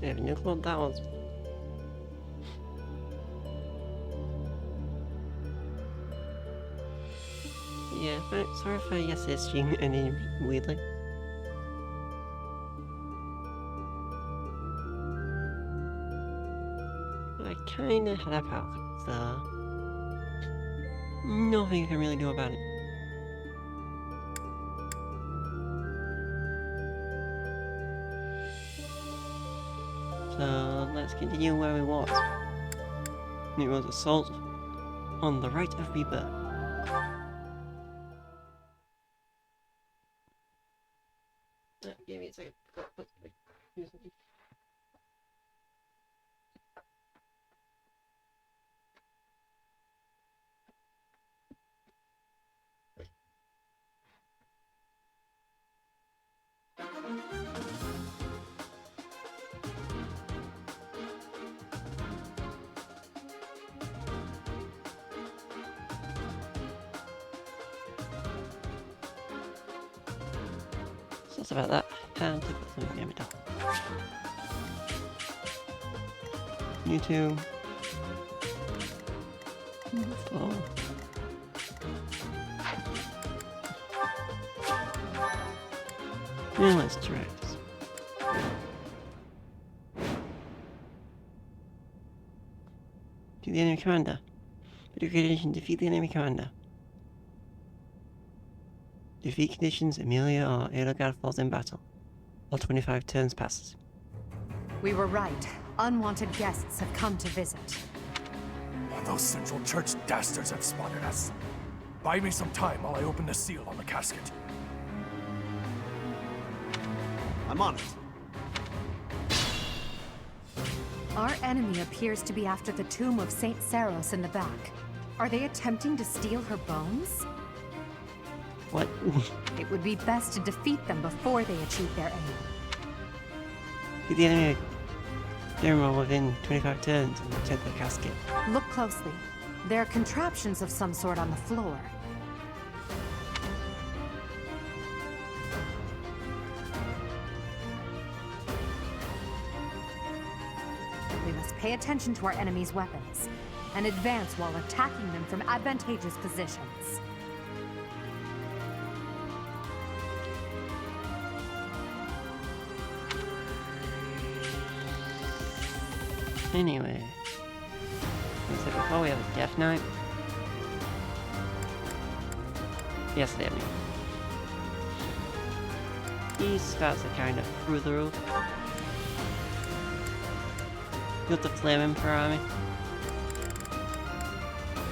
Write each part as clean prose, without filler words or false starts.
I have no clue what that was. Yeah, sorry for yesterday's stream ending weirdly. I kinda had a power, so nothing you can really do about it. So let's continue where we was. It was assault on the right of rebirth. Give me a second. So that's about that. And to put some game down. You two. Oh. Yeah, let's try this. To the enemy commander. Video condition, defeat the enemy commander. Defeat conditions, Amelia or Edelgard falls in battle. All 25 turns passes. We were right. Unwanted guests have come to visit. Those Central Church dastards have spotted us. Buy me some time while I open the seal on the casket. I'm on it. Our enemy appears to be after the tomb of Saint Saros in the back. Are they attempting to steal her bones? What? It would be best to defeat them before they achieve their aim. Get the enemy general within 25 turns and protect the casket. Look closely. There are contraptions of some sort on the floor. We must pay attention to our enemy's weapons and advance while attacking them from advantageous positions. Anyway. So before we have a Death Knight. Yes, they have me. These starts are kind of through the roof. You got the Flame Emperor army.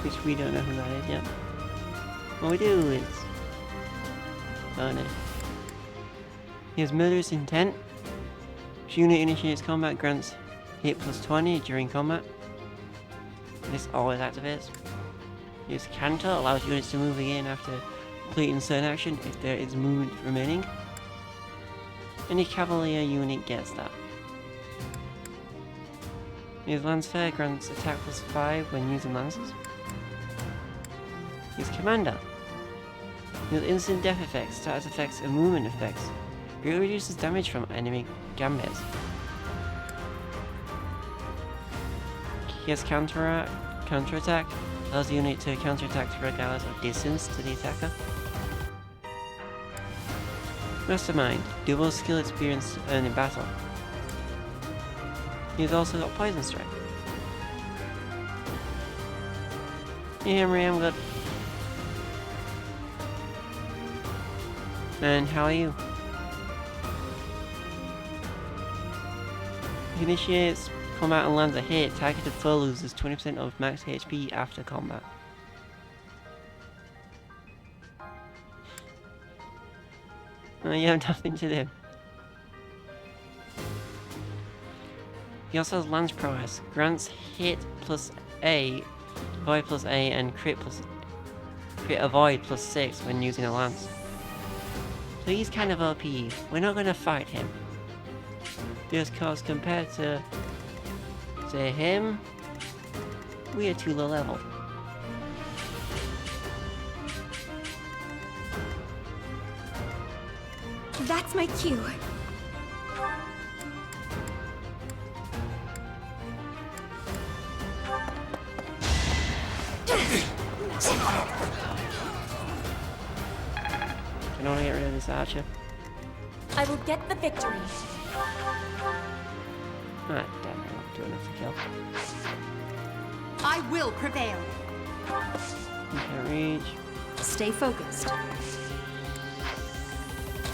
Which we don't know who that is yet. What we do is... Oh no. He has Murderous Intent. Each unit initiates combat grants hit plus 20 during combat. This always activates. Use Canter allows units to move again after completing certain action if there is movement remaining. Any Cavalier unit gets that. Use Lancefair grants attack plus 5 when using lances. Use Commander. Use instant death effects, status effects, and movement effects. It reduces damage from enemy gambits. He has counterattack, allows the unit to counterattack regardless of distance to the attacker. Mastermind, double skill experience earned in battle. He's also got Poison Strike. Yeah, Marie, I'm good. And how are you? He initiates combat and lands a hit. Targeted foe loses 20% of max HP after combat. You have nothing to do. He also has Lance Prowess. Grants hit plus A, avoid plus A, and crit avoid plus 6 when using a lance. So he's kind of OP. We're not gonna fight him. Just cause compared to him, we are too low level. That's my cue. don't want to get rid of this archer. I will get the victory. Ah, damn, I'm not doing enough to kill. I will prevail. You can't reach. Stay focused.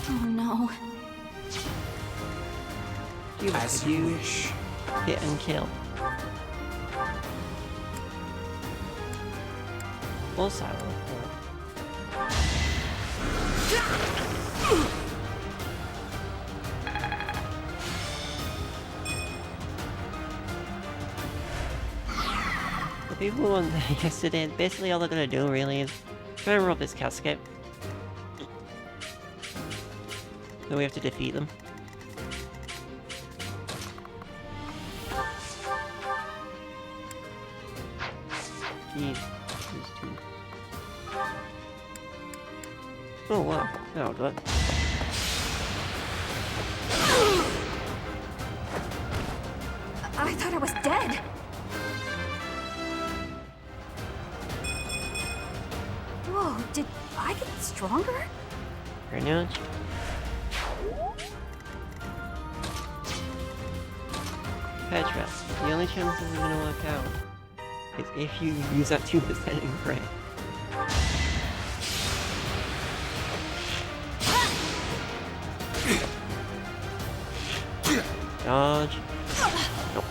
Oh no. As you wish. Hit and kill. Full silent. The people who won yesterday, basically all they're gonna do really is try and rob this casket. So we have to defeat them. Jeez, these two. Oh wow, that'll do it. I thought I was dead. Whoa, did I get stronger? Pretty much. Petra, the only chance this is gonna work out is if you use that 2% in crit. Dodge. Nope.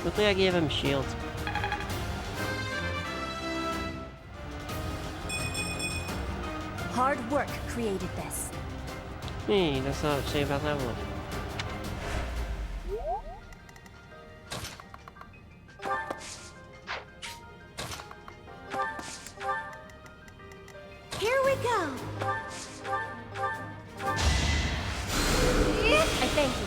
Luckily I gave him shields. Hard work created this. Hey, that's not say about that one. Here we go. I thank you.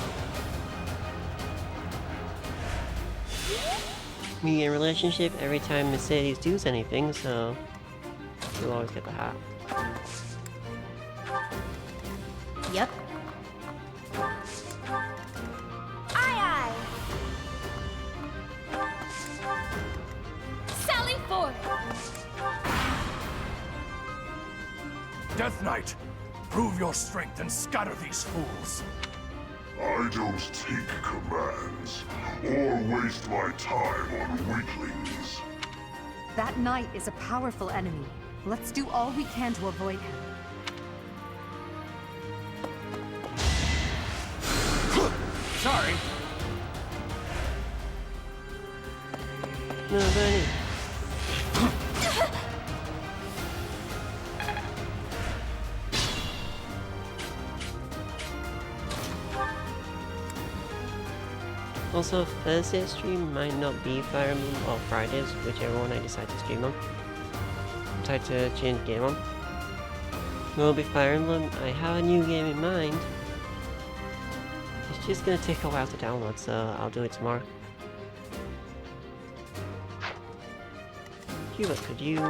We in a relationship every time Mercedes does anything, so you'll always get the hat. Yep. Aye aye. Sally forth. Death Knight, prove your strength and scatter these fools. I don't take commands, or waste my time on weaklings. That knight is a powerful enemy. Let's do all we can to avoid him. Sorry. No, Bernie. Also, Thursday's stream might not be Fire Emblem or Fridays, whichever one I decide to stream on. I tried to change game on. Will be Fire Emblem. I have a new game in mind. It's just gonna take a while to download, so I'll do it tomorrow. Cuba, could you...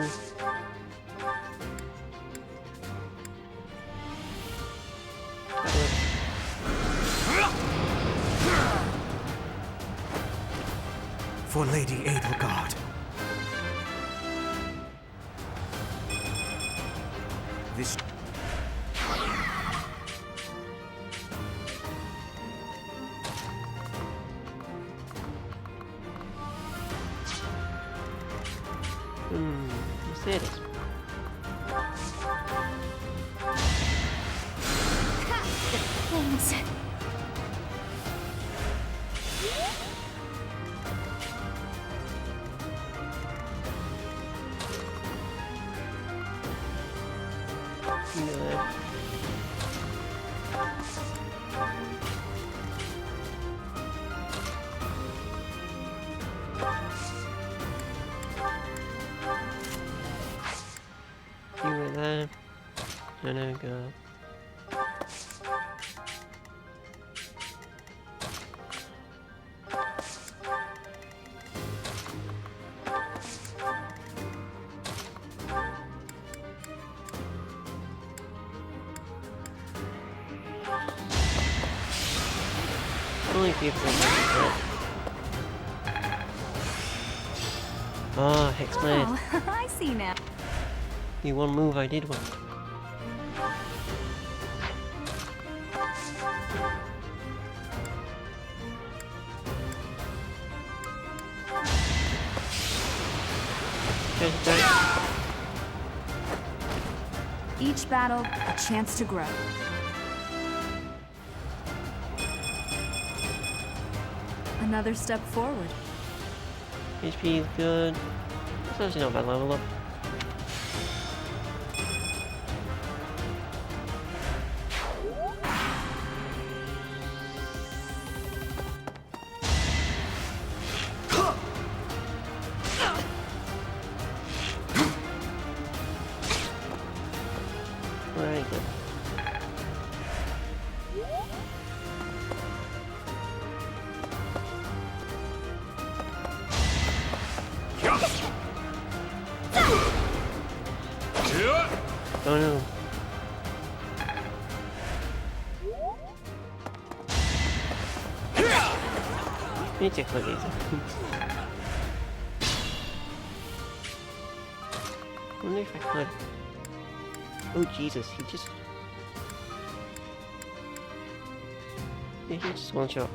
For Lady Edelgard. This... Mercedes. Thanks. Yeah. You were there. And I go. Only people that oh, Hexblade. Oh, I see now. The one move I did one. Okay, thanks. Each battle, a chance to grow. Another step forward. HP is good. That's actually not a bad level up. Very good. Oh no. Need to click these. I wonder if I could. Oh Jesus, he just... Yeah, he just one shot.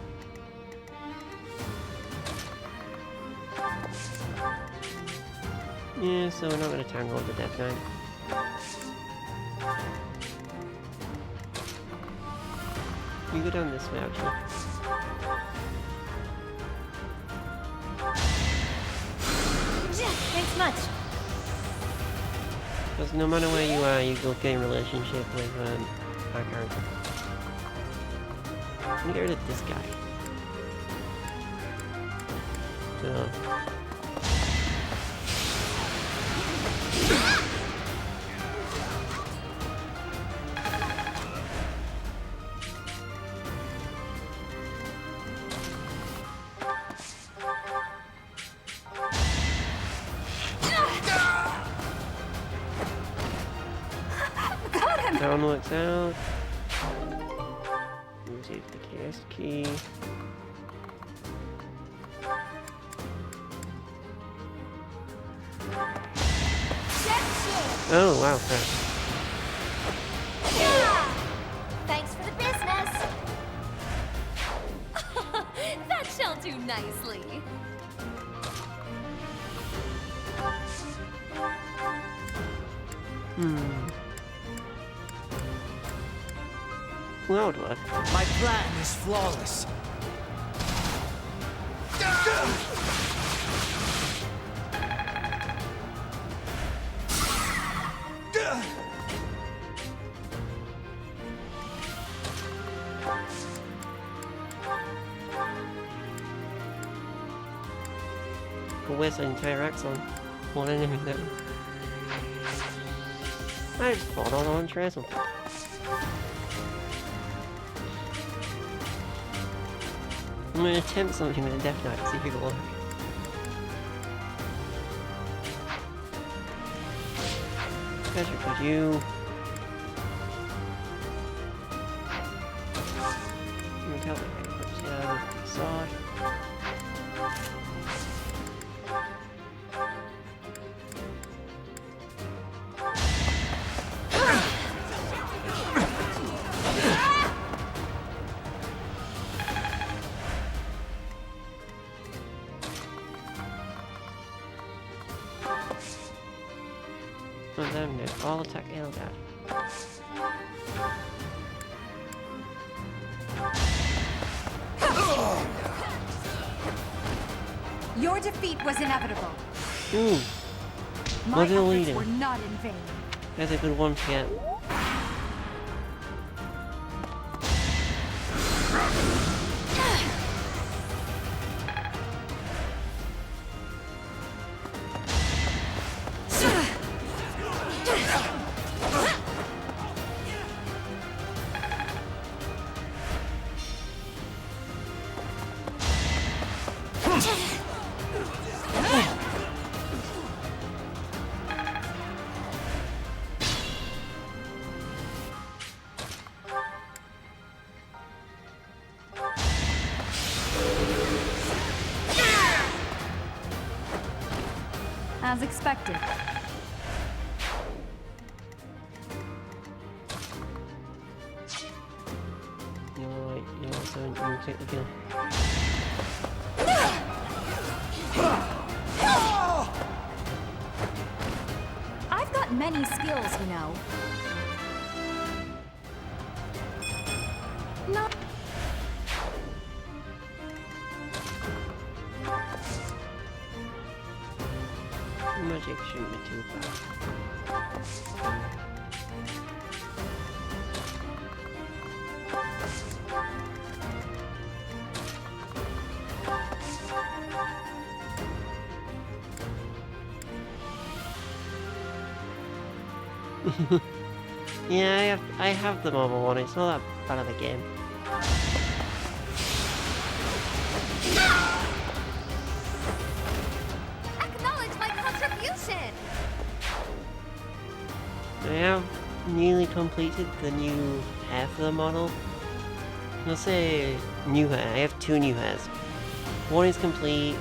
Yeah, so we're not gonna tangle with the Death Knight. You go down this way, actually. Thanks much. Because no matter where you are, you will get a relationship with our character. I'm gonna get rid of this guy. So... That one works out. Use the KS key. Oh wow, crap. Yeah! Thanks for the business. That shall do nicely. Well, that would work. My plan is flawless. But where's the entire axon? One enemy there. I just fought all on Trestle. I'm gonna attempt something with a Death Knight, see if it will work. Treasure, could you... Let me tell you, yeah, sword. Oh, them did. All attack Eldad. Your defeat was inevitable. Ooh, My was it efforts leading? were not in vain. That's a good one to get. As expected. You know and you take the kill. I've got many skills, you know. Not Magic shouldn't be too bad. Yeah, I have the mobile one. It's not that bad of a game. acknowledge my contribution. I have nearly completed the new hair for the model. I'll say new hair. I have 2 new hairs. One is complete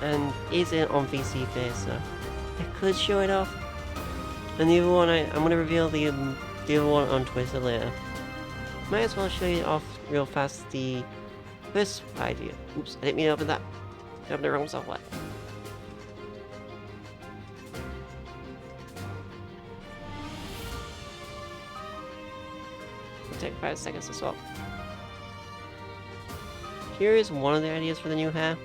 and isn't on VC face, so I could show it off. And the other one, I'm going to reveal the other one on Twitter later. Might as well show you off real fast the first idea. Oops, I didn't mean to open that. I opened the wrong software. It'll take 5 seconds to swap. Here is one of the ideas for the new hair.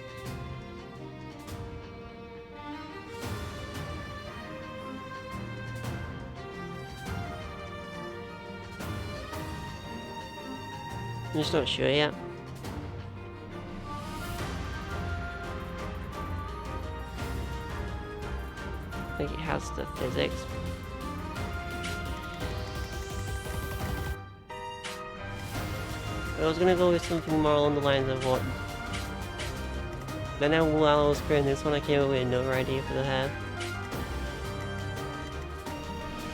I'm just not sure yet. I think it has the physics. I was gonna go with something more along the lines of what. Then while I was creating this one, I came up with another idea for the hair,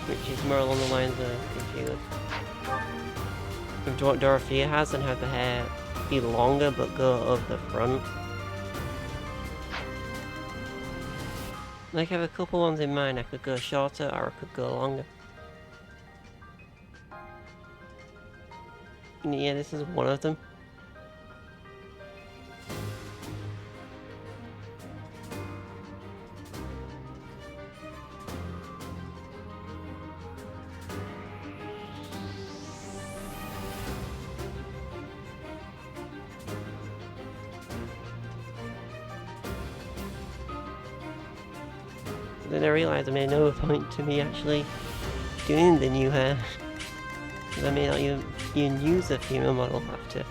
which is more along the lines of what Dorothea has, and have the hair be longer but go up the front. Like I have a couple ones in mind. I could go shorter or I could go longer. And yeah, this is one of them. Then I realised I made no point to me actually doing the new hair. Because I may not even use a female model after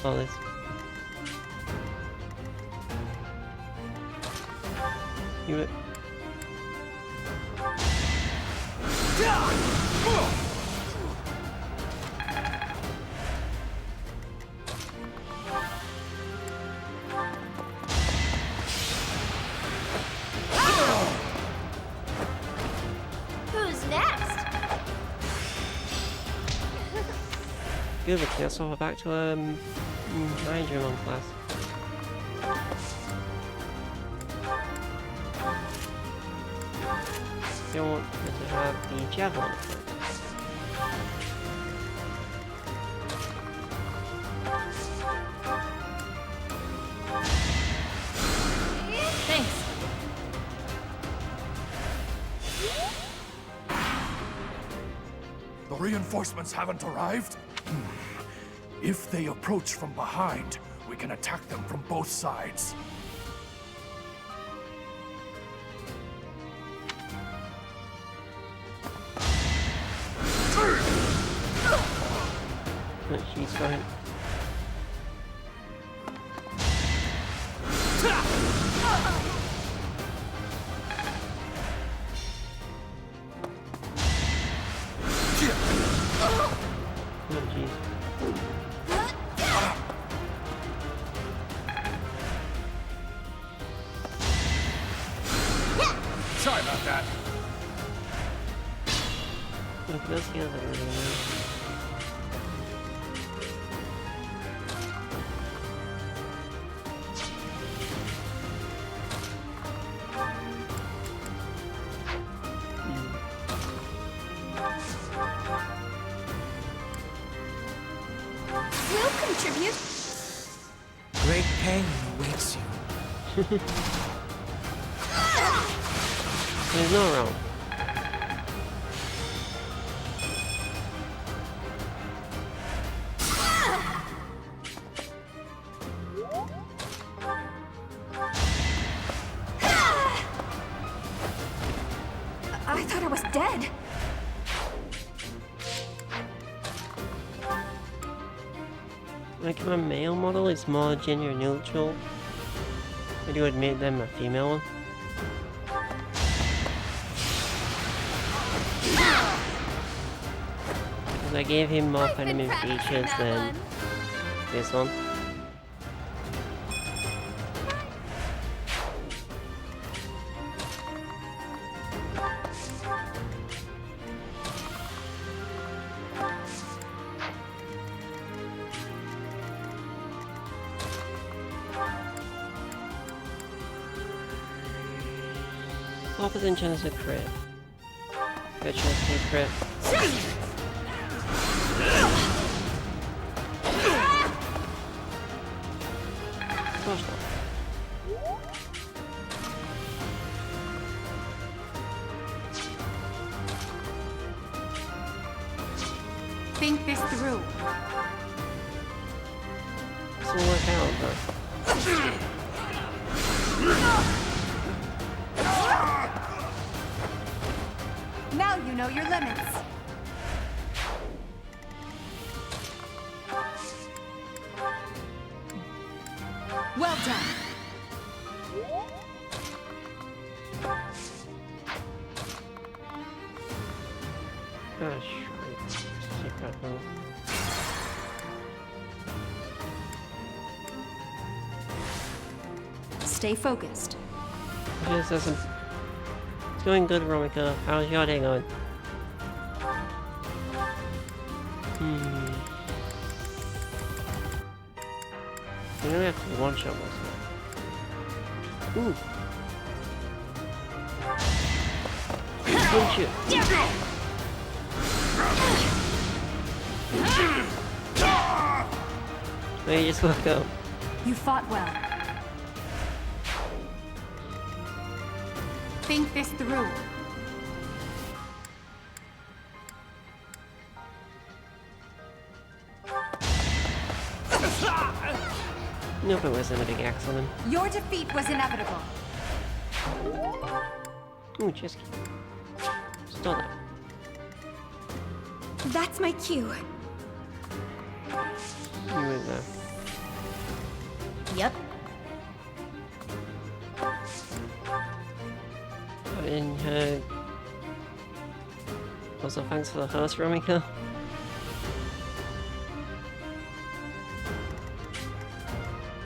all this. You Who's next? good, but let's swap back to my German class. Don't want her to have the javelin effect. Thanks. The reinforcements haven't arrived? If they approach from behind, we can attack them from both sides. But she's fine. Oh jeez. Sorry about that. Look, those skills are really nice. We'll contribute. Great pain awaits you. He's not wrong. I thought I was dead. Like my male model is more gender neutral. I do admit them a female one. Because I gave him more feminine features than this one. Opposite chance to crit. Good chance to crit. Gosh, no. Think this through. This will work out, but Now you know your limits. Well done. gosh, take that move. Stay focused. This doesn't. It's going good, Romika. How's your day going? We only have to one-shot myself. Ooh. One shoot. No, you just woke up. You fought well. Think this through. Nope, it wasn't a big axe on him. Your defeat was inevitable. Ooh, just stole that. That's my cue. You move there. Yep. And also thanks for the host, Romika.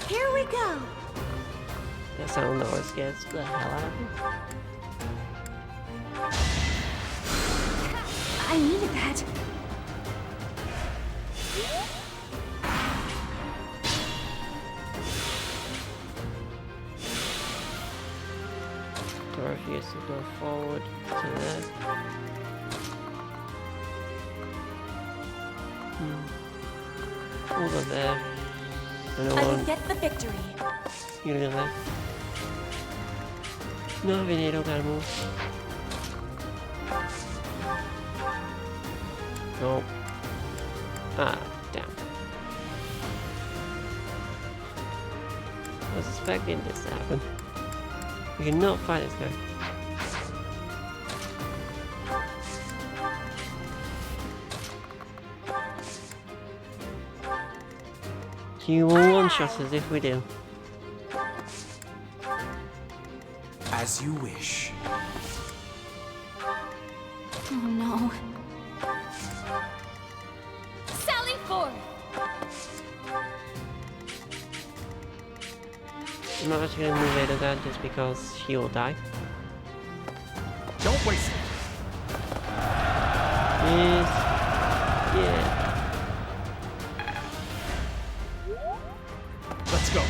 Here we go. That sound always scares the hell out of me. I needed that. Dorothy has to go forward to there. We'll go there. And I will one. get the victory. You gonna go there? No, Venado gotta move. No. Ah, damn. I was expecting this to happen. We cannot fight this guy. He will one-shot us if we do. As you wish. Oh no. Sally forth! I'm not actually gonna move Ada that just because he will die. Don't waste it. Yes. Yeah. Let's go.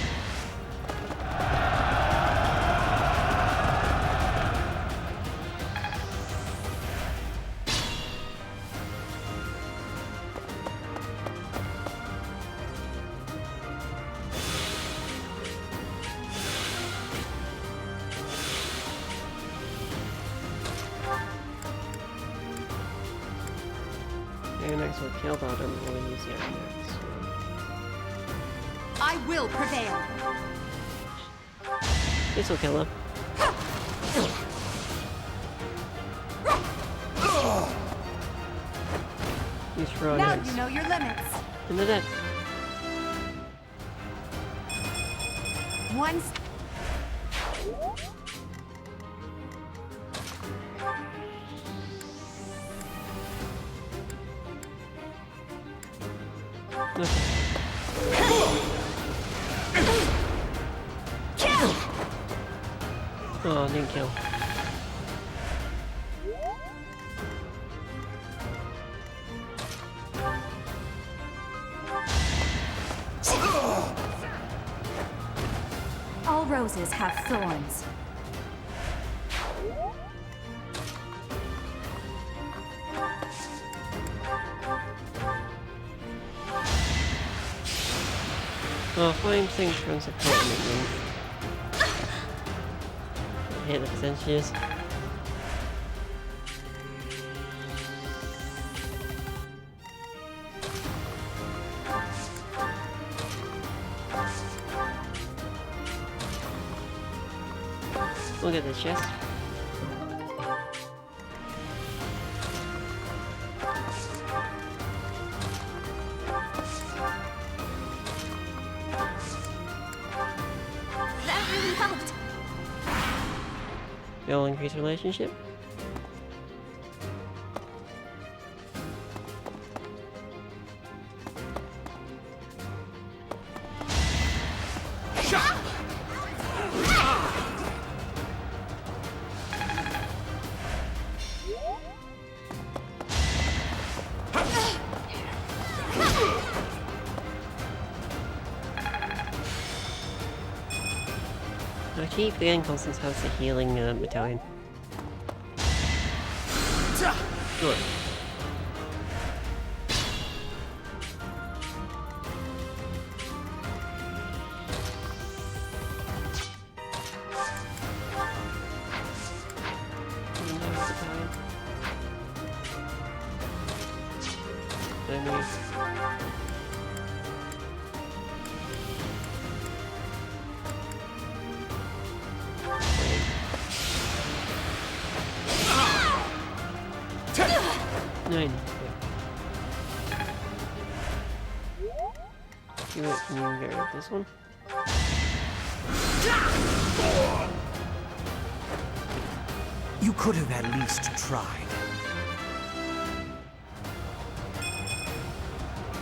Max will kill, but I don't really use the Iron Max. I will prevail. This will kill him. Use frog Now eggs. you know your limits. And they're dead. Once. Oh, didn't kill. All roses have thorns. Oh, flame things from support movement. Hit the percentages. Look at the chest. That really helped. They'll increase relationship. I keep forgetting Constance has the healing battalion. Good. Nine. Can you get rid of this one? You could have at least tried.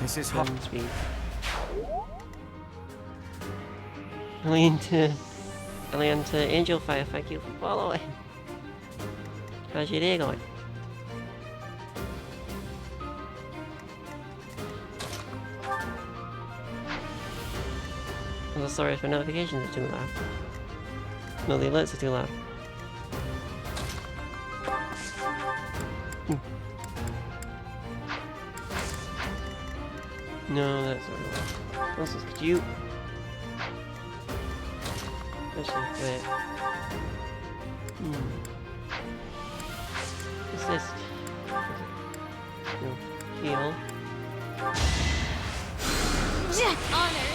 This is hot. Speed. Alien to Angel Fire, thank you for following. How's your day going? I'm sorry if my notifications are too loud. No, the alerts are too loud. No, that's not right. Also, could you... Actually, wait. Assist. No. Heal. Honored.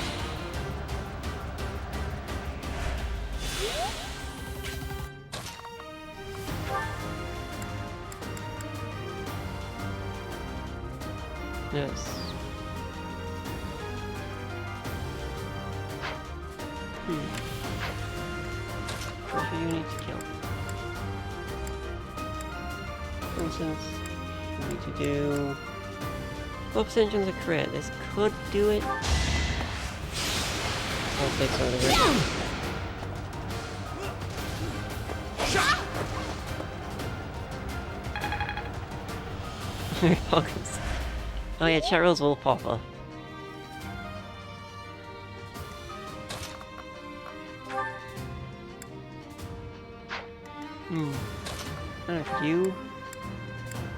Yes. What do you need to kill? For instance, you need to do... What percentage of the crit? This could do it. I'll take some of the risk. Pockets. Oh yeah, Cheryl's will pop up.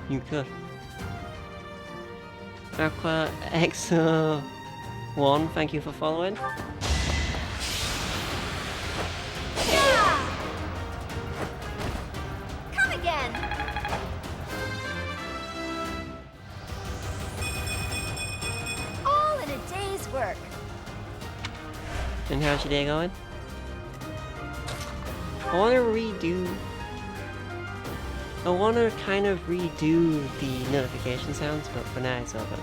You could. Aqua X1, thank you for following. Come again. work. And how's your day going? I want to kind of redo the notification sounds, but for now it's over.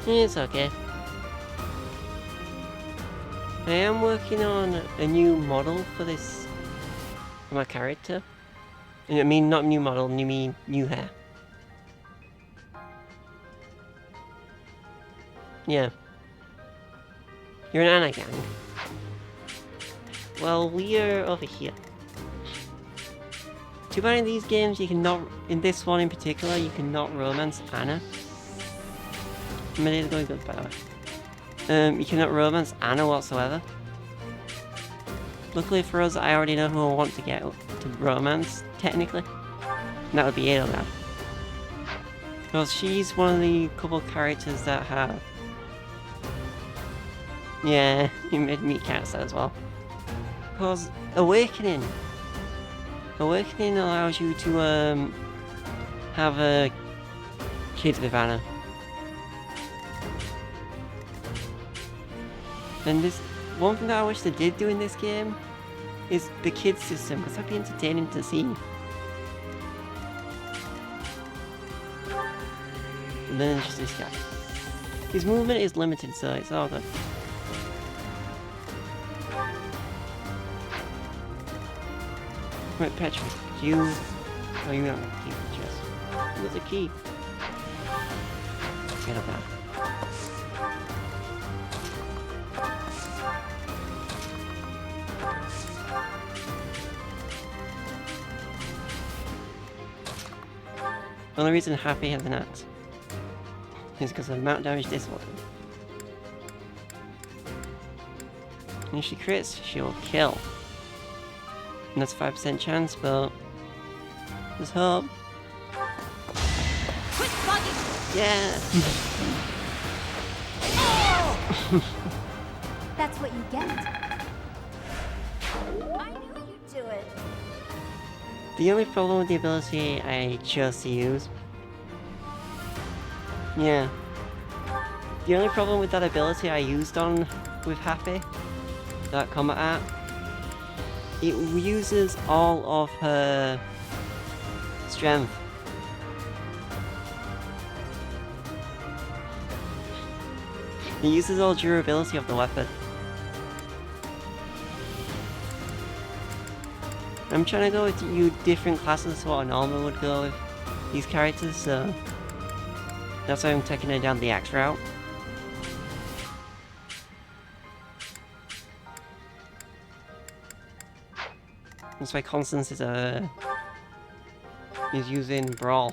It's okay. I am working on a new model for this, for my character. I mean, not new model, I mean new hair. Yeah. You're an Anna gang. Well, we are over here. Too bad in these games you cannot, in this one in particular, you cannot romance Anna. My day's going good, by the way. You cannot romance Anna whatsoever. Luckily for us, I already know who I want to get to romance, technically. And that would be Edelgard. Because she's one of the couple characters that have... Yeah, you made me catch that as well. Because Awakening allows you to have a kid with Anna. And this one thing that I wish they did do in this game is the kid system, because that'd be entertaining to see. And then just this guy. His movement is limited, so it's all good. Right, Patrick, you... Oh, you don't have a key for the chest. There's a key. Get up now. The only reason Happy has an axe is because of the amount of damage this will do. And if she crits, she'll kill. And that's 5% chance, but there's hope. Quit bugging! Yeah! That's what you get. I knew you'd do it. The only problem with the ability I chose to use... Yeah. The only problem with that ability I used on with Happy, that combat app, it uses all of her strength. It uses all durability of the weapon. I'm trying to go with different classes to what a normal would go with these characters, so that's why I'm taking it down the axe route. That's why Constance is using Brawl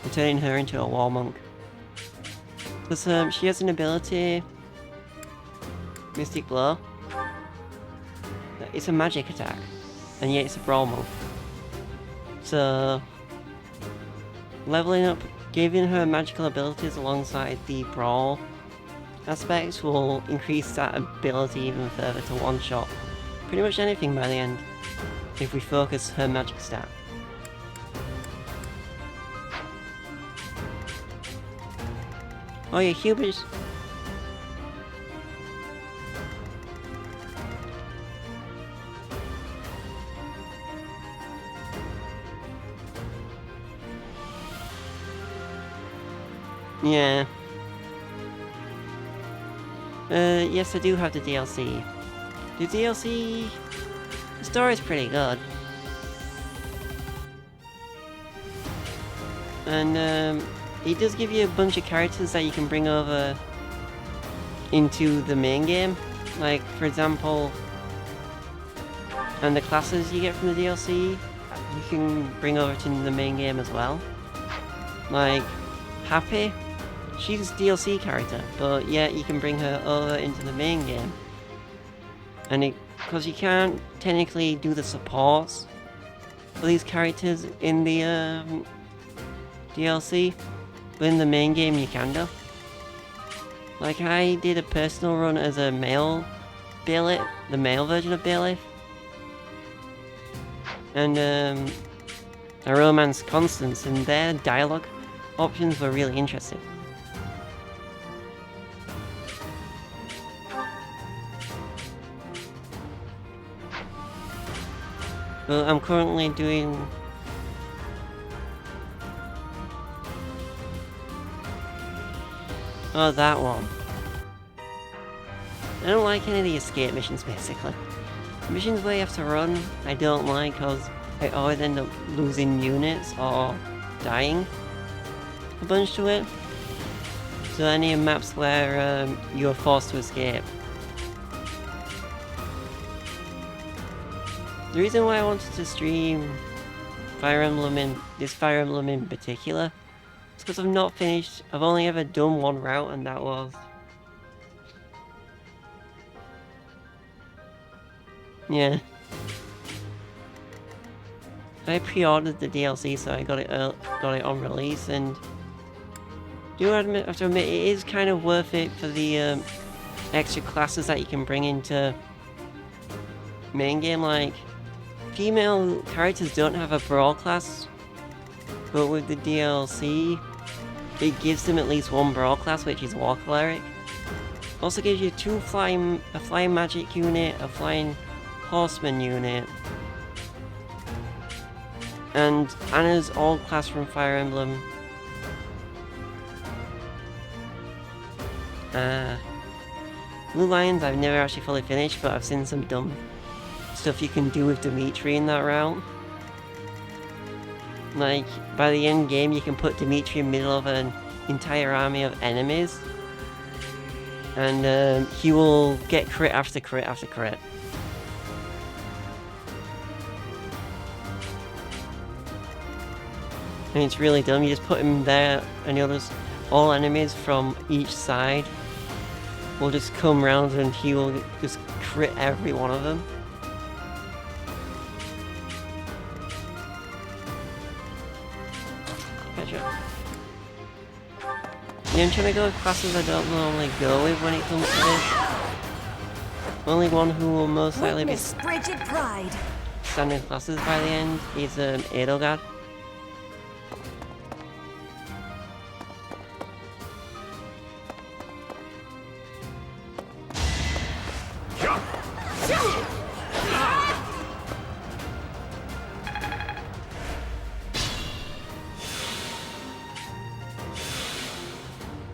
and turning her into a war monk. Because she has an ability, Mystic Blow. It's a magic attack, and yet it's a Brawl monk. So leveling up, giving her magical abilities alongside the Brawl aspects will increase that ability even further to one-shot pretty much anything by the end, if we focus her magic stat. Oh yeah, Hubers. Yeah. Yes, I do have the DLC. The DLC... The story's pretty good. And, it does give you a bunch of characters that you can bring over into the main game. Like, for example... And the classes you get from the DLC, you can bring over to the main game as well. Like, Happy, she's a DLC character, but yet you can bring her over into the main game. And because you can't technically do the supports for these characters in the DLC, but in the main game you can do. Like I did a personal run as a male Bailiff, the male version of Bailiff. And I romanced Constance, and their dialogue options were really interesting. But I'm currently doing... Oh, that one. I don't like any of the escape missions, basically. Missions where you have to run, I don't like, because I always end up losing units or dying a bunch to it. So any maps where you're forced to escape. The reason why I wanted to stream Fire Emblem in particular is because I've not finished. I've only ever done one route, and that was... Yeah. I pre-ordered the DLC, so I got it on release, and I have to admit, it is kind of worth it for the extra classes that you can bring into main game. Like, female characters don't have a brawl class, but with the DLC, it gives them at least one brawl class, which is War Cleric. Also gives you a flying magic unit, a flying horseman unit, and Anna's old class from Fire Emblem. Blue Lions I've never actually fully finished, but I've seen some dumb stuff you can do with Dimitri in that route. Like, by the end game you can put Dimitri in the middle of an entire army of enemies, and he will get crit after crit after crit. And it's really dumb, you just put him there and you'll just... all enemies from each side will just come round and he will just crit every one of them. Gotcha. Yeah, I'm trying to go with classes I don't normally go with when it comes to this. Only one who will most likely be frigid pride. standard classes by the end is Edelgard.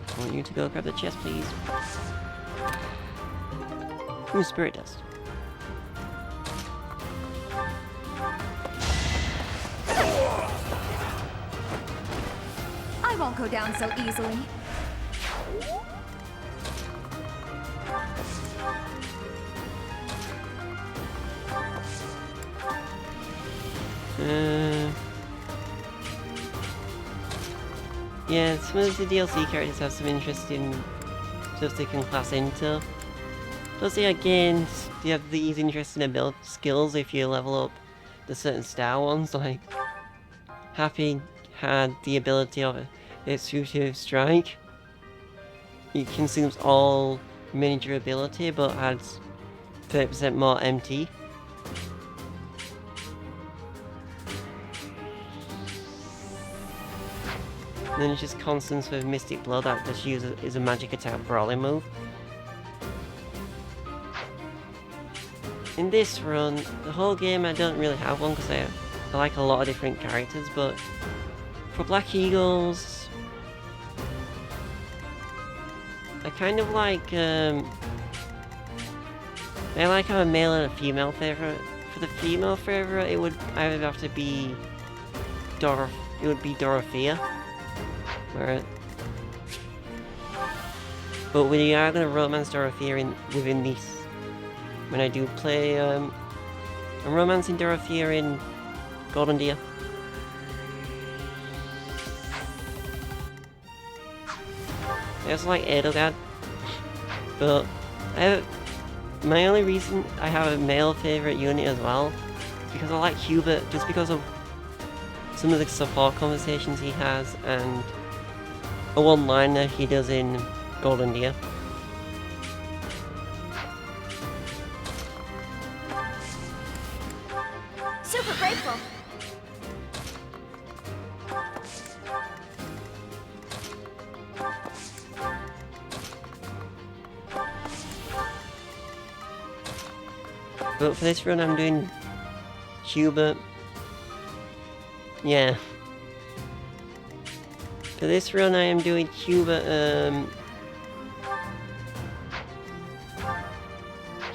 I want you to go grab the chest, please. Ooh, spirit dust. I won't go down so easily. Yeah, some of the DLC characters have some interesting stuff they can class into. Plus they again, you have these interesting skills if you level up the certain star ones, like Happy had the ability of its fugitive strike. It consumes all mini durability but adds 30% more MT. And then it's just Constance with Mystic Blow that just uses a magic attack brawling move. In this run, the whole game I don't really have one because I like a lot of different characters, but for Black Eagles, I kind of like, I like have a male and a female favourite. For the female favourite, it would either have to be Dorothea. But we are going to romance Dorothea within this. When I do play, I'm romancing Dorothea in Golden Deer. I also like Edelgard, but my only reason I have a male favourite unit as well is because I like Hubert, just because of some of the support conversations he has and a one-liner he does in Golden Deer. Super grateful. But for this run I'm doing Hubert. Yeah. For this run I am doing Hubert,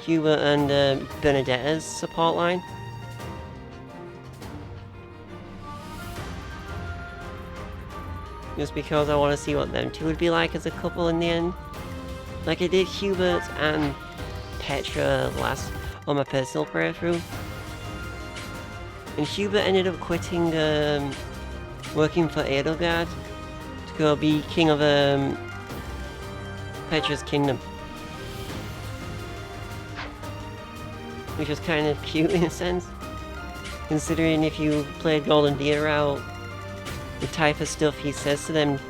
Hubert and Bernadetta's support line. Just because I want to see what them two would be like as a couple in the end. Like I did Hubert and Petra last on my personal playthrough. And Hubert ended up quitting working for Edelgard to go be king of Petra's kingdom. Which was kind of cute in a sense. Considering if you played Golden Deer out, the type of stuff he says to them,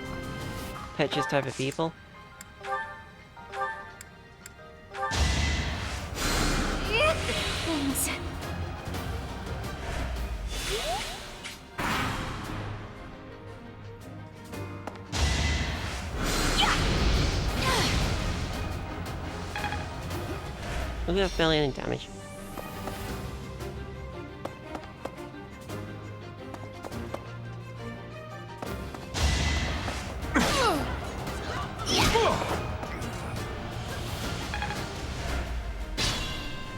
Petra's type of people. Things. Look at barely any damage.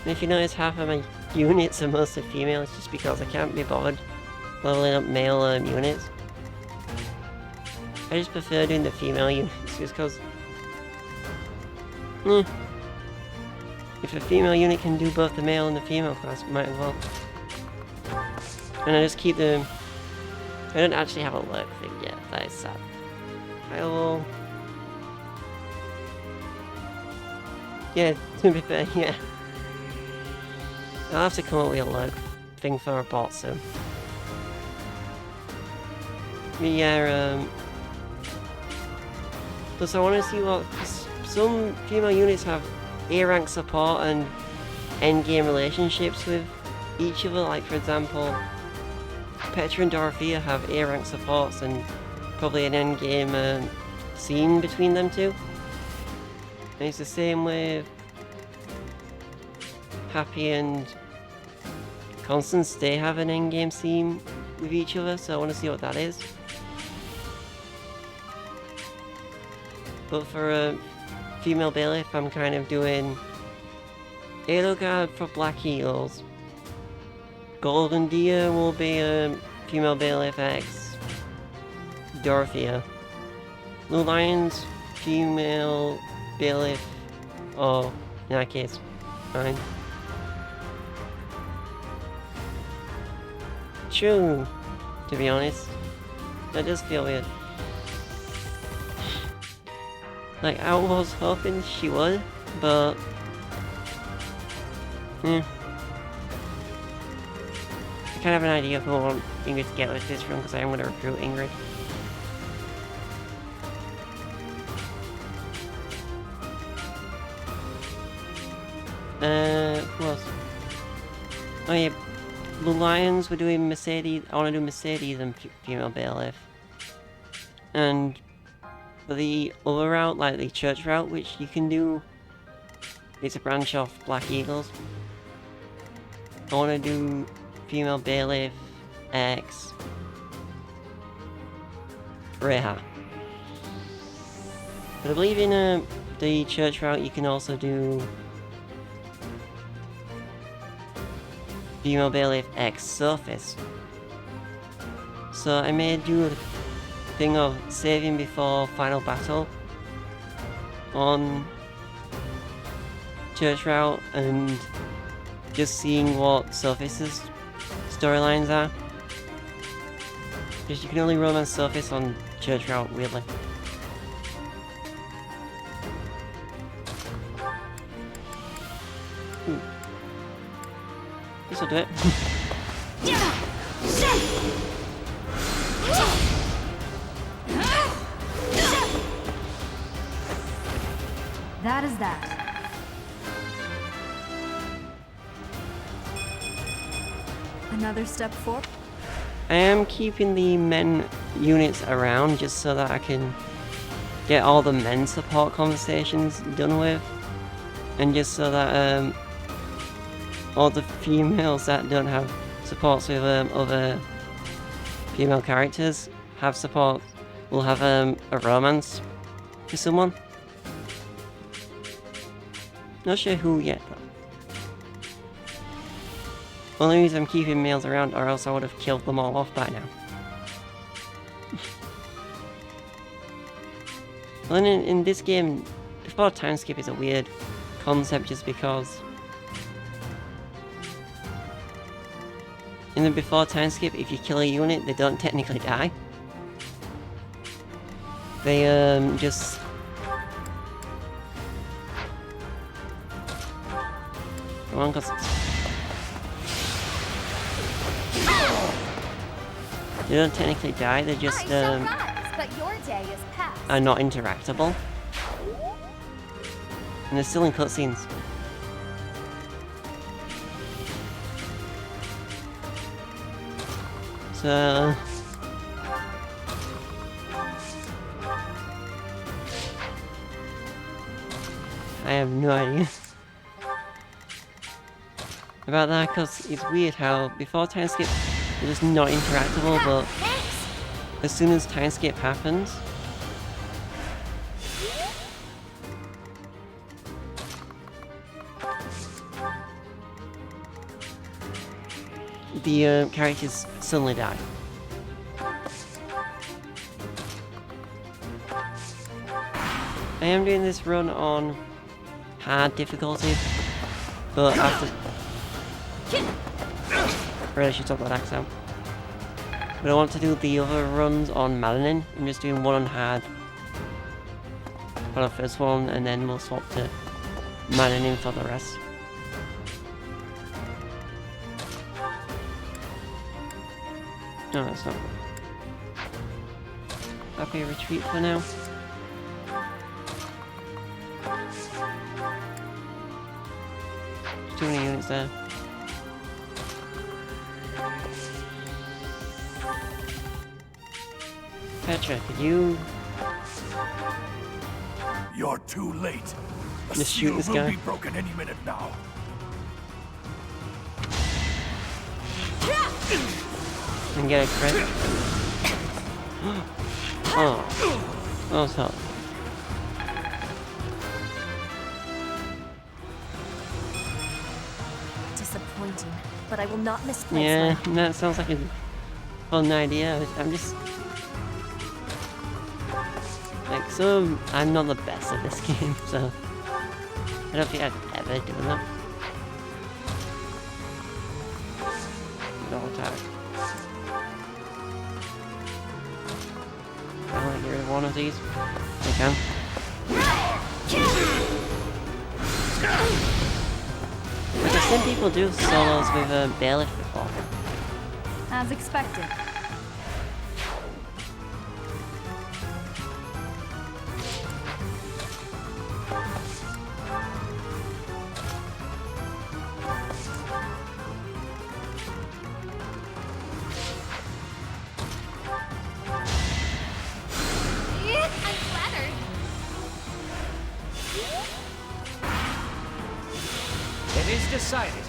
And if you notice, half of my units are mostly female, it's just because I can't be bothered leveling up male units. I just prefer doing the female units just because... if a female unit can do both the male and the female class, might as well. And I just keep them... I don't actually have a lurk thing yet, that is sad. I will... Yeah, to be fair, yeah. I'll have to come up with a lurk thing for a bot soon. But yeah, plus I want to see what... Some female units have A-rank support and endgame relationships with each other, like for example, Petra and Dorothea have A-rank supports and probably an endgame scene between them two. And it's the same with Happy and Constance, they have an endgame scene with each other, so I want to see what that is. But for a female bailiff, I'm kind of doing Edelgard for Black Eagles. Golden Deer will be a female bailiff X Dorothea. Blue Lions, female bailiff, or in that case, fine. True, to be honest. That does feel weird. Like, I was hoping she would, but... I kind of have an idea of who I want Ingrid to get with this run, because I am going to recruit Ingrid. Who else? Oh yeah, Blue Lions, we're doing Mercedes. I want to do Mercedes and female bailiff. And for the other route, like the church route, which you can do, it's a branch off Black Eagles. I want to do female bailiff X Reha. But I believe in the church route you can also do female bailiff X Surface. So I may do a thing of saving before final battle on church route and just seeing what Surface's storylines are. Because you can only run on Surface on church route, weirdly. This'll do it. That is that. Another step forward. I am keeping the men units around just so that I can get all the men support conversations done with. And just so that all the females that don't have supports with other female characters have support. Will have a romance with someone. Not sure who yet though. Only reason I'm keeping males around, or else I would have killed them all off by now. Well, then in this game, before time skip is a weird concept just because in the before time skip, if you kill a unit, they don't technically die. They just come on, cause they don't technically die. They just but your day is past. are not interactable. And they're still in cutscenes. So... I have no idea about that, because it's weird how before time skip they're just not interactable, but as soon as time skip happens, the characters suddenly die. I am doing this run on hard difficulty, but after... Really should talk about axe out. But I want to do the other runs on Maddening. I'm just doing one on hard for the first one, and then we'll swap to Maddening for the rest. No, that's not good. Happy retreat for now. There's too many units there. Petra, could you... You're too late. The Just shoot seal this will guy. be broken any minute now. and get a crit? Oh. Oh, so. Disappointing, but I will not misplace Yeah, my... that sounds like a fun idea. I'm just... Like, so I'm not the best at this game, so... I don't think I'd ever do that. No attack. I want to get rid of one of these. I can. Like, I've seen people do solos with Bailiff before. As expected. I'm flattered. It is decided.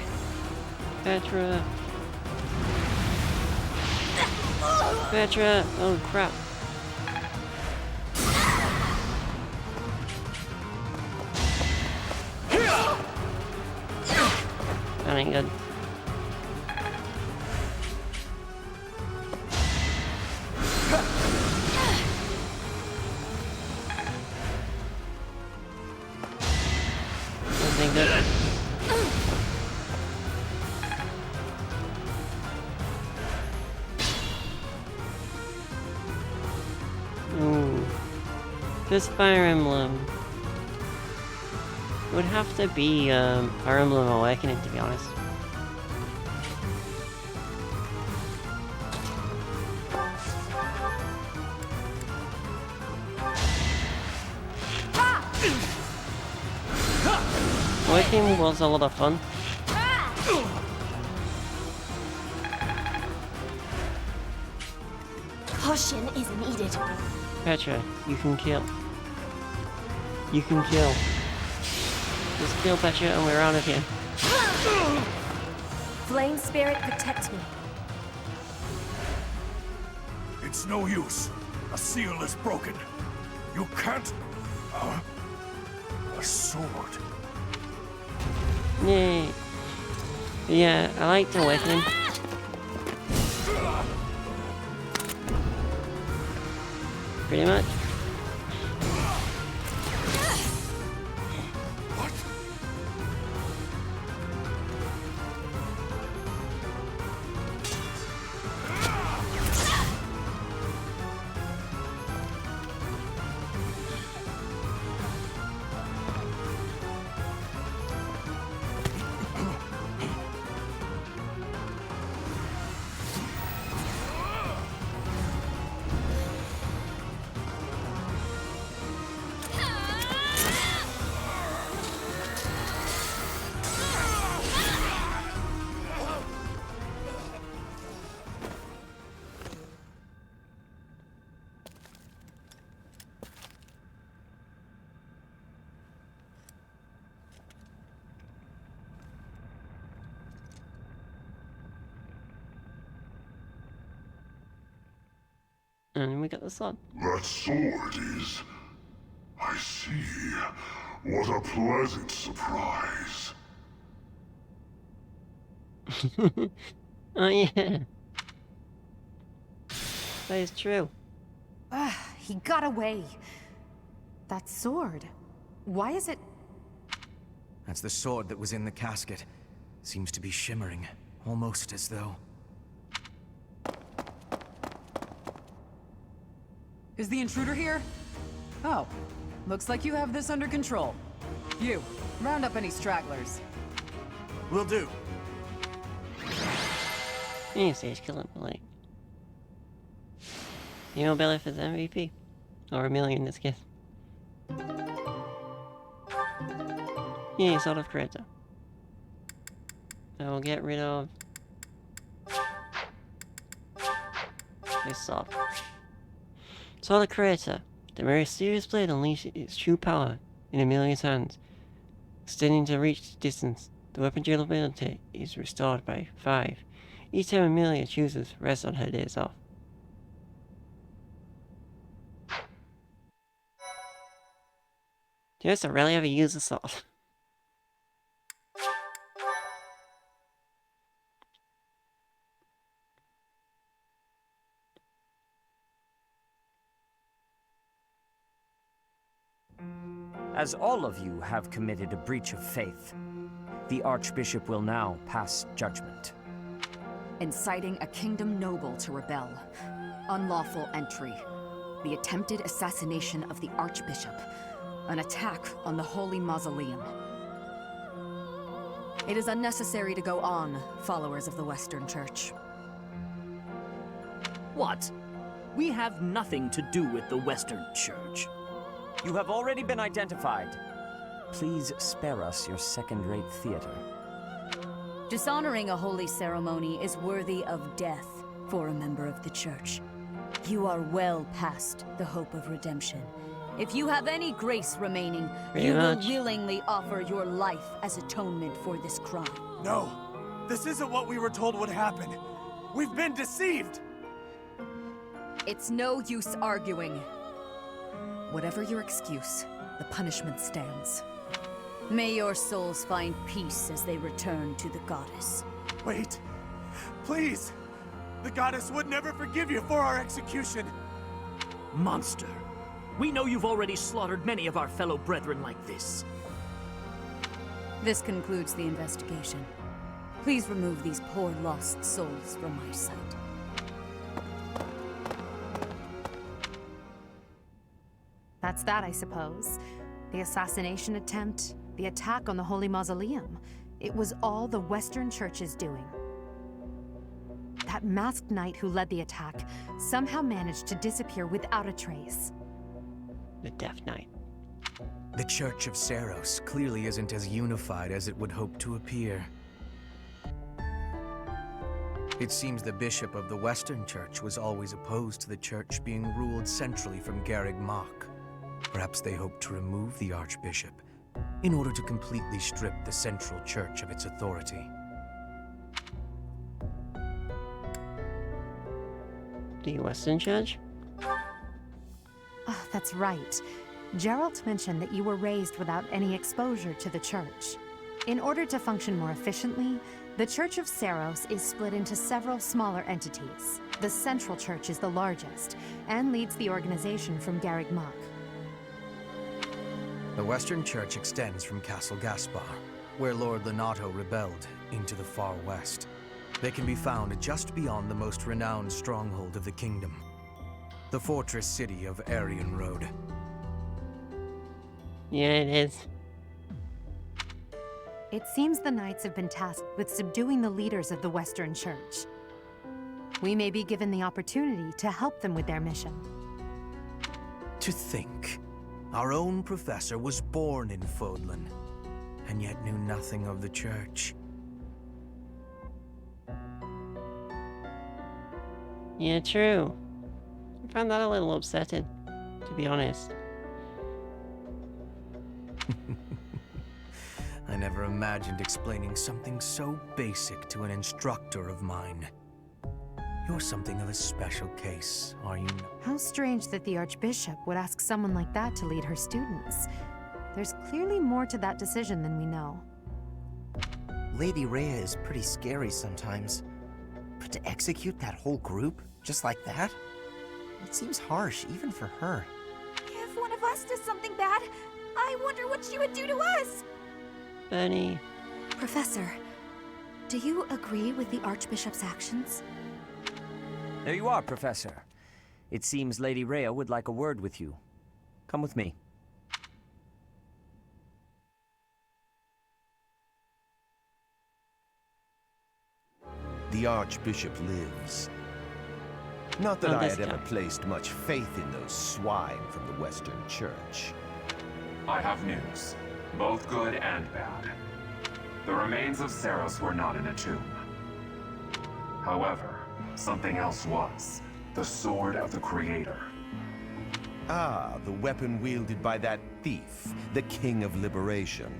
Petra. Petra. Oh crap. That ain't good. That ain't good. Ooh. This Fire Emblem would have to be Fire Emblem Awakening, to be honest. Awakening was a lot of fun. Caution is needed. Petra, you can kill. You can kill. Just kill Petra and we're out of here. Flame Spirit, protect me. It's no use. A seal is broken. You can't... A sword. Yay. Yeah, I like the weapon. Pretty much. And we got the sword. That sword is... I see. What a pleasant surprise. Oh yeah. That is true. He got away. That sword. Why is it... That's the sword that was in the casket. Seems to be shimmering, almost as though... Is the intruder here? Oh, looks like you have this under control. You, round up any stragglers. Will do. You say he's killing like. You know Billy for the MVP? Or a million in this case. Yeah, sort of creator. I will get rid of this sword. Sword of Creator. The mysterious blade unleashes its true power in Amelia's hands. Extending to reach distance, the weapon durability is restored by 5. Each time Amelia chooses, rests on her days off. Do you guys really ever use a sword? As all of you have committed a breach of faith, the Archbishop will now pass judgment. Inciting a kingdom noble to rebel. Unlawful entry. The attempted assassination of the Archbishop. An attack on the Holy Mausoleum. It is unnecessary to go on, followers of the Western Church. What? We have nothing to do with the Western Church. You have already been identified. Please spare us your second-rate theater. Dishonoring a holy ceremony is worthy of death for a member of the Church. You are well past the hope of redemption. If you have any grace remaining, you will willingly offer your life as atonement for this crime. No, this isn't what we were told would happen. We've been deceived! It's no use arguing. Whatever your excuse, the punishment stands. May your souls find peace as they return to the goddess. Wait, please! The goddess would never forgive you for our execution! Monster! We know you've already slaughtered many of our fellow brethren like this. This concludes the investigation. Please remove these poor lost souls from my sight. That's that, I suppose. The assassination attempt, the attack on the Holy Mausoleum. It was all the Western Church's doing. That masked knight who led the attack somehow managed to disappear without a trace. The Death Knight. The Church of Seiros clearly isn't as unified as it would hope to appear. It seems the Bishop of the Western Church was always opposed to the Church being ruled centrally from Garreg Mach. Perhaps they hope to remove the Archbishop in order to completely strip the Central Church of its authority. The Western Church? Oh, that's right. Geralt mentioned that you were raised without any exposure to the Church. In order to function more efficiently, the Church of Seiros is split into several smaller entities. The Central Church is the largest, and leads the organization from Garreg Mach. The Western Church extends from Castle Gaspar, where Lord Lenato rebelled, into the far west. They can be found just beyond the most renowned stronghold of the kingdom, the fortress city of Aryan Road. Yeah, it is. It seems the Knights have been tasked with subduing the leaders of the Western Church. We may be given the opportunity to help them with their mission. To think, our own professor was born in Fodlan, and yet knew nothing of the Church. Yeah, true. I found that a little upsetting, to be honest. I never imagined explaining something so basic to an instructor of mine. You're something of a special case, are you not? How strange that the Archbishop would ask someone like that to lead her students. There's clearly more to that decision than we know. Lady Rhea is pretty scary sometimes. But to execute that whole group, just like that? It seems harsh, even for her. If one of us does something bad, I wonder what she would do to us! Bernie. Professor, do you agree with the Archbishop's actions? There you are, Professor. It seems Lady Rhea would like a word with you. Come with me. The Archbishop lives. Not that Oh, I this had ever guy. placed much faith in those swine from the Western Church. I have news, both good and bad. The remains of Seiros were not in a tomb. However, something else was. The Sword of the Creator. Ah, the weapon wielded by that thief, the King of Liberation.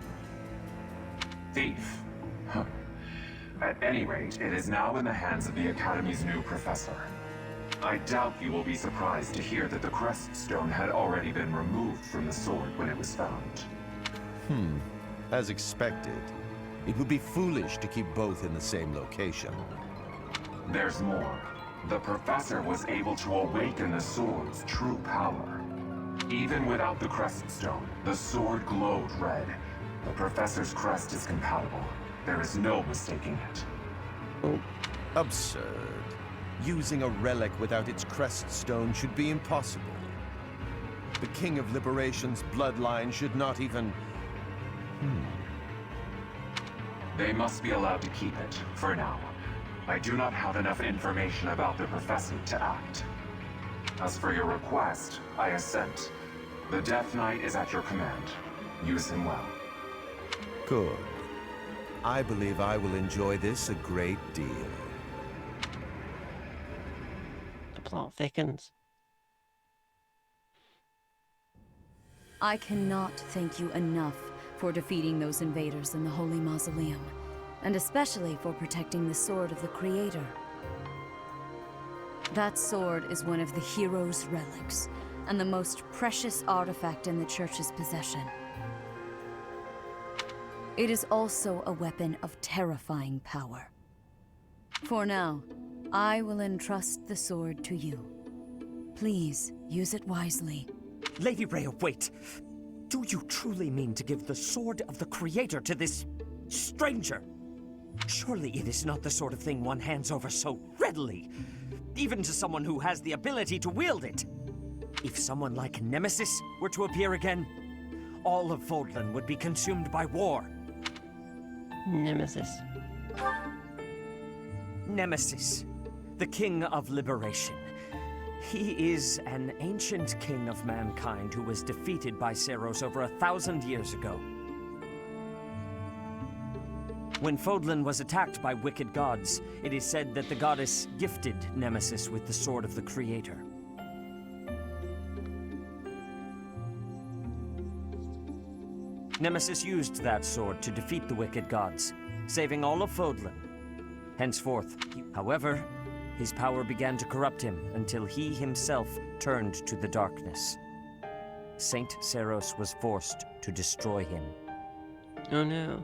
Thief. Huh. At any rate, it is now in the hands of the Academy's new professor. I doubt you will be surprised to hear that the Crest Stone had already been removed from the sword when it was found. As expected. It would be foolish to keep both in the same location. There's more. The professor was able to awaken the sword's true power. Even without the Crest Stone, the sword glowed red. The professor's crest is compatible. There is no mistaking it. Oh, absurd. Using a relic without its crest stone should be impossible. The King of Liberation's bloodline should not even... They must be allowed to keep it, for now. I do not have enough information about the professor to act. As for your request, I assent. The Death Knight is at your command. Use him well. Good. I believe I will enjoy this a great deal. The plot thickens. I cannot thank you enough for defeating those invaders in the Holy Mausoleum, and especially for protecting the Sword of the Creator. That sword is one of the hero's relics, and the most precious artifact in the Church's possession. It is also a weapon of terrifying power. For now, I will entrust the sword to you. Please, use it wisely. Lady Rhea, wait! Do you truly mean to give the Sword of the Creator to this stranger? Surely it is not the sort of thing one hands over so readily, even to someone who has the ability to wield it. If someone like Nemesis were to appear again, all of Fodlan would be consumed by war. Nemesis. Nemesis, the King of Liberation. He is an ancient king of mankind who was defeated by Seiros over 1,000 years ago. When Fodlan was attacked by wicked gods, it is said that the goddess gifted Nemesis with the Sword of the Creator. Nemesis used that sword to defeat the wicked gods, saving all of Fodlan. Henceforth, however, his power began to corrupt him until he himself turned to the darkness. Saint Seros was forced to destroy him. Oh no.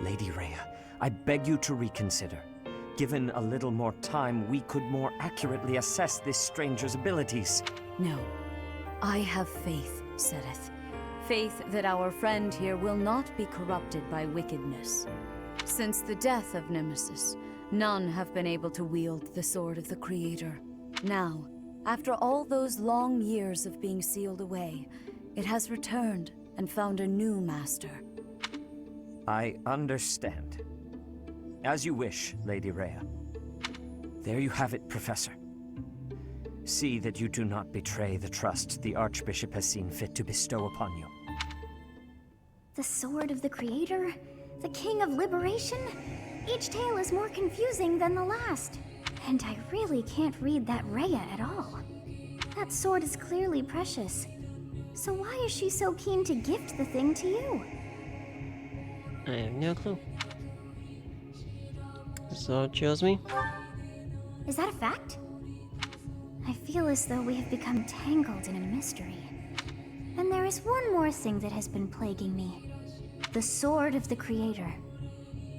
Lady Rhea, I beg you to reconsider. Given a little more time, we could more accurately assess this stranger's abilities. No. I have faith, Sereth. Faith that our friend here will not be corrupted by wickedness. Since the death of Nemesis, none have been able to wield the Sword of the Creator. Now, after all those long years of being sealed away, it has returned and found a new master. I understand. As you wish, Lady Rhea. There you have it, Professor. See that you do not betray the trust the Archbishop has seen fit to bestow upon you. The Sword of the Creator? The King of Liberation? Each tale is more confusing than the last. And I really can't read that Rhea at all. That sword is clearly precious. So why is she so keen to gift the thing to you? I have no clue. The sword chose me. Is that a fact? I feel as though we have become tangled in a mystery. And there is one more thing that has been plaguing me. The Sword of the Creator.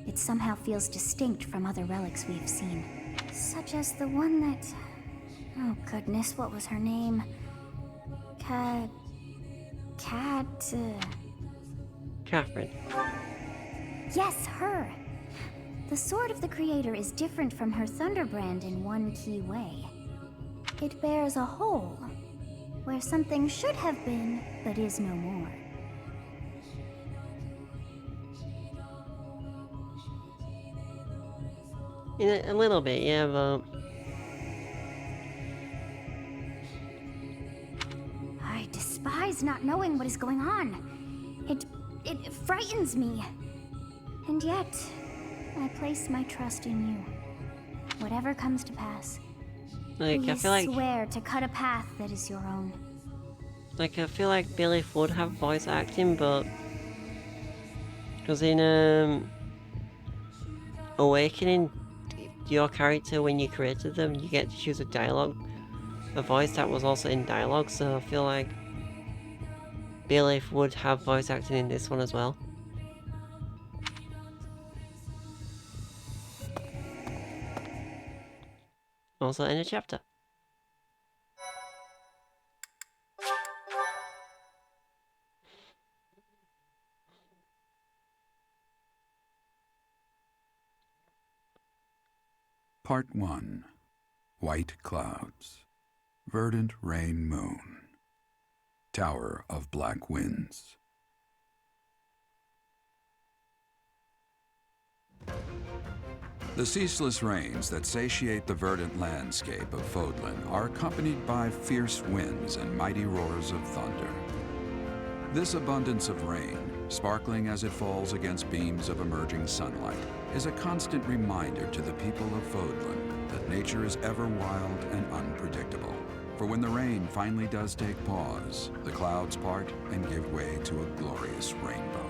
It somehow feels distinct from other relics we have seen. Such as the one that... Oh goodness, what was her name? Catherine. Yes, her! The Sword of the Creator is different from her Thunderbrand in one key way. It bears a hole, where something should have been, but is no more. A little bit, yeah, but... I despise not knowing what is going on. It frightens me. And yet, I place my trust in you. Whatever comes to pass. Like, I please feel like... swear to cut a path that is your own. Like, I feel like Billy would have voice acting, but... Because in, Awakening, your character, when you created them, you get to choose a voice that was also in dialogue, so I feel like Billy would have voice acting in this one as well. Also end of chapter. Part 1. White Clouds. Verdant Rain Moon. Tower of Black Winds. The ceaseless rains that satiate the verdant landscape of Fodlan are accompanied by fierce winds and mighty roars of thunder. This abundance of rain, sparkling as it falls against beams of emerging sunlight, is a constant reminder to the people of Fodlan that nature is ever wild and unpredictable. For when the rain finally does take pause, the clouds part and give way to a glorious rainbow.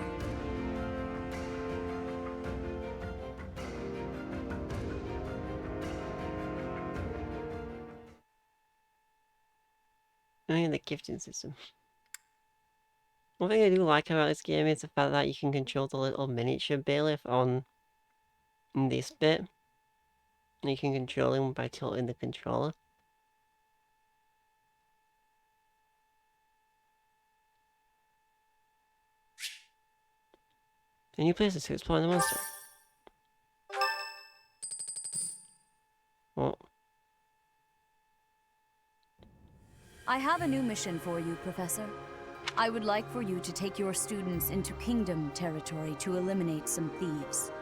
I mean, the gifting system. One thing I do like about this game is the fact that you can control the little miniature bailiff on this bit. And you can control him by tilting the controller. Can you place to explore the monster? What? I have a new mission for you, Professor. I would like for you to take your students into Kingdom territory to eliminate some thieves.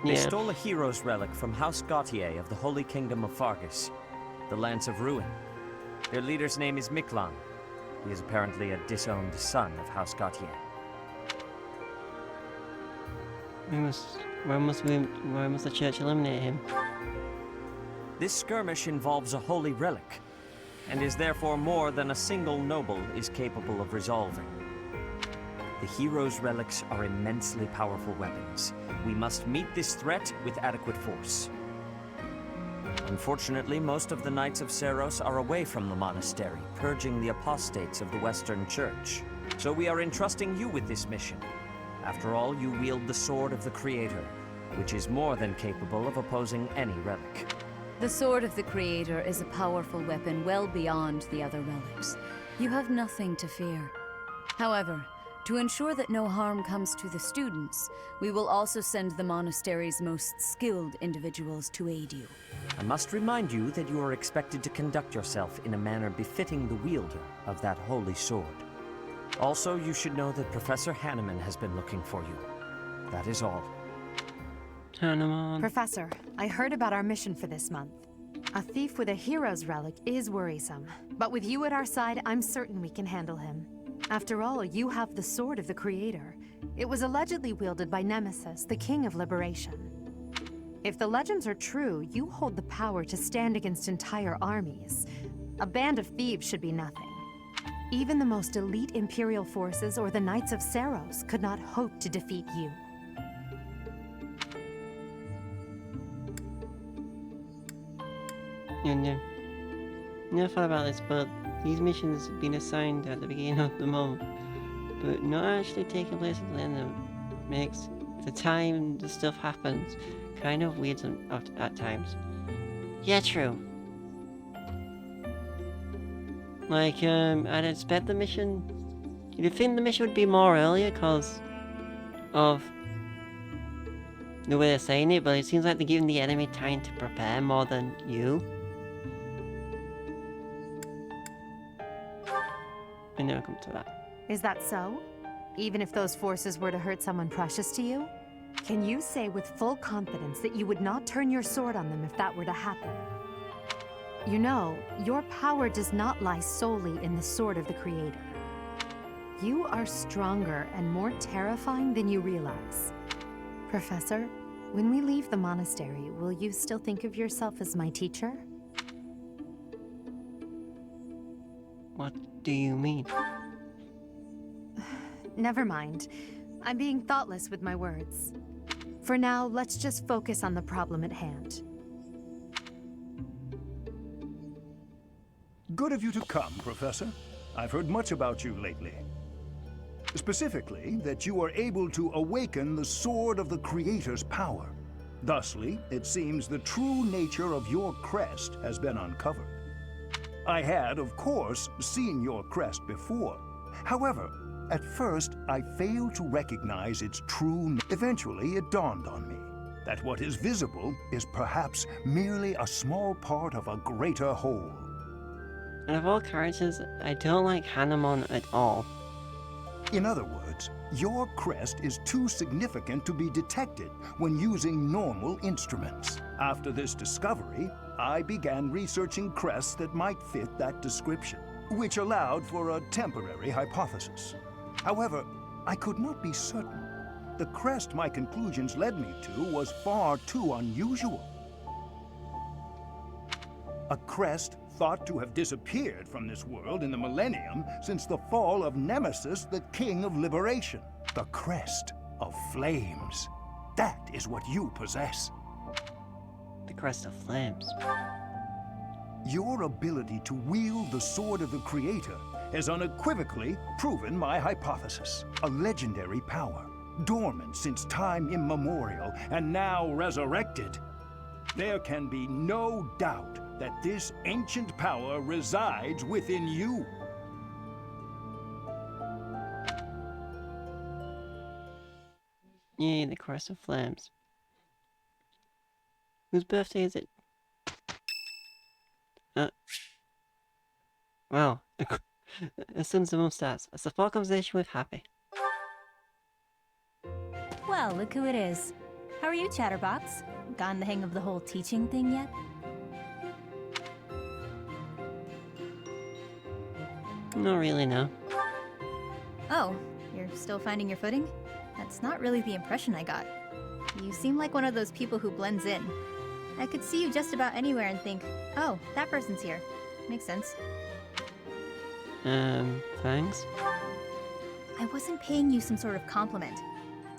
They stole a hero's relic from House Gautier of the Holy Kingdom of Fargus, the Lance of Ruin. Their leader's name is Miklan. He is apparently a disowned son of House Gautier. Why must the church eliminate him? This skirmish involves a holy relic, and is therefore more than a single noble is capable of resolving. The hero's relics are immensely powerful weapons. We must meet this threat with adequate force. Unfortunately, most of the Knights of Seiros are away from the monastery, purging the apostates of the Western Church. So we are entrusting you with this mission. After all, you wield the Sword of the Creator, which is more than capable of opposing any relic. The Sword of the Creator is a powerful weapon well beyond the other relics. You have nothing to fear. However, to ensure that no harm comes to the students, we will also send the monastery's most skilled individuals to aid you. I must remind you that you are expected to conduct yourself in a manner befitting the wielder of that holy sword. Also, you should know that Professor Hanneman has been looking for you. That is all. Hanneman. Professor, I heard about our mission for this month. A thief with a hero's relic is worrisome, but with you at our side, I'm certain we can handle him. After all, you have the Sword of the Creator. It was allegedly wielded by Nemesis, the King of Liberation. If the legends are true, you hold the power to stand against entire armies. A band of thieves should be nothing. Even the most elite Imperial forces or the Knights of Seiros could not hope to defeat you. Yeah. Never thought about this, but these missions have been assigned at the beginning of the month, but not actually taking place at the end of it makes the time the stuff happens kind of weird at times. Yeah, true. Like, I'd expect the mission... You'd think the mission would be more earlier because of the way they're saying it, but it seems like they're giving the enemy time to prepare more than you. I never come to that. Is that so? Even if those forces were to hurt someone precious to you? Can you say with full confidence that you would not turn your sword on them if that were to happen? You know, your power does not lie solely in the Sword of the Creator. You are stronger and more terrifying than you realize. Professor, when we leave the monastery, will you still think of yourself as my teacher? What do you mean? Never mind. I'm being thoughtless with my words. For now, let's just focus on the problem at hand. Good of you to come, Professor. I've heard much about you lately. Specifically, that you are able to awaken the Sword of the Creator's power. Thusly, it seems the true nature of your crest has been uncovered. I had, of course, seen your crest before. However, at first, I failed to recognize its true... Eventually, it dawned on me that what is visible is perhaps merely a small part of a greater whole. And of all characters, I don't like Hanneman at all. In other words, your crest is too significant to be detected when using normal instruments. After this discovery, I began researching crests that might fit that description, which allowed for a temporary hypothesis. However, I could not be certain. The crest my conclusions led me to was far too unusual. A crest thought to have disappeared from this world in the millennium since the fall of Nemesis, the King of Liberation. The crest of flames. That is what you possess. The crest of flames. Your ability to wield the Sword of the Creator has unequivocally proven my hypothesis. A legendary power, dormant since time immemorial, and now resurrected. There can be no doubt that this ancient power resides within you. Yay, the crest of flames. Whose birthday is it? Well, as soon as the moon starts, it's a full conversation with Happy. Well, look who it is. How are you, Chatterbox? Gotten the hang of the whole teaching thing yet? Not really, no. Oh, you're still finding your footing? That's not really the impression I got. You seem like one of those people who blends in. I could see you just about anywhere and think, oh, that person's here. Makes sense. Thanks. I wasn't paying you some sort of compliment.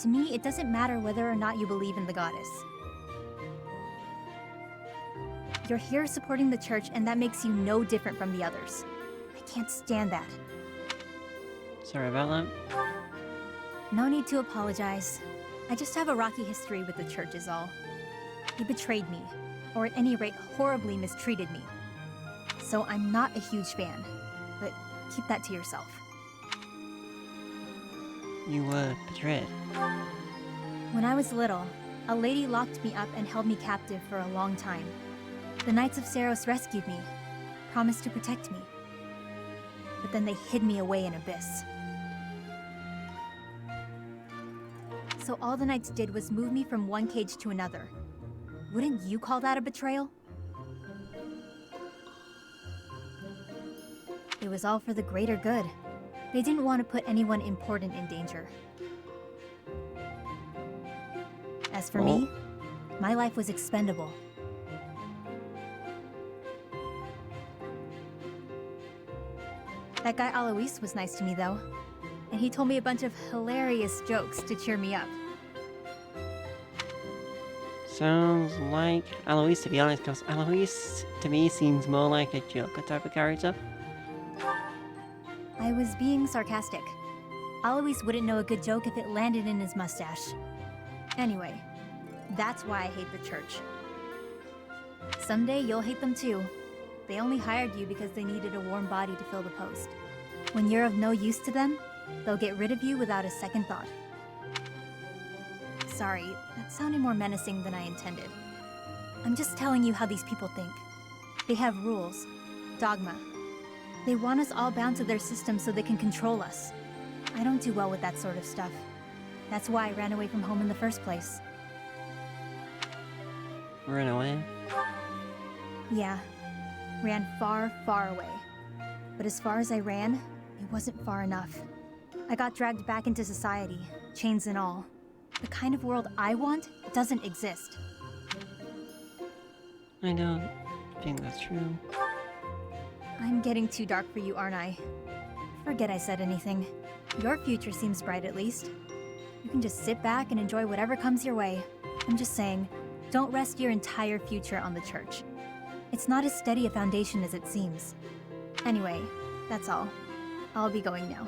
To me, it doesn't matter whether or not you believe in the goddess. You're here supporting the church, and that makes you no different from the others. I can't stand that. Sorry about that. No need to apologize. I just have a rocky history with the church is all. He betrayed me, or at any rate, horribly mistreated me. So I'm not a huge fan, but keep that to yourself. You were betrayed. When I was little, a lady locked me up and held me captive for a long time. The Knights of Saros rescued me, promised to protect me. But then they hid me away in Abyss. So all the Knights did was move me from one cage to another. Wouldn't you call that a betrayal? It was all for the greater good. They didn't want to put anyone important in danger. As for me, my life was expendable. That guy Alois was nice to me though, and he told me a bunch of hilarious jokes to cheer me up. Sounds like Alois, to be honest, because Alois to me seems more like a Joker type of character. I was being sarcastic. Alois wouldn't know a good joke if it landed in his mustache. Anyway, that's why I hate the church. Someday you'll hate them too. They only hired you because they needed a warm body to fill the post. When you're of no use to them, they'll get rid of you without a second thought. Sorry, that sounded more menacing than I intended. I'm just telling you how these people think. They have rules, dogma. They want us all bound to their system so they can control us. I don't do well with that sort of stuff. That's why I ran away from home in the first place. Ran away? Yeah. Ran far, far away. But as far as I ran, it wasn't far enough. I got dragged back into society, chains and all. The kind of world I want doesn't exist. I don't think that's true. I'm getting too dark for you, aren't I? Forget I said anything. Your future seems bright at least. You can just sit back and enjoy whatever comes your way. I'm just saying, don't rest your entire future on the church. It's not as steady a foundation as it seems. Anyway, that's all. I'll be going now.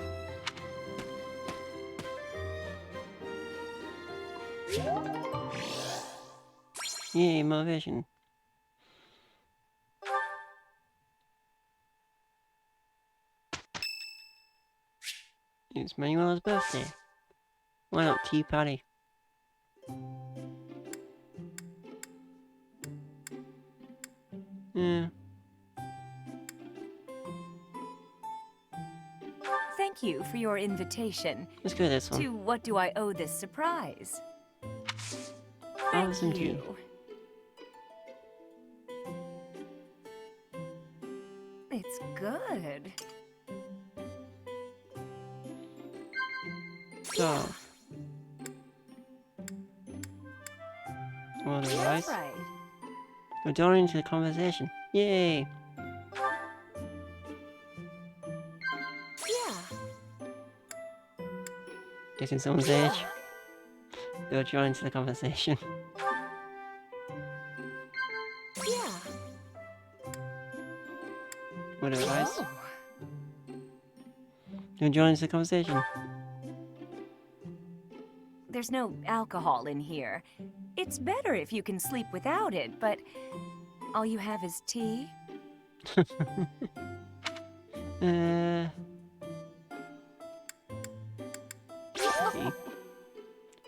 Yay, motivation. It's Manuela's birthday. Why not tea party? Yeah. Thank you for your invitation. Let's go with this one. To what do I owe this surprise? I'll listen to you. It's good. So. Well, That's right. We're joining into the conversation. Yay! Yeah. Getting someone's age. They'll join into the conversation. Yeah. What advice? You'll join into the conversation. There's no alcohol in here. It's better if you can sleep without it, but all you have is tea? Okay.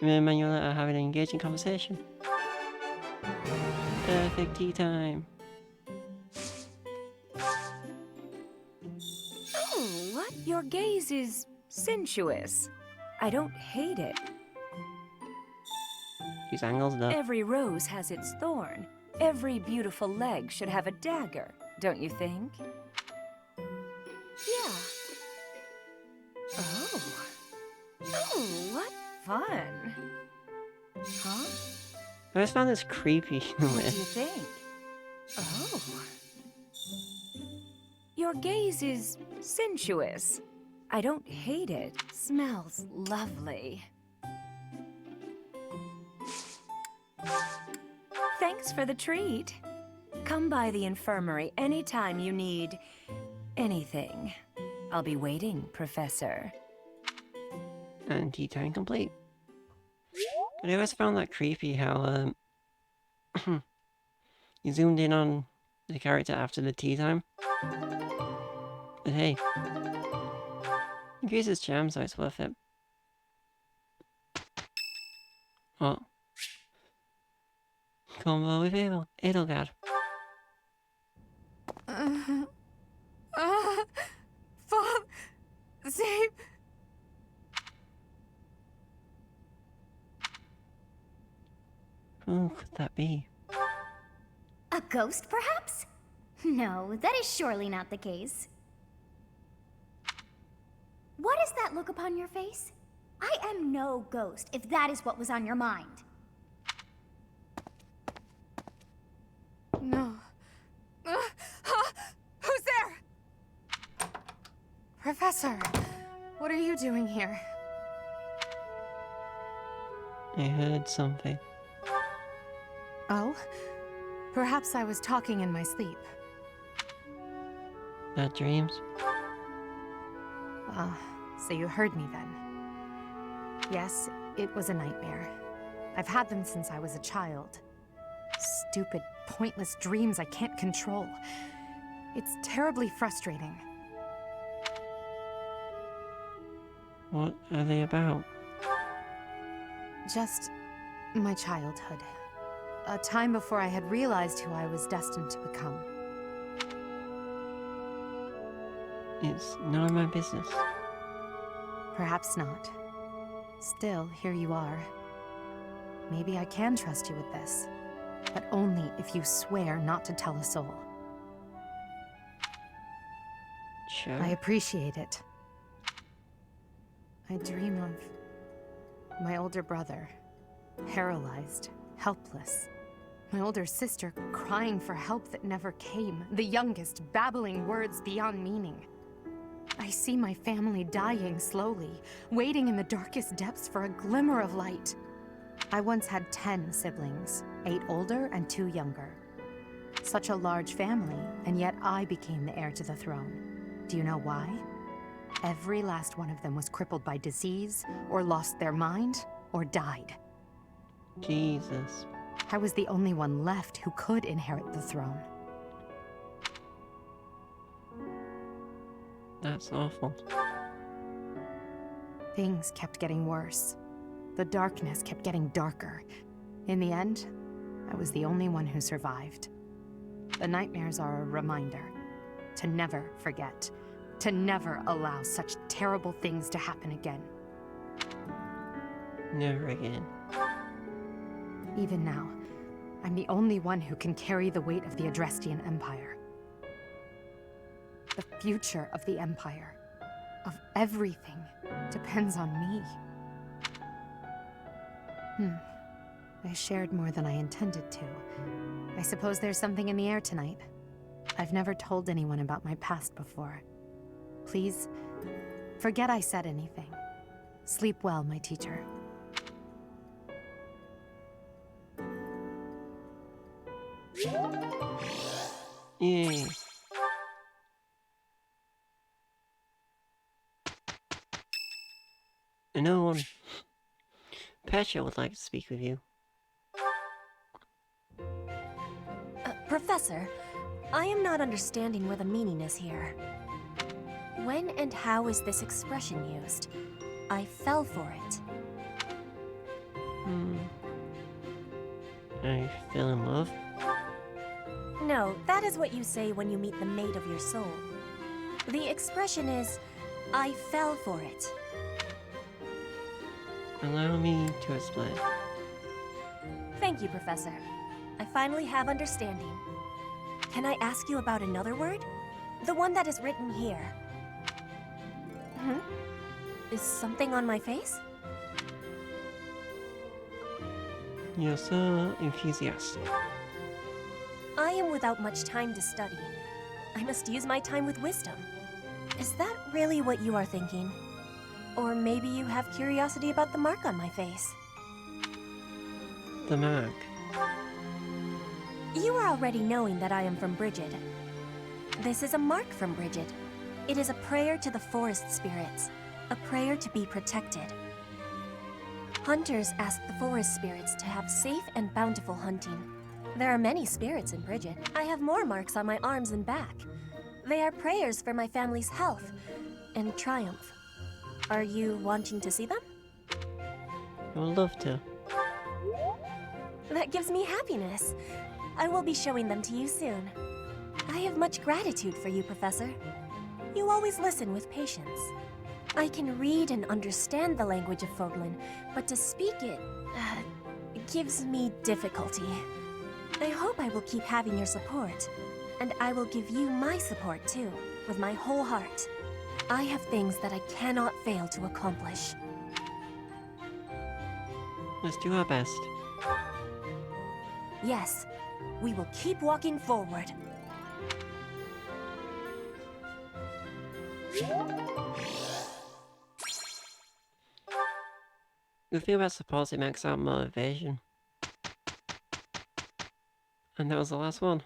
Me and Manuela are having an engaging conversation. Perfect tea time. Oh, what? Your gaze is sensuous. I don't hate it. These angles though. Every rose has its thorn. Every beautiful leg should have a dagger, don't you think? Yeah. Oh. Oh, what fun. Huh? I just found this creepy. What do you think? Oh. Your gaze is sensuous. I don't hate it. Smells lovely. Thanks for the treat. Come by the infirmary anytime you need anything. I'll be waiting, Professor. And tea time complete. But I always found that creepy how you zoomed in on the character after the tea time. But hey, increases charm, so it's worth it. What? Combo with Edelgard. Bob! Save! Who could that be? A ghost, perhaps? No, that is surely not the case. What is that look upon your face? I am no ghost, if that is what was on your mind. No. Who's there? Professor, what are you doing here? I heard something. Oh? Perhaps I was talking in my sleep. Bad dreams? Ah, so you heard me then. Yes, it was a nightmare. I've had them since I was a child. Stupid, pointless dreams I can't control. It's terribly frustrating. What are they about? Just my childhood. A time before I had realized who I was destined to become. It's none of my business. Perhaps not. Still, here you are. Maybe I can trust you with this. But only if you swear not to tell a soul. Sure. I appreciate it. I dream of my older brother, paralyzed, helpless. My older sister crying for help that never came. The youngest babbling words beyond meaning. I see my family dying slowly, waiting in the darkest depths for a glimmer of light. I once had 10 siblings, 8 older and 2 younger. Such a large family, and yet I became the heir to the throne. Do you know why? Every last one of them was crippled by disease, or lost their mind, or died. Jesus. I was the only one left who could inherit the throne. That's awful. Things kept getting worse. The darkness kept getting darker. In the end, I was the only one who survived. The nightmares are a reminder to never forget, to never allow such terrible things to happen again. Never again. Even now, I'm the only one who can carry the weight of the Adrestian Empire. The future of the Empire, of everything, depends on me. I shared more than I intended to. I suppose there's something in the air tonight. I've never told anyone about my past before. Please, forget I said anything. Sleep well, my teacher. Yay. No one. Petra would like to speak with you. Professor, I am not understanding where the meaning is here. When and how is this expression used? I fell for it. I fell in love? No, that is what you say when you meet the mate of your soul. The expression is, I fell for it. Allow me to explain. Thank you, Professor. I finally have understanding. Can I ask you about another word? The one that is written here. Is something on my face? You're so enthusiastic. I am without much time to study. I must use my time with wisdom. Is that really what you are thinking? Or maybe you have curiosity about the mark on my face. The mark. You are already knowing that I am from Brigid. This is a mark from Brigid. It is a prayer to the forest spirits, a prayer to be protected. Hunters ask the forest spirits to have safe and bountiful hunting. There are many spirits in Brigid. I have more marks on my arms and back. They are prayers for my family's health and triumph. Are you wanting to see them? I would love to. That gives me happiness. I will be showing them to you soon. I have much gratitude for you, Professor. You always listen with patience. I can read and understand the language of Fodlan, but to speak it gives me difficulty. I hope I will keep having your support, and I will give you my support too, with my whole heart. I have things that I cannot fail to accomplish. Let's do our best. Yes, we will keep walking forward. The thing about support, it maxes out motivation. And that was the last one.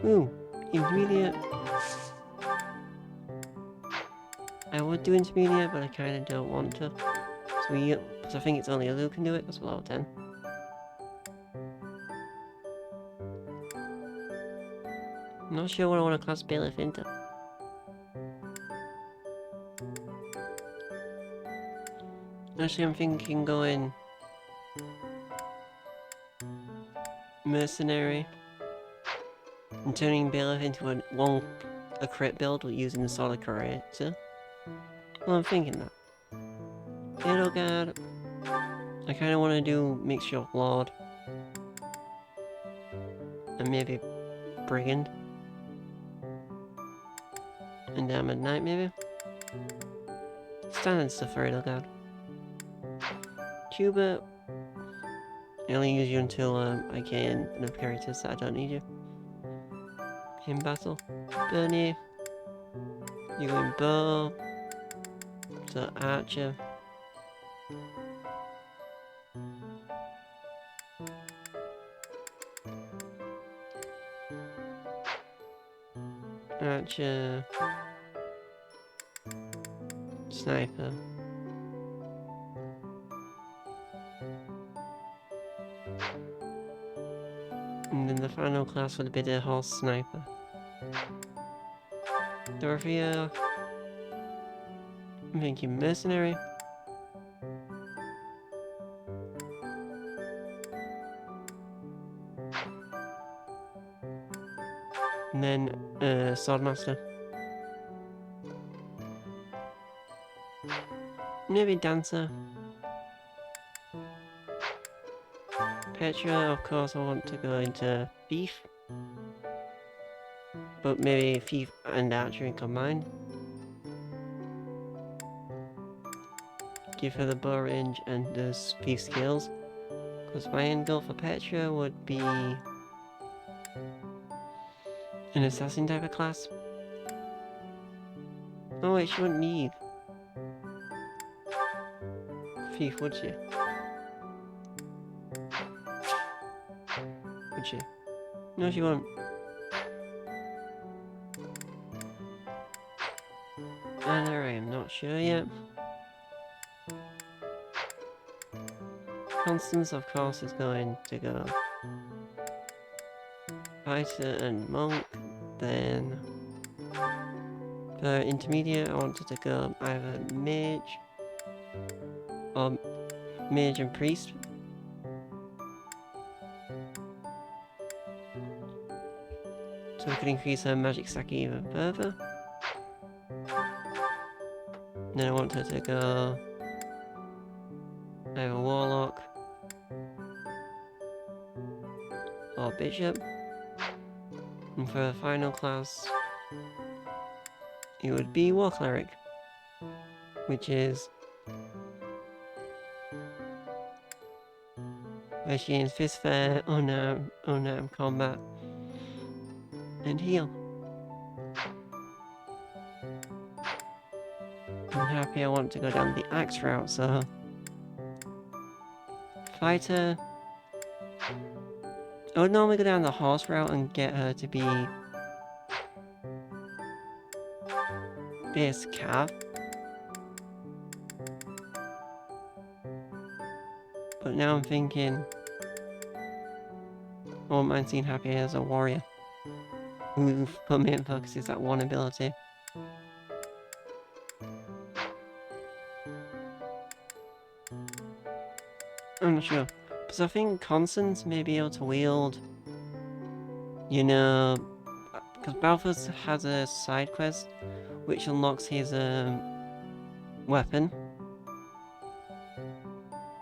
Ooh, intermediate. I would do intermediate, but I kind of don't want to. Because I think it's only Alu can do it, because we're level 10. I'm not sure what I want to class Bailiff into. Actually, I'm thinking going Mercenary and turning Bailiff into a crit build with using the Sword of Creator. Well, I'm thinking that. Edelgard, I kind of want to do Mixture of Lord and maybe Brigand and Diamond Knight maybe. Standard stuff for Edelgard. Tuber, I only use you until I gain enough characters that I don't need you in battle. Bernie, you go in bow, so archer. Archer, sniper. And then the final class would be the horse sniper. Dorothea, I'm thinking mercenary. And then swordmaster. Maybe dancer. Petra, of course, I want to go into thief. But maybe thief and archery combined. Give her the bow range and the thief skills. Because my end goal for Petra would be an assassin type of class. Oh wait, she wouldn't need thief, would she? Would she? No, she won't. Anna, I am not sure yet. Constance, of course, is going to go fighter and monk. Then for intermediate, I wanted to go either mage or mage and priest. So we could increase her magic stack even further. And then I want her to go either warlock or bishop. And for the final class, it would be war cleric, which is where she gains fist fair, unarmed combat, and heal. I'm happy I want to go down the axe route, so... Fighter... I would normally go down the horse route and get her to be... this cav. But now I'm thinking... I wouldn't mind seeing Happy as a warrior. Who put main focus is that one ability. I'm not sure. Because I think Constance may be able to wield... You know... Because Balthus has a side quest which unlocks his weapon.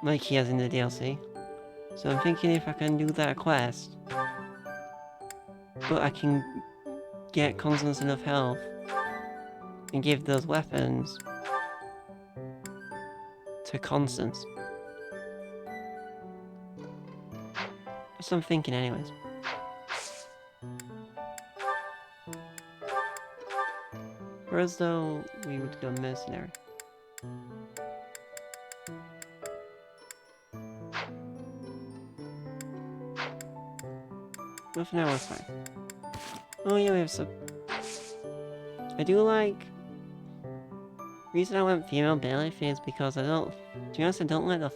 Like he has in the DLC. So I'm thinking if I can do that quest, but I can get Constance enough health and give those weapons to Constance. That's what I'm thinking anyways. Whereas though we would go mercenary. But for now it's fine. Oh yeah, we have some... I do like... The reason I went female bailiff is because I don't... To be honest, I don't like the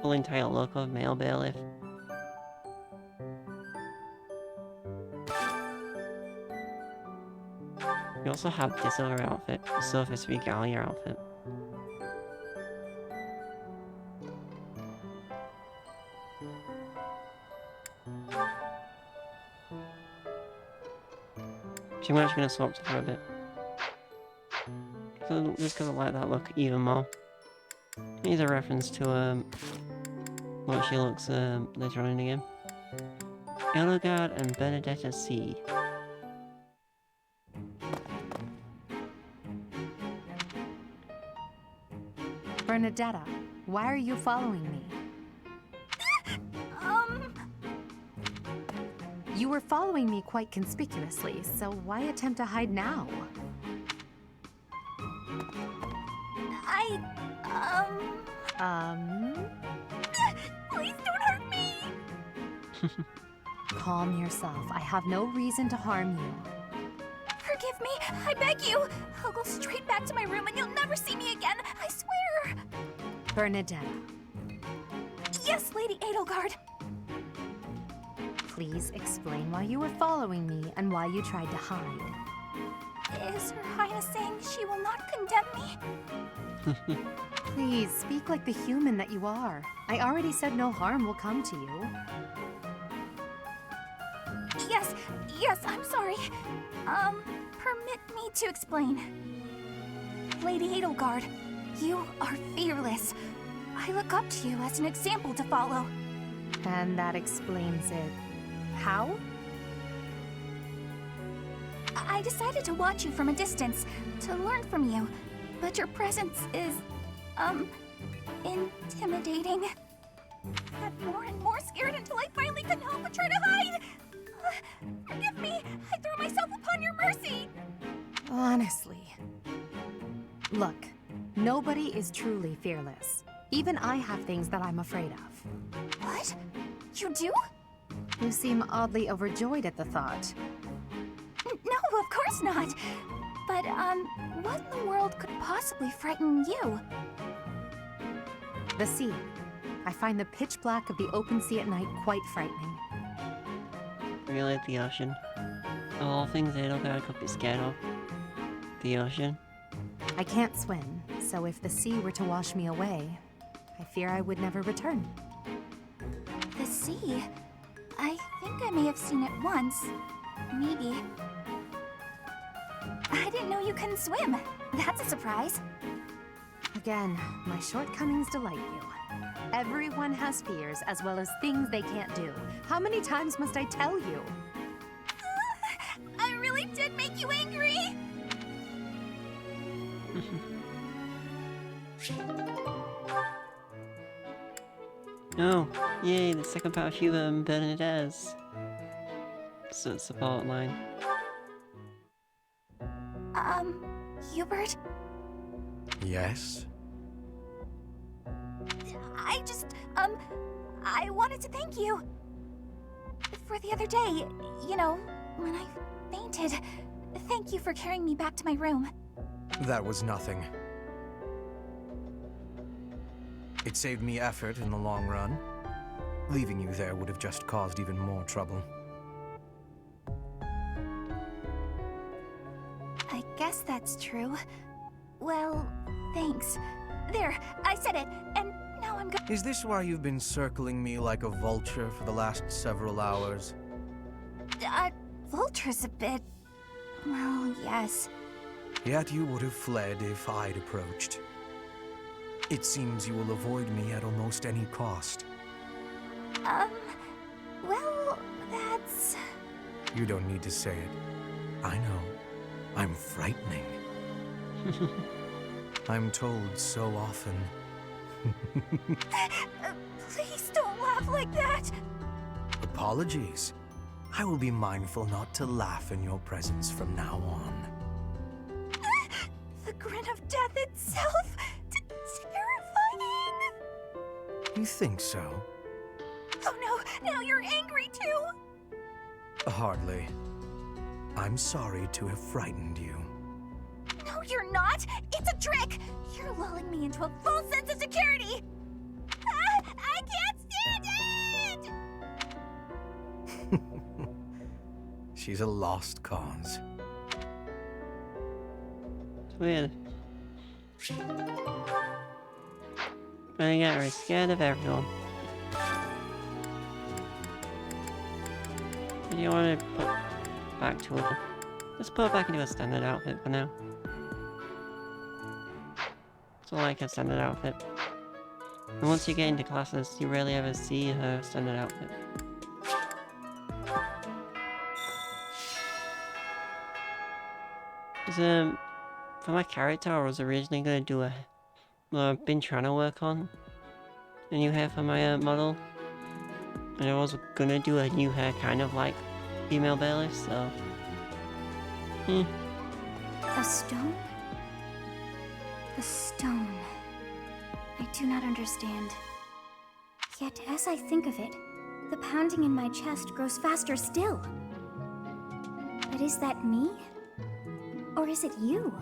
full entire look of male bailiff. We also have this other outfit, the Surface Regalia outfit. I'm actually going to swap to for a bit. So, just because I like that look even more. Here's a reference to what she looks later on in the game. Elogard and Benedetta C. Bernadetta, why are you following me? You were following me quite conspicuously, so why attempt to hide now? Please don't hurt me! Calm yourself. I have no reason to harm you. Forgive me, I beg you! I'll go straight back to my room and you'll never see me again, I swear! Bernadetta. Yes, Lady Edelgard! Please explain why you were following me and why you tried to hide. Is Her Highness saying she will not condemn me? Please, speak like the human that you are. I already said no harm will come to you. Yes, I'm sorry. Permit me to explain. Lady Edelgard, you are fearless. I look up to you as an example to follow. And that explains it. How? I decided to watch you from a distance, to learn from you, but your presence is, intimidating. I got more and more scared until I finally couldn't help but try to hide! Forgive me, I threw myself upon your mercy! Honestly. Look, nobody is truly fearless. Even I have things that I'm afraid of. What? You do? You seem oddly overjoyed at the thought. No, of course not. But, what in the world could possibly frighten you? The sea. I find the pitch black of the open sea at night quite frightening. Really like the ocean. Of all things Edelgard could be scared of. The ocean. I can't swim, so if the sea were to wash me away, I fear I would never return. The sea? I think I may have seen it once. Maybe. I didn't know you couldn't swim. That's a surprise. Again, my shortcomings delight you. Everyone has fears as well as things they can't do. How many times must I tell you? I really did make you angry! Oh, yay, the second part of Hugo and Bernadettes. support line. Hubert? Yes? I wanted to thank you. For the other day, you know, when I fainted. Thank you for carrying me back to my room. That was nothing. It saved me effort in the long run. Leaving you there would have just caused even more trouble. I guess that's true. Well, thanks. There, I said it, and now I'm Is this why you've been circling me like a vulture for the last several hours? Vulture's a bit... well, yes. Yet you would have fled if I'd approached. It seems you will avoid me at almost any cost. Well, that's... You don't need to say it. I know. I'm frightening. I'm told so often. Please don't laugh like that! Apologies. I will be mindful not to laugh in your presence from now on. The grin of death itself! Terrifying! You think so? Oh no, now you're angry too! Hardly. I'm sorry to have frightened you. No, you're not! It's a trick! You're lulling me into a false sense of security! I can't stand it! She's a lost cause. It's weird. Gonna get very scared of everyone. What do you want to put back to her? Let's put her back into a standard outfit for now. It's all like a standard outfit. And once you get into classes, you rarely ever see her standard outfit. For my character, I was originally gonna do I've been trying to work on a new hair for my model. And I was gonna do a new hair kind of like female bailiff, so... A stone? A stone. I do not understand. Yet, as I think of it, the pounding in my chest grows faster still. But is that me? Or is it you?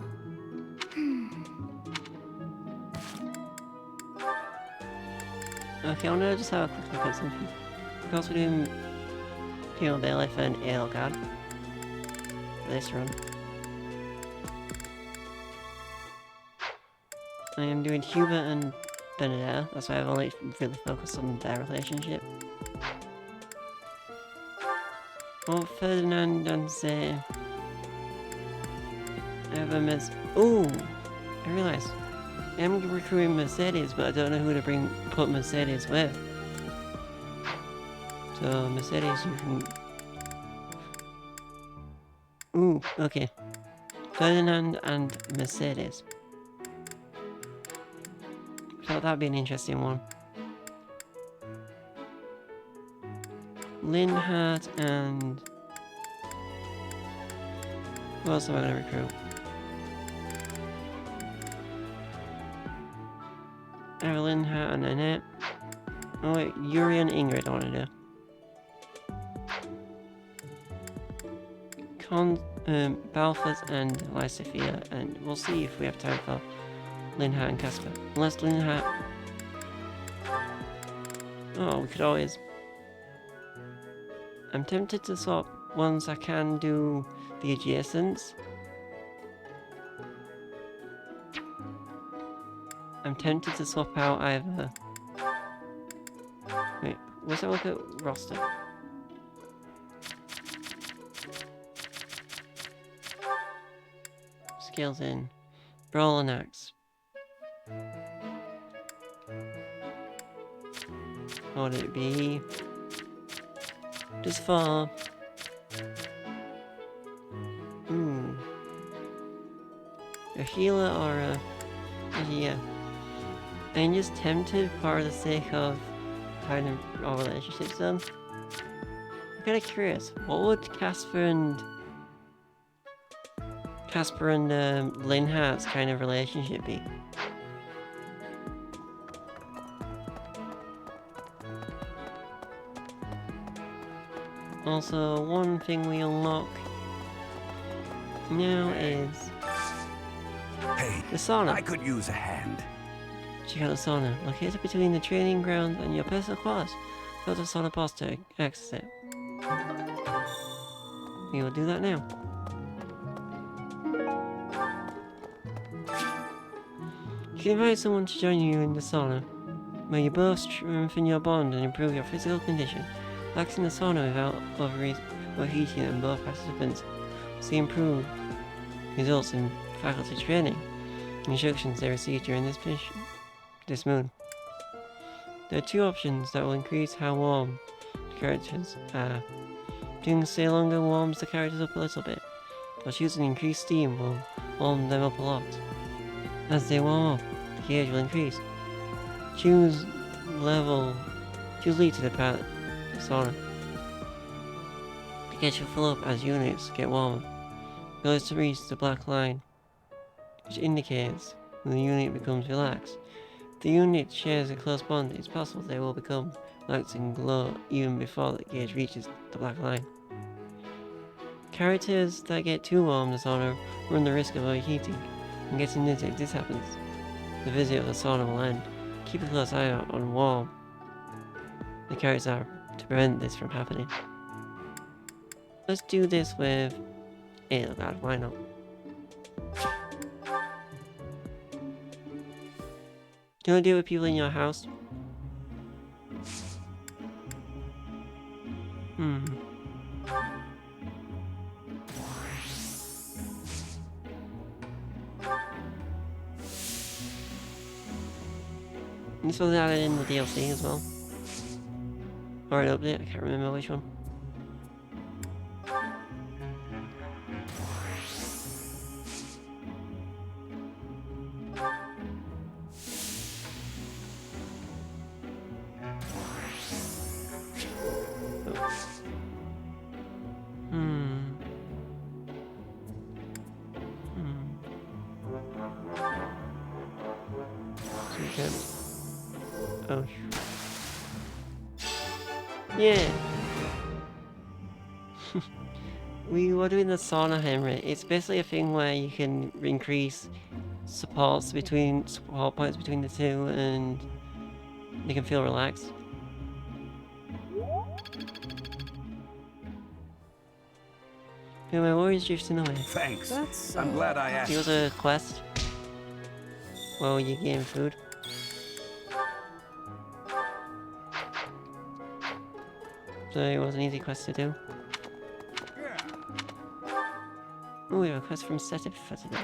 Okay, I want to just have a quick look at something. Because we're doing female bailiff and Aelgard for this run. I am doing Hubert and Benedetta, that's why I've only really focused on their relationship. Well, Ferdinand and say... I have a ooh! I realised. I'm recruiting Mercedes, but I don't know who to put Mercedes with. So, Mercedes, you can... Ooh, okay. Ferdinand and Mercedes. Thought that'd be an interesting one. Linhardt and... Who else am I gonna recruit? Evelyn, Linhardt and Annette. Oh wait, Yuri and Ingrid I want to do. Balfours and Lysifia, and we'll see if we have time for Linhardt and Casper. Unless Linhardt... Oh, we could always... I'm tempted to swap once I can do the adjacents. I'm tempted to swap out either... Wait, let's have a look at roster. Skills in. Brawl and Axe. What would it be? Just for... Ooh. A healer or a... Yeah. I'm just tempted for the sake of having our relationships done. I'm kind of curious. What would Casper and Linhart's kind of relationship be? Also, one thing we unlock now is Hey, the sauna. I could use a hand. Check out the sauna, located between the training grounds and your personal quarters. Go to the sauna boss to access it. We will do that now. You can invite someone to join you in the sauna, where you both strengthen your bond and improve your physical condition. Relaxing the sauna without overheating and both participants see improved results in faculty training. Instructions they receive during this moon. There are two options that will increase how warm the characters are. Doing the stay longer warms the characters up a little bit, but choosing increased steam will warm them up a lot. As they warm up, the gauge will increase. Choose lead to the sauna. The gauge will fill up as units get warmer. Goes to reach the black line, which indicates when the unit becomes relaxed. If the unit shares a close bond, it's possible they will become relaxed and glow even before the gauge reaches the black line. Characters that get too warm in the sauna run the risk of overheating and getting dizzy. If this happens, the visit of the sauna will end. Keep a close eye out on warm the characters are to prevent this from happening. Let's do this with Edelgard, why not? Do you want to deal with people in your house? This was added in the DLC as well. Or an update, I can't remember which one. Oh. Yeah. We were doing the sauna, Henry. It's basically a thing where you can increase support points between the two, and they can feel relaxed. Anyway, worries drifting away. Thanks. I'm glad I asked. It was a quest. Well, you gain food. So it was an easy quest to do. Oh, we have a quest from Setif for today.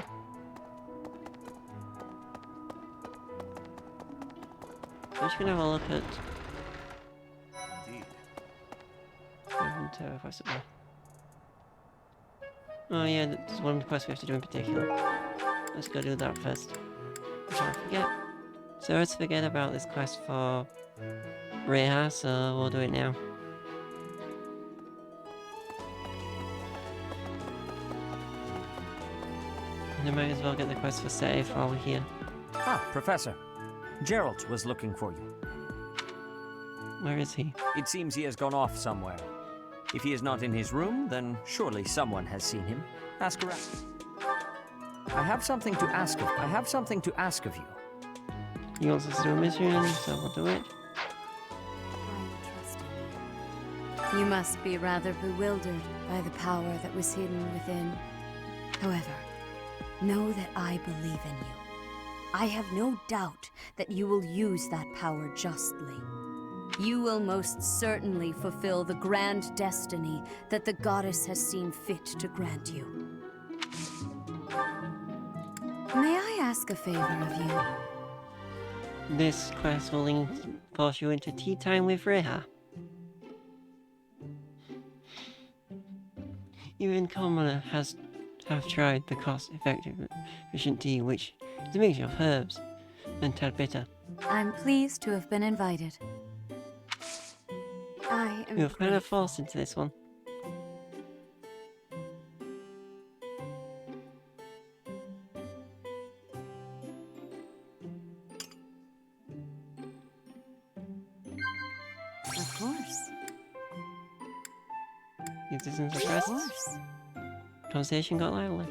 I'm just gonna have a look at... Oh yeah, there's one quest we have to do in particular. Let's go do that first. Before I forget. So let's forget about this quest for Reha, so we'll do it now. And I might as well get the quest for Setif while we're here. Ah, Professor. Geralt was looking for you. Where is he? It seems he has gone off somewhere. If he is not in his room, then surely someone has seen him. Ask around. I have something to ask of you. He wants us to do a mission, so we'll do it. You must be rather bewildered by the power that was hidden within. However, know that I believe in you. I have no doubt that you will use that power justly. You will most certainly fulfill the grand destiny that the goddess has seen fit to grant you. May I ask a favor of you? This quest will force you into tea time with Reha. Even commoner have tried the cost-effective, efficient tea, which is a mixture of herbs and tad bitter. I'm pleased to have been invited. I am You're kind of forced into this one. Of course. If this isn't Of suppressed, course. conversation got lively.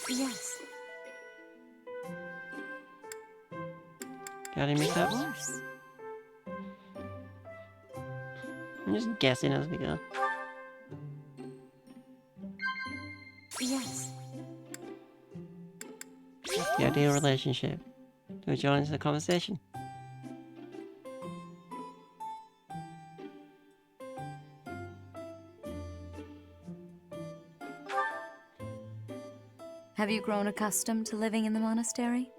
Yes. Got any mishaps? Of course. I'm just guessing as we go. Yes. The ideal relationship. Do we join into the conversation? Have you grown accustomed to living in the monastery?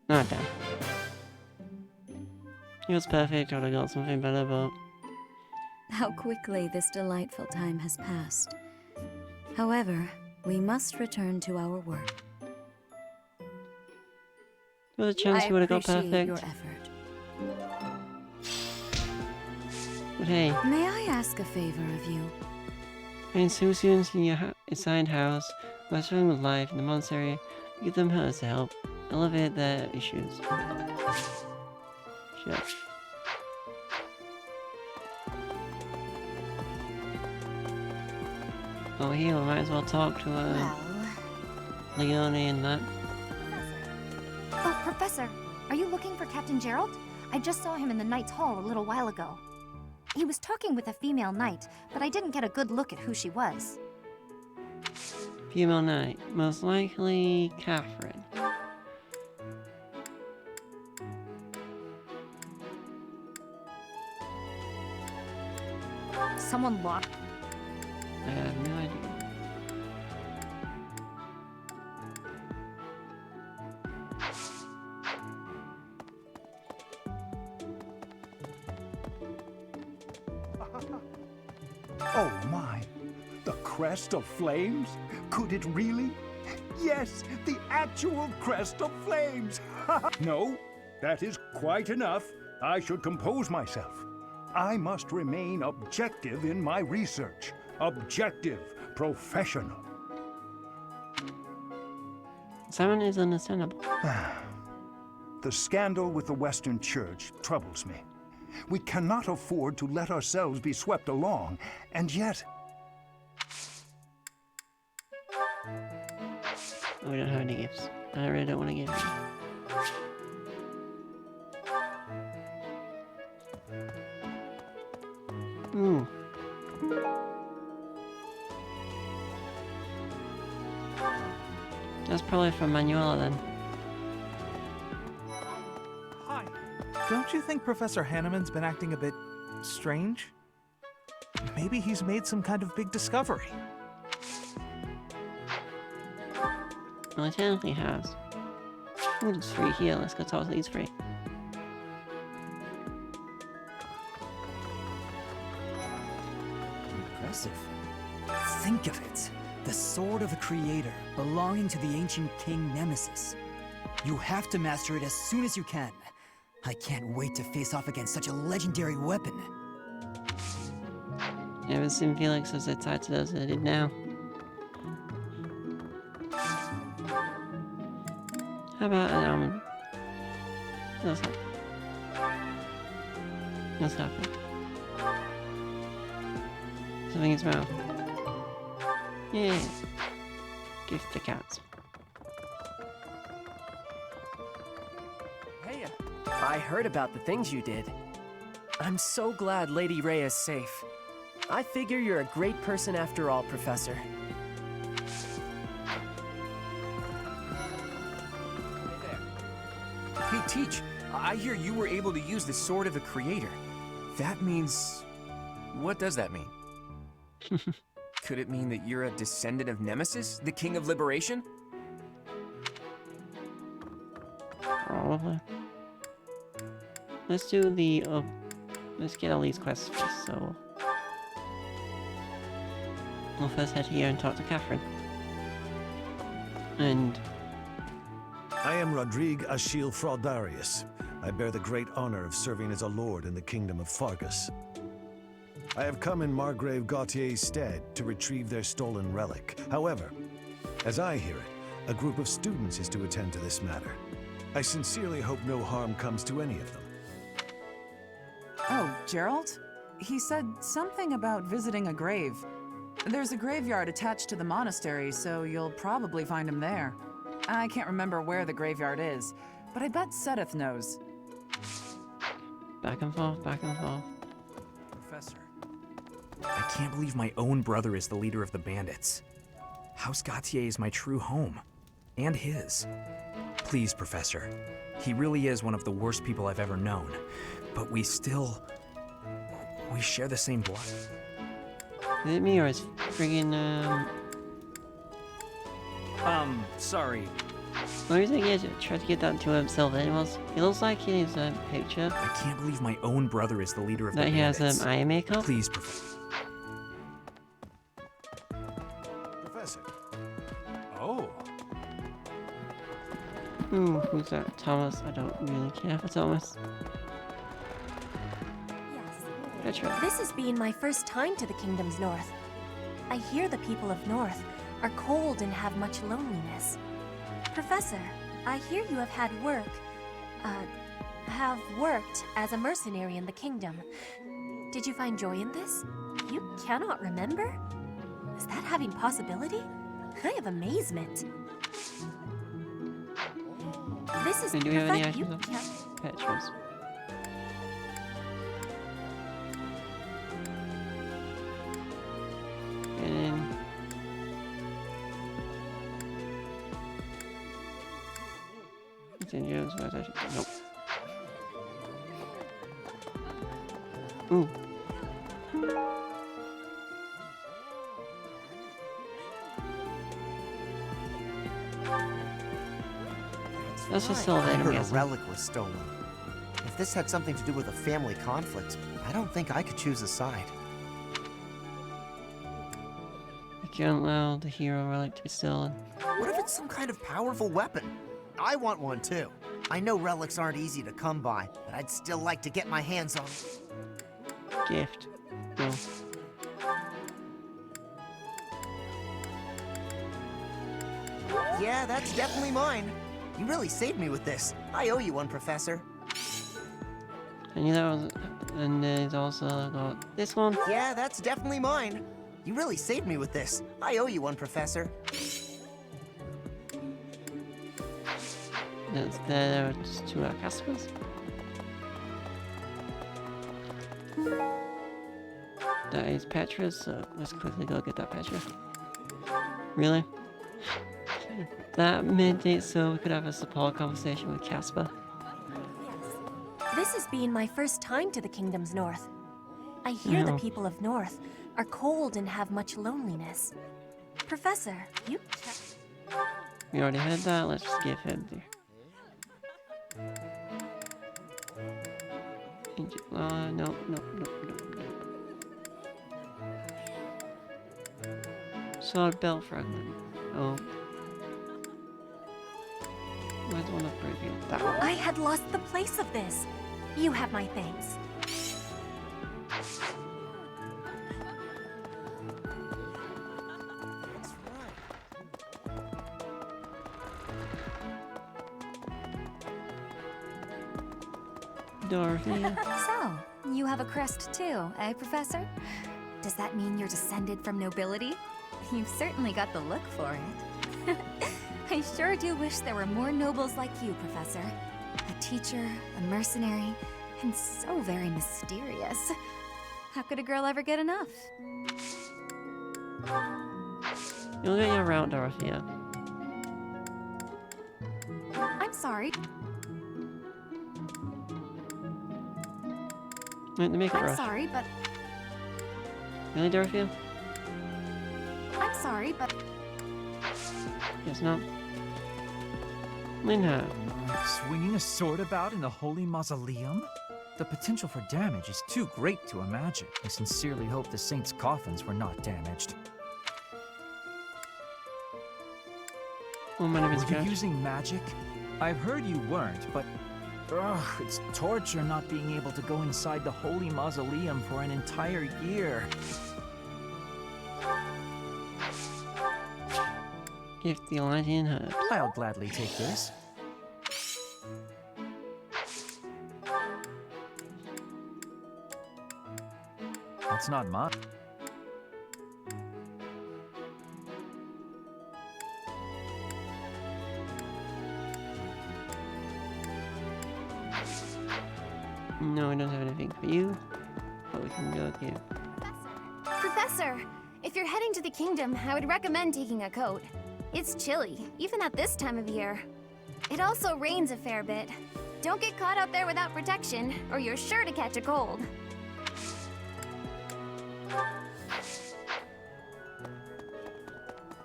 Not done. It was perfect, I would have got something better, but... How quickly this delightful time has passed. However, we must return to our work. With a chance we would have got appreciate perfect. your effort. But hey, May I ask a favor of you? finding two students in your assigned house who are struggling with life in the monastery, give them hers to help elevate their issues. Sure. Oh, here, we might as well talk to Leone and that. Oh, Professor, are you looking for Captain Gerald? I just saw him in the Knight's Hall a little while ago. He was talking with a female knight, but I didn't get a good look at who she was. Female knight, most likely Catherine. Someone locked. I have no idea. Oh my! The crest of flames? Could it really? Yes, the actual crest of flames! No, that is quite enough. I should compose myself. I must remain objective in my research. Objective, professional. Simon is understandable. The scandal with the Western Church troubles me. We cannot afford to let ourselves be swept along, and yet... Oh, we don't have any gifts. I really don't want to give them. Ooh. That's probably from Manuela then. Hi. Don't you think Professor Hanneman's been acting a bit strange? Maybe he's made some kind of big discovery. Well, it technically has. Ooh, there's three here. Let's go talk to these three. Impressive. Think of it. The sword of the Creator, belonging to the ancient King Nemesis. You have to master it as soon as you can. I can't wait to face off against such a legendary weapon. Ever seen Felix as excited as I did now? How about an almond? What's happening? What's happening? Something in his mouth. Yeah. Gift the cats. Hey, I heard about the things you did. I'm so glad Lady Rhea is safe. I figure you're a great person after all, Professor. Hey, Teach, I hear you were able to use the Sword of the Creator. That means... What does that mean? Could it mean that you're a descendant of Nemesis, the King of Liberation? Probably. Let's do the... let's get all these quests first, so... we'll first head here and talk to Catherine. And... I am Rodrigue Achille Fraudarius. I bear the great honor of serving as a lord in the kingdom of Fargus. I have come in Margrave Gautier's stead to retrieve their stolen relic. However, as I hear it, a group of students is to attend to this matter. I sincerely hope no harm comes to any of them. Oh, Gerald? He said something about visiting a grave. There's a graveyard attached to the monastery, so you'll probably find him there. I can't remember where the graveyard is, but I bet Sedith knows. Back and forth, back and forth. Professor, I can't believe my own brother is the leader of the bandits. House Gautier is my true home. And his. Please, Professor. He really is one of the worst people I've ever known. But we share the same blood. Is it me or is friggin' sorry. What do you think he tried to get that to himself anyways? He looks like in his picture. I can't believe my own brother is the leader of that the he bandits. has eye makeup? Please, Professor. Professor. Oh. Who's that? Thomas? I don't really care for Thomas. Petra. This has been my first time to the Kingdom's North. I hear the people of North are cold and have much loneliness. Professor, I hear you have worked as a mercenary in the Kingdom. Did you find joy in this? You cannot remember? Is that having possibility? I have amazement. This is do we have any perfect. items of Petra's? And continues. Nope. Ooh. That's just still I there. heard a relic was stolen. If this had something to do with a family conflict, I don't think I could choose a side. You can't allow the hero relic to be stolen. What if it's some kind of powerful weapon? I want one too. I know relics aren't easy to come by, but I'd still like to get my hands on them. Gift. No. Yeah, that's definitely mine. You really saved me with this. I owe you one, Professor. I knew that was... And there's also got this one. Yeah, that's definitely mine. You really saved me with this. I owe you one, Professor. There are just two customers. That is Petra's, so let's quickly go get that Petra. Really? That meant it so we could have a support conversation with Casper. This has been my first time to the Kingdom's North. I hear the people of North are cold and have much loneliness. Professor, you... We already had that, let's just give him the... No. Sword belt fragment. Oh. Where's the one up right here? That one. I had lost the place of this. You have my thanks. Dorothy. So, you have a crest too, eh, Professor? Does that mean you're descended from nobility? You've certainly got the look for it. I sure do wish there were more nobles like you, Professor. A teacher, a mercenary, and so very mysterious. How could a girl ever get enough? You'll get your route, Dorothea. I'm sorry. Wait, they make it I'm rush. sorry, but... Really, Dorothea? I'm sorry, but... Guess not. Linha. Swinging a sword about in the holy mausoleum? The potential for damage is too great to imagine. I sincerely hope the saints' coffins were not damaged. Well, my name is Were you Josh. using magic? I've heard you weren't, but it's torture not being able to go inside the holy mausoleum for an entire year. Gift the Elysian Herbs. I'll gladly take this. That's not mine. No, we don't have anything for you, but we can go give. Professor, if you're heading to the kingdom, I would recommend taking a coat. It's chilly, even at this time of year. It also rains a fair bit. Don't get caught out there without protection, or you're sure to catch a cold.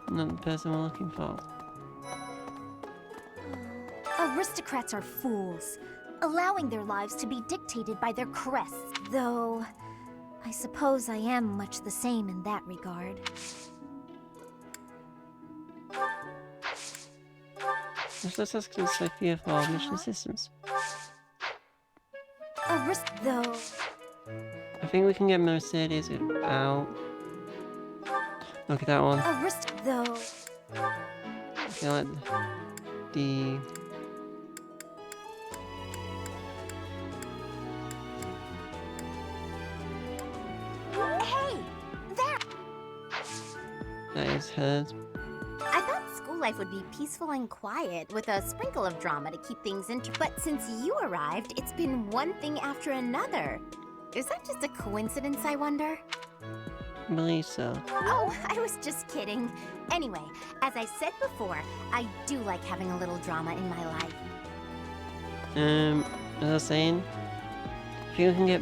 Not the person we're looking for. Aristocrats are fools, allowing their lives to be dictated by their crests. Though, I suppose I am much the same in that regard. Let's ask Sophia for mission assistance. Though, I think we can get Mercedes out. Look at that one. though. I feel like the Hey, there! that is hers. I thought school life would be peaceful and quiet, with a sprinkle of drama to keep things But since you arrived, it's been one thing after another. Is that just a coincidence, I wonder? I believe so. Oh, I was just kidding. Anyway, as I said before, I do like having a little drama in my life. As I was saying, if you can get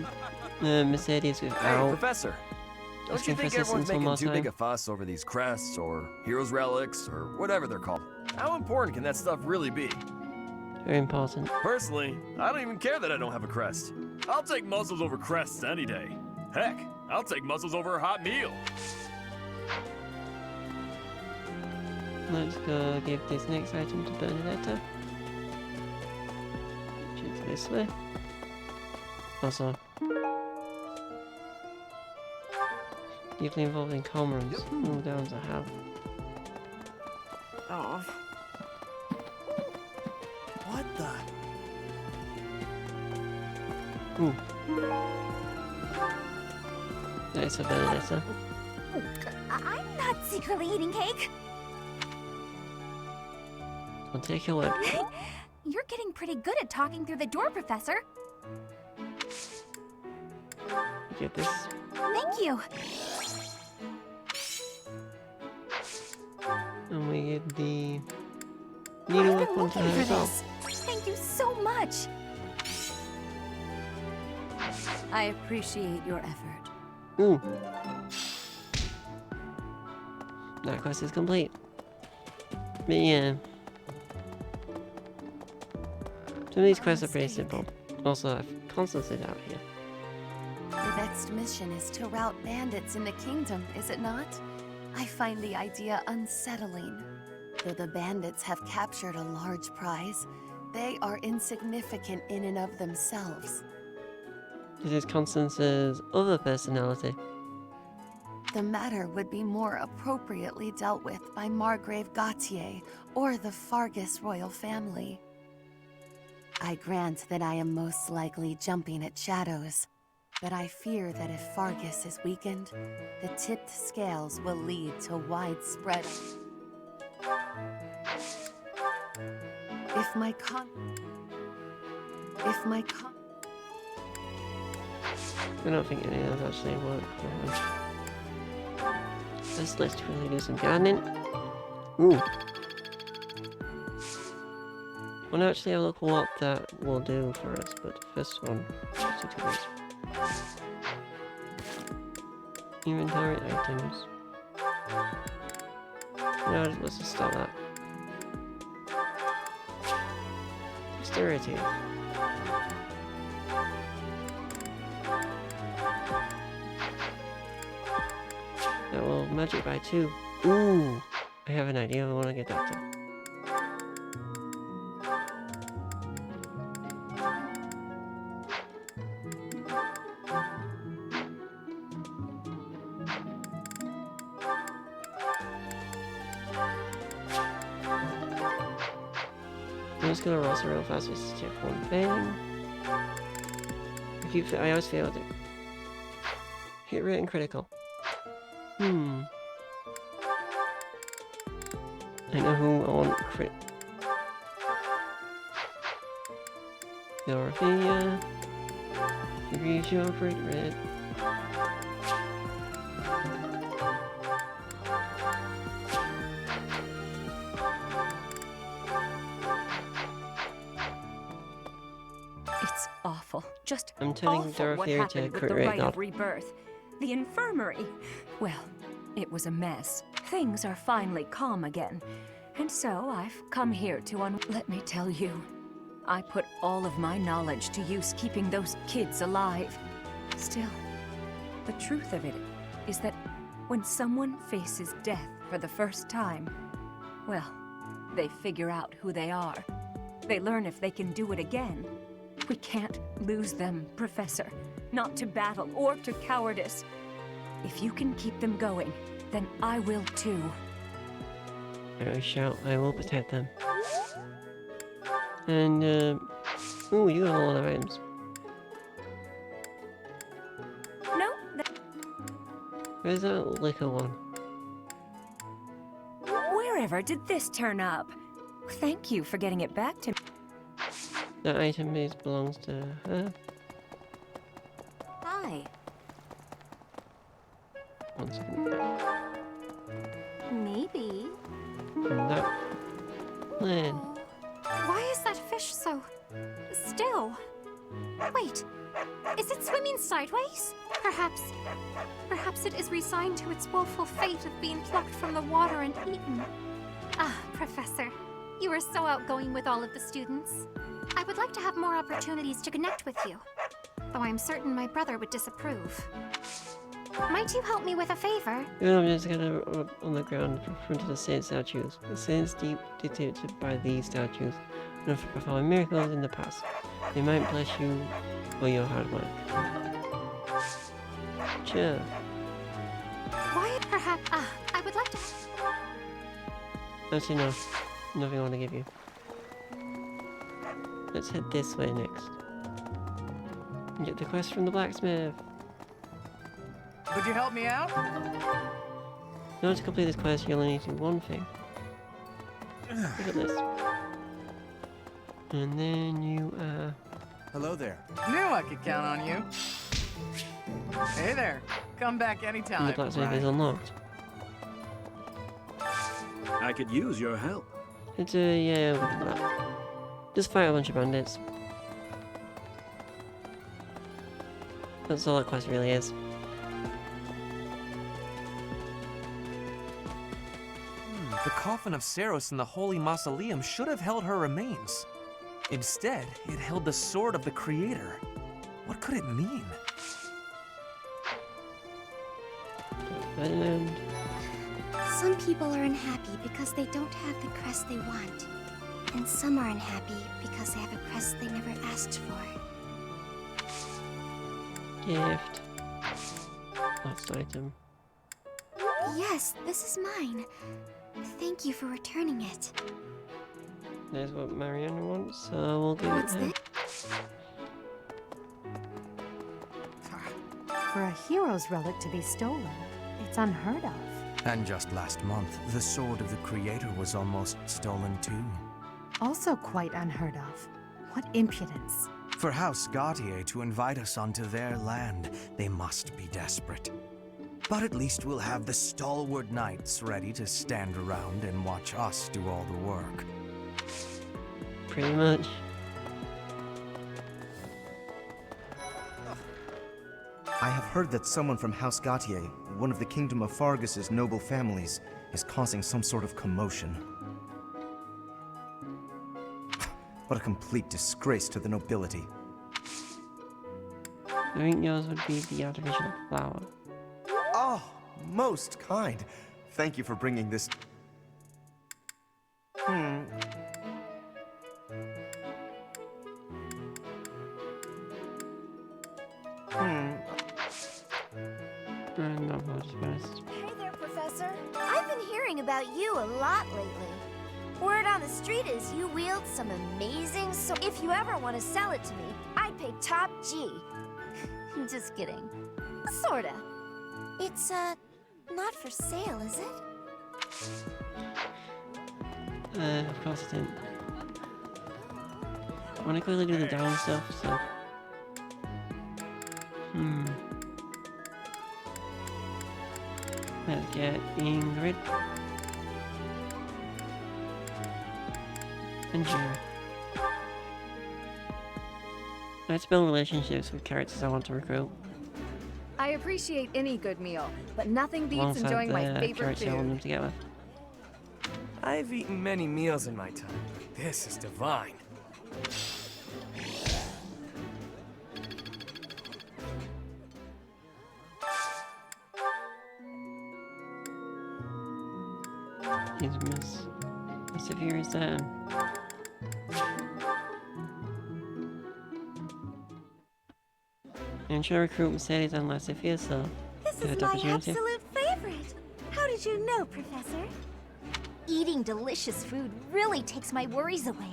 Mercedes without. Hey, Professor! Don't asking you for think everyone's assistance one making more too time? big a fuss over these crests, or heroes relics, or whatever they're called? How important can that stuff really be? Very important. Personally, I don't even care that I don't have a crest. I'll take muscles over crests any day. Heck, I'll take muscles over a hot meal. Let's go give this next item to Bernadetta. Choose this way. Also, deeply involved in comrades. All down to have. Oh. What the? Ooh. Nice for Bernadetta. I'm not secretly eating cake. I'll take your word. You're getting pretty good at talking through the door, Professor. Get this. Thank you. And we get the needlework one to her as well. Thank you so much. I appreciate your effort. Ooh. That quest is complete. But yeah. Some of these quests are pretty simple. Also, I've constantly out here. The next mission is to rout bandits in the kingdom, is it not? I find the idea unsettling. Though the bandits have captured a large prize, they are insignificant in and of themselves. This is Constance's other personality. The matter would be more appropriately dealt with by Margrave Gautier or the Fargus royal family. I grant that I am most likely jumping at shadows, but I fear that if Fargus is weakened, the tipped scales will lead to widespread... If my I don't think any of those actually work for her. Let's really do some gardening. Ooh. We'll actually have a look what that will do for us, but the first one, let's do this. Inventory items. No, let's just start that. Dexterity. That will magic by 2. Ooh! I have an idea. I want to get that done. I'm just gonna roster real fast just to check one thing. I always failed it. Hit rate and critical. I know who I want crit. Dorothea. Increase your crit rate. It's awful. Just I'm telling awful Dorothea what to happened with crit the rate rite God. of rebirth. The infirmary. Well, it was a mess. Things are finally calm again. And so I've come here to Let me tell you, I put all of my knowledge to use keeping those kids alive. Still, the truth of it is that when someone faces death for the first time, well, they figure out who they are. They learn if they can do it again. We can't lose them, Professor. Not to battle or to cowardice. If you can keep them going, then I will too. I shall. I will protect them. And, ooh, you got a lot of items. No, Where's that liquor one? wherever did this turn up? Thank you for getting it back to me. That item base belongs to her. Hi. One second. Maybe. And that. Lynn. Why is that fish so still? Wait, is it swimming sideways? Perhaps it is resigned to its woeful fate of being plucked from the water and eaten. Ah, Professor, you are so outgoing with all of the students. I would like to have more opportunities to connect with you, though I'm certain my brother would disapprove. Might you help me with a favor? I'm just gonna on the ground in front of the saint statues. The saints dictated by these statues, known for performing miracles in the past. They might bless you for your hard work. Sure. Why, perhaps, I would like to... Actually, no. Nothing I want to give you. Let's head this way next. And get the quest from the blacksmith. Would you help me out? In order to complete this quest, you only need to do one thing. Look at this. And then you, Hello there. Knew I could count on you. Hey there. Come back anytime. and the blacksmith is unlocked. I could use your help. It's yeah, we can do that. Just fight a bunch of bandits. That's all that quest really is. The coffin of Saros in the Holy Mausoleum should have held her remains. Instead, it held the sword of the Creator. What could it mean? Ferdinand. Some people are unhappy because they don't have the crest they want. And some are unhappy because they have a crest they never asked for. Gift. Last item. Yes, this is mine. Thank you for returning it. There's what Marianne wants, so we'll give What's it her. For a hero's relic to be stolen, it's unheard of. And just last month, the sword of the Creator was almost stolen too. Also quite unheard of. What impudence. For House Gautier to invite us onto their land, they must be desperate. But at least we'll have the stalwart knights ready to stand around and watch us do all the work. Pretty much. I have heard that someone from House Gautier, one of the Kingdom of Fargus's noble families, is causing some sort of commotion. What a complete disgrace to the nobility. I think yours would be the artificial flower. Oh, most kind. Thank you for bringing this... No, I'll just be honest. Hey there, Professor. I've been hearing about you a lot lately. Word on the street is you wield some amazing if you ever want to sell it to me, I'd pay top G. Just kidding. Sorta. It's, not for sale, is it? Of course it didn't. I wanna quickly do the down stuff, so... Let's get Ingrid. And Jerry. Let's build relationships with characters I want to recruit. I appreciate any good meal, but nothing beats Alongside enjoying my the favorite characters I want food. them to get with. I've eaten many meals in my time. This is divine. Is Miss Severe is there? I'm sure recruit Mercedes and Lassifia, so This give is it my opportunity. absolute favorite. How did you know, Professor? Eating delicious food really takes my worries away.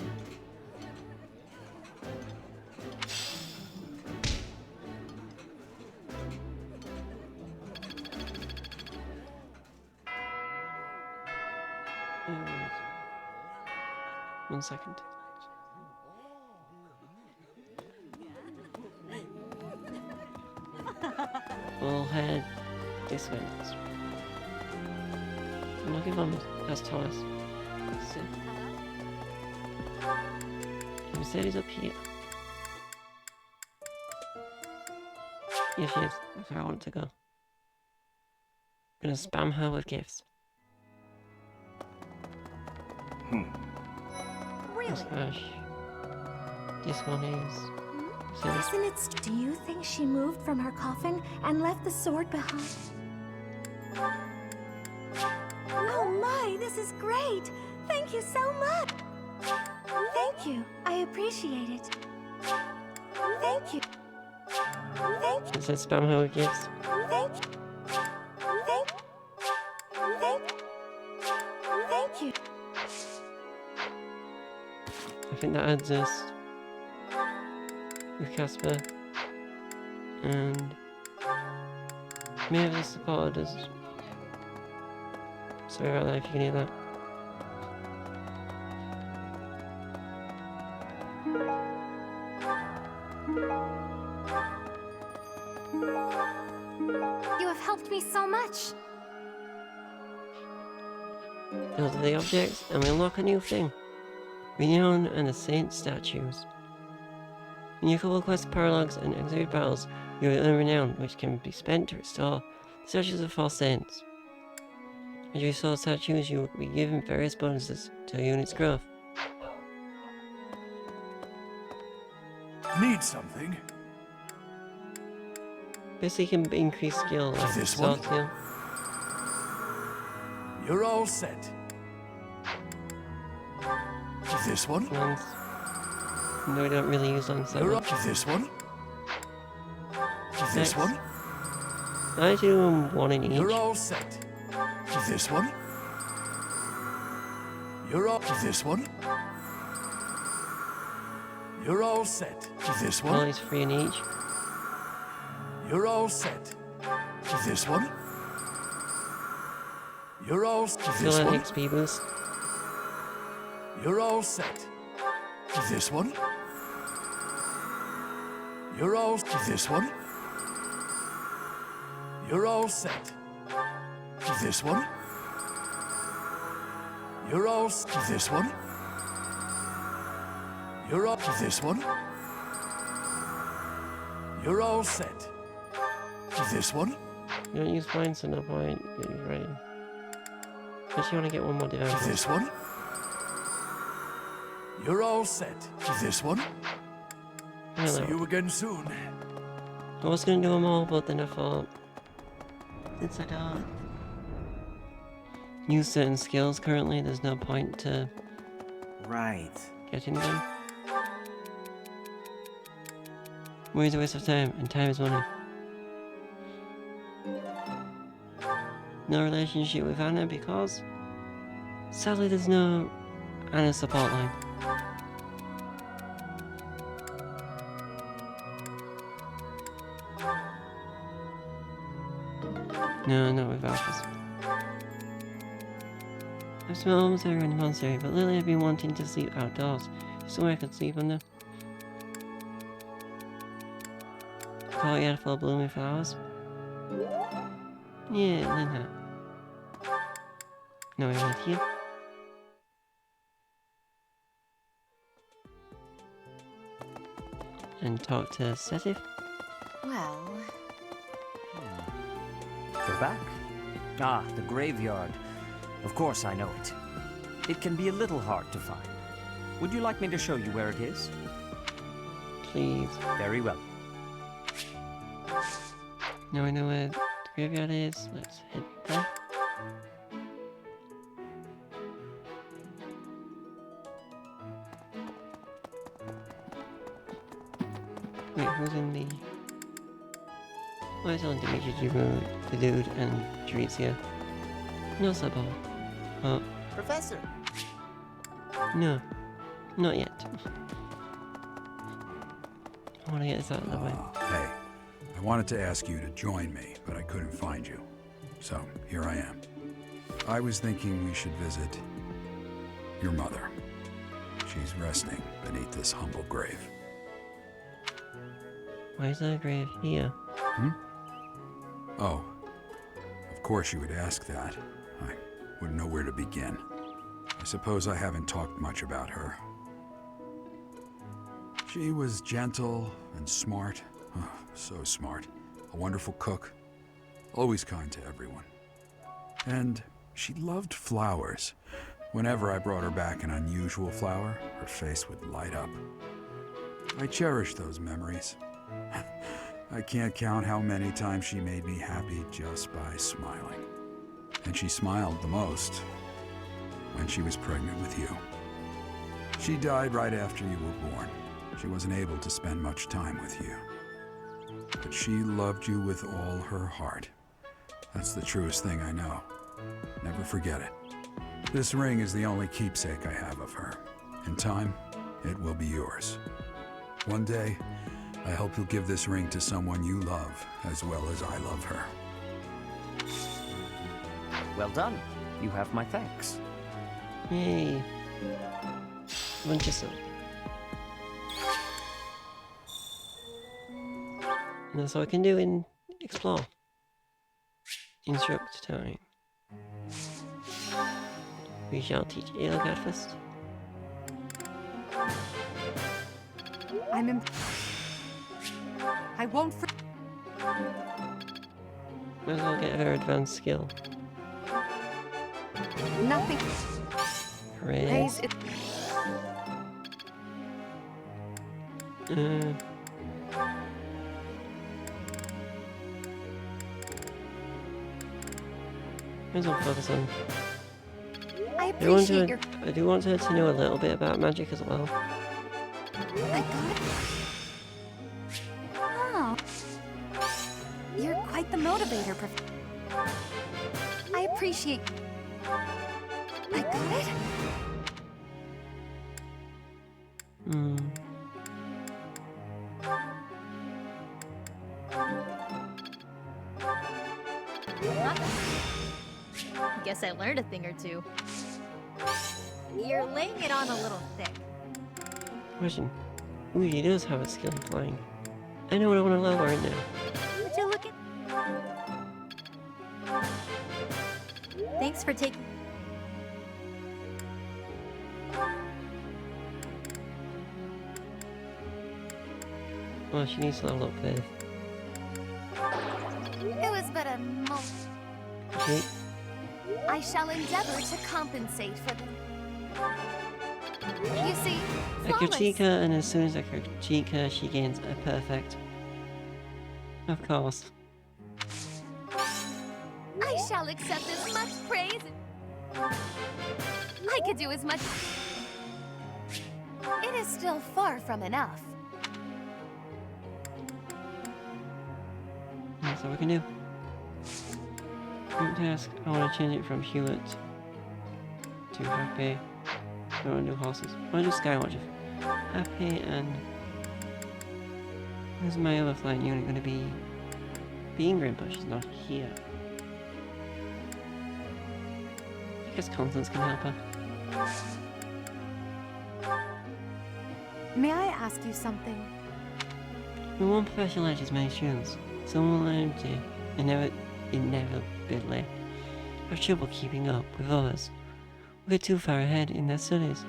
One second. We'll head this way next. I'm looking for Miss Thomas. Mercedes up here. Yes, she is. That's where I want to go. I'm gonna spam her with gifts. Really? This one is... Isn't it? Do you think she moved from her coffin and left the sword behind? Oh my, this is great! Thank you so much! Thank you. I appreciate it. Thank you. Thank you. It says spam her with gifts. Thank you. Thank you. I think that adds us with Casper and maybe the supported us. Sorry about that if you can hear that. You have helped me so much. Those are the objects, and we unlock a new thing. Renown and the Saint statues. In your couple quest paralogs and execute battles, you will earn renown, which can be spent to restore the statues of false saints. As you restore statues, you will be given various bonuses to your unit's growth. Need something? Basically, you can increase skill, like This sword one? skill. You're all set. This one? Lance. No, we don't really use Lance that You're much. up. This one? Next. This one? I do them one in each. You're all set. This one? You're all. This one? You're all set. This Well, one? he's 3 in each. You're all set. This one? You're all. Still This an one? XP boost. You're all set. This one? You're all. This one? You're all set. This one? You're all. This one? You're all. This one? You're all set. This one? You don't use flying, so no point. You use riding. But you want to get one more device. This one? You're all set. This one? See you again soon. I was gonna do them all, but then I thought, since I don't use certain skills currently, there's no point to getting them. Money is a waste of time, and time is money. No relationship with Anna because sadly there's no And a support line. No, not with Alphas. I've spent almost there in the monastery, but lately I've been wanting to sleep outdoors. Somewhere I could sleep under. Courtyard full of blooming flowers. Yeah, then that. No, I went here. And talk to Setif. Well... We're back. Ah, the graveyard. Of course I know it. It can be a little hard to find. Would you like me to show you where it is? Please. Very well. Now I know where the graveyard is. Let's head there. Wait, who's in the... Why don't Dimitri the dude and Drizia? No Sabal. Oh. Professor! No. Not yet. I want to get this out of the way. Hey, I wanted to ask you to join me, but I couldn't find you. So, here I am. I was thinking we should visit your mother. She's resting beneath this humble grave. Why is there a grave here? Hmm? Oh, of course you would ask that. I wouldn't know where to begin. I suppose I haven't talked much about her. She was gentle and smart. Oh, so smart. A wonderful cook. Always kind to everyone. And she loved flowers. Whenever I brought her back an unusual flower, her face would light up. I cherish those memories. I can't count how many times she made me happy just by smiling. And she smiled the most when she was pregnant with you. She died right after you were born. She wasn't able to spend much time with you. But she loved you with all her heart. That's the truest thing I know. Never forget it. This ring is the only keepsake I have of her. In time, it will be yours. One day, I hope you'll give this ring to someone you love as well as I love her. Well done. You have my thanks. Yay. Bunch of silk. And that's all I can do in explore. Instruct time. We shall teach Edelgard first. I won't Might as well get her advanced skill. Nothing. Praise. Might as well focus on. I appreciate your... I do want her to know a little bit about magic as well. I got it. Oh. You're quite the motivator, I appreciate... I got it? Hmm. Guess I learned a thing or two. You're laying it on a little thick. Question. Ooh, he does have a skill in flying. I know what I want to level right now. Would you look at... Thanks for taking... Well, she needs to level up first. It was but a moment. Okay. I shall endeavor to compensate for them. You see, I critique her, and as soon as I critique her, she gains a perfect. Of course. I shall accept as much praise. I could do as much. It is still far from enough. That's all we can do. Group task. I want to change it from Hewlett to Happy. don't want to do horses. I want to do Skywatcher. Happy and... Where's my other flying unit going to be? The Ingram Bush is not here. I guess Constance can help her. May I ask you something? When one professor lectures many students, some will inevitably have trouble keeping up with others. We get too far ahead in their studies.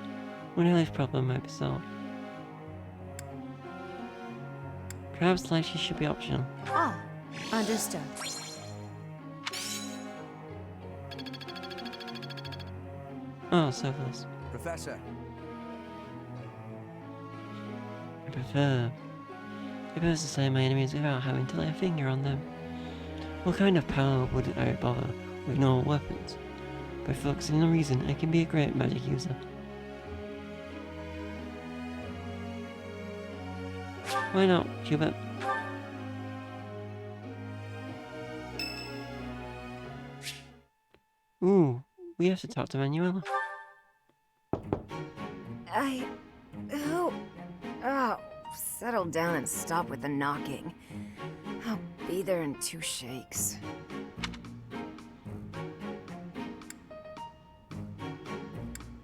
One earliest problem might be solved. Perhaps lectures should be optional. Ah, understood. Oh, Sophos. Professor. I prefer to slay my enemies without having to lay a finger on them. What kind of power wouldn't I bother with normal weapons? By focusing on reason, I can be a great magic user. Why not, Hubert? Ooh, we have to talk to Manuela. Oh, settle down and stop with the knocking. I'll be there in 2 shakes.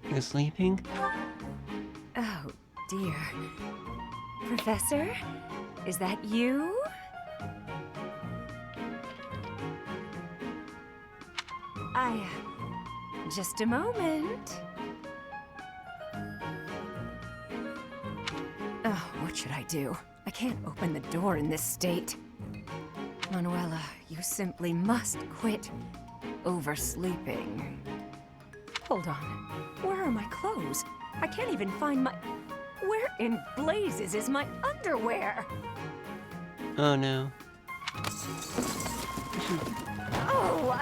You're sleeping? Oh, dear. Professor? Is that you? Just a moment. Oh, what should I do? I can't open the door in this state. Manuela, you simply must quit oversleeping. Hold on. Where are my clothes? I can't even find my... Where in blazes is my underwear? Oh no. Oh,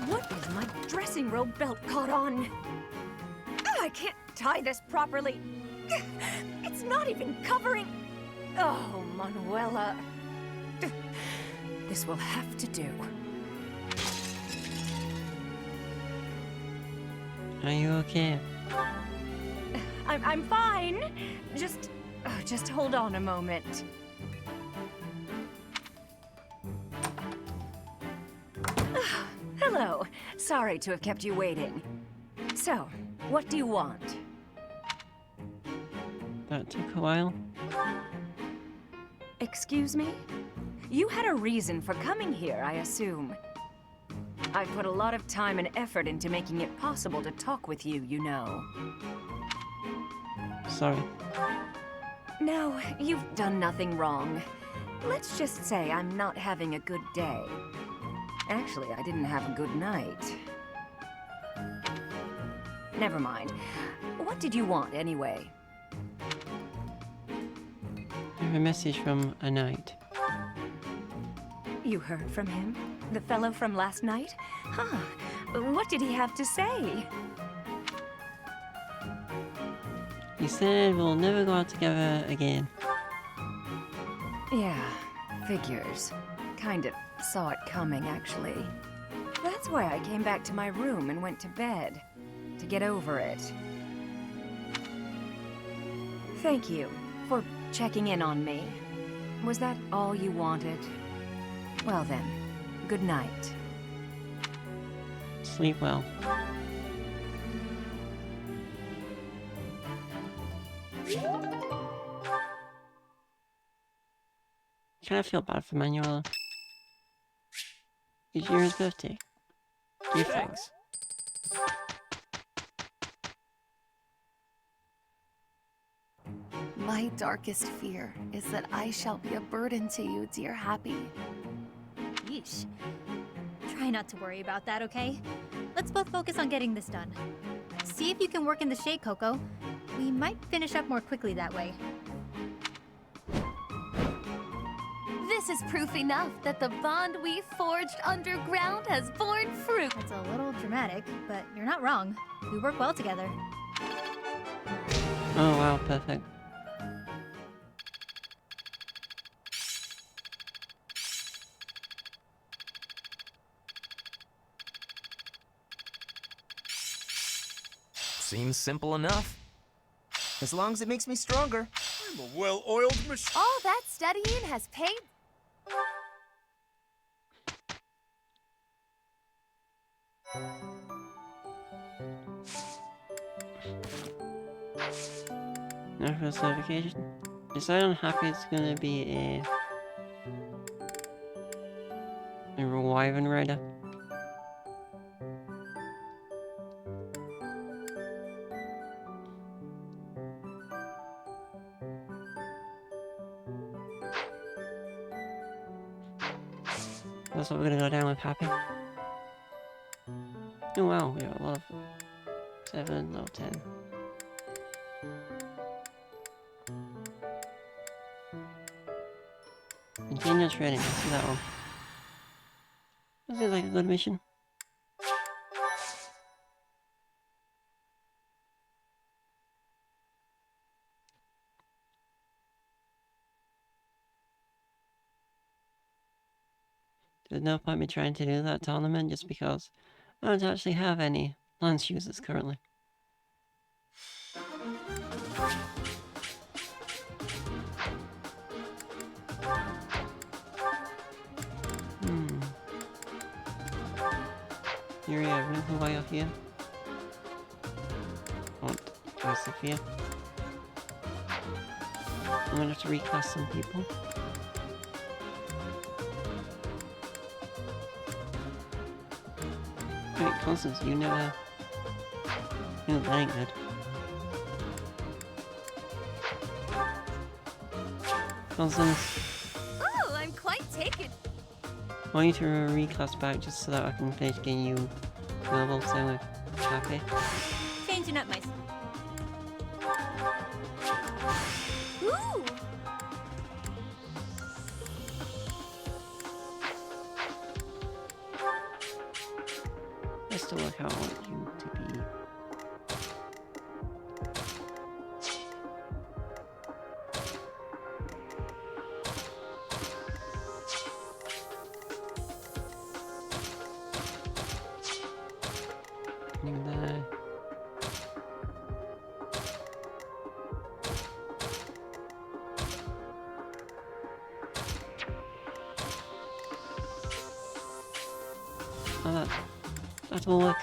What is my dressing robe belt caught on? I can't tie this properly. It's not even covering... Oh, Manuela. This will have to do. Are you okay? I'm fine. Just hold on a moment. Hello. Sorry to have kept you waiting. So, what do you want? That took a while. Excuse me? You had a reason for coming here, I assume. I put a lot of time and effort into making it possible to talk with you, you know. Sorry. No, you've done nothing wrong. Let's just say I'm not having a good day. Actually, I didn't have a good night. Never mind. What did you want, anyway? I have a message from a knight. You heard from him? The fellow from last night? Huh. What did he have to say? He said we'll never go out together again. Yeah, figures. Kind of saw it coming, actually. That's why I came back to my room and went to bed. To get over it. Thank you for checking in on me. Was that all you wanted? Well then, good night. Sleep well. Kind of feel bad for Manuela. It's Yura's birthday. Give thanks. My darkest fear is that I shall be a burden to you, dear Happy. Yeesh. Try not to worry about that, okay? Let's both focus on getting this done. See if you can work in the shade, Coco. We might finish up more quickly that way. This is proof enough that the bond we forged underground has borne fruit. It's a little dramatic, but you're not wrong. We work well together. Oh wow, perfect. Seems simple enough. As long as it makes me stronger. I'm a well-oiled machine. All that studying has paid. Now for the certification. Decide on happy it's gonna be a Wyvern Rider. That's what we're gonna go down with happy. Oh wow, we got a lot of 7, level 10. Continue training, let's do that one. That seems like a good mission. There's no point me trying to do that tournament just because I don't actually have any lance users currently. Here we have new Hawaii here. I want Joseph here. I'm gonna have to reclass some people. Wait, Constance, you never... No, that ain't good. Constance, Oh, I'm quite taken. I want you to reclass back just so that I can finish getting you global, so with happy. Changing up my... Ooh! That's to work how I want you to be. In there. Oh, that will work.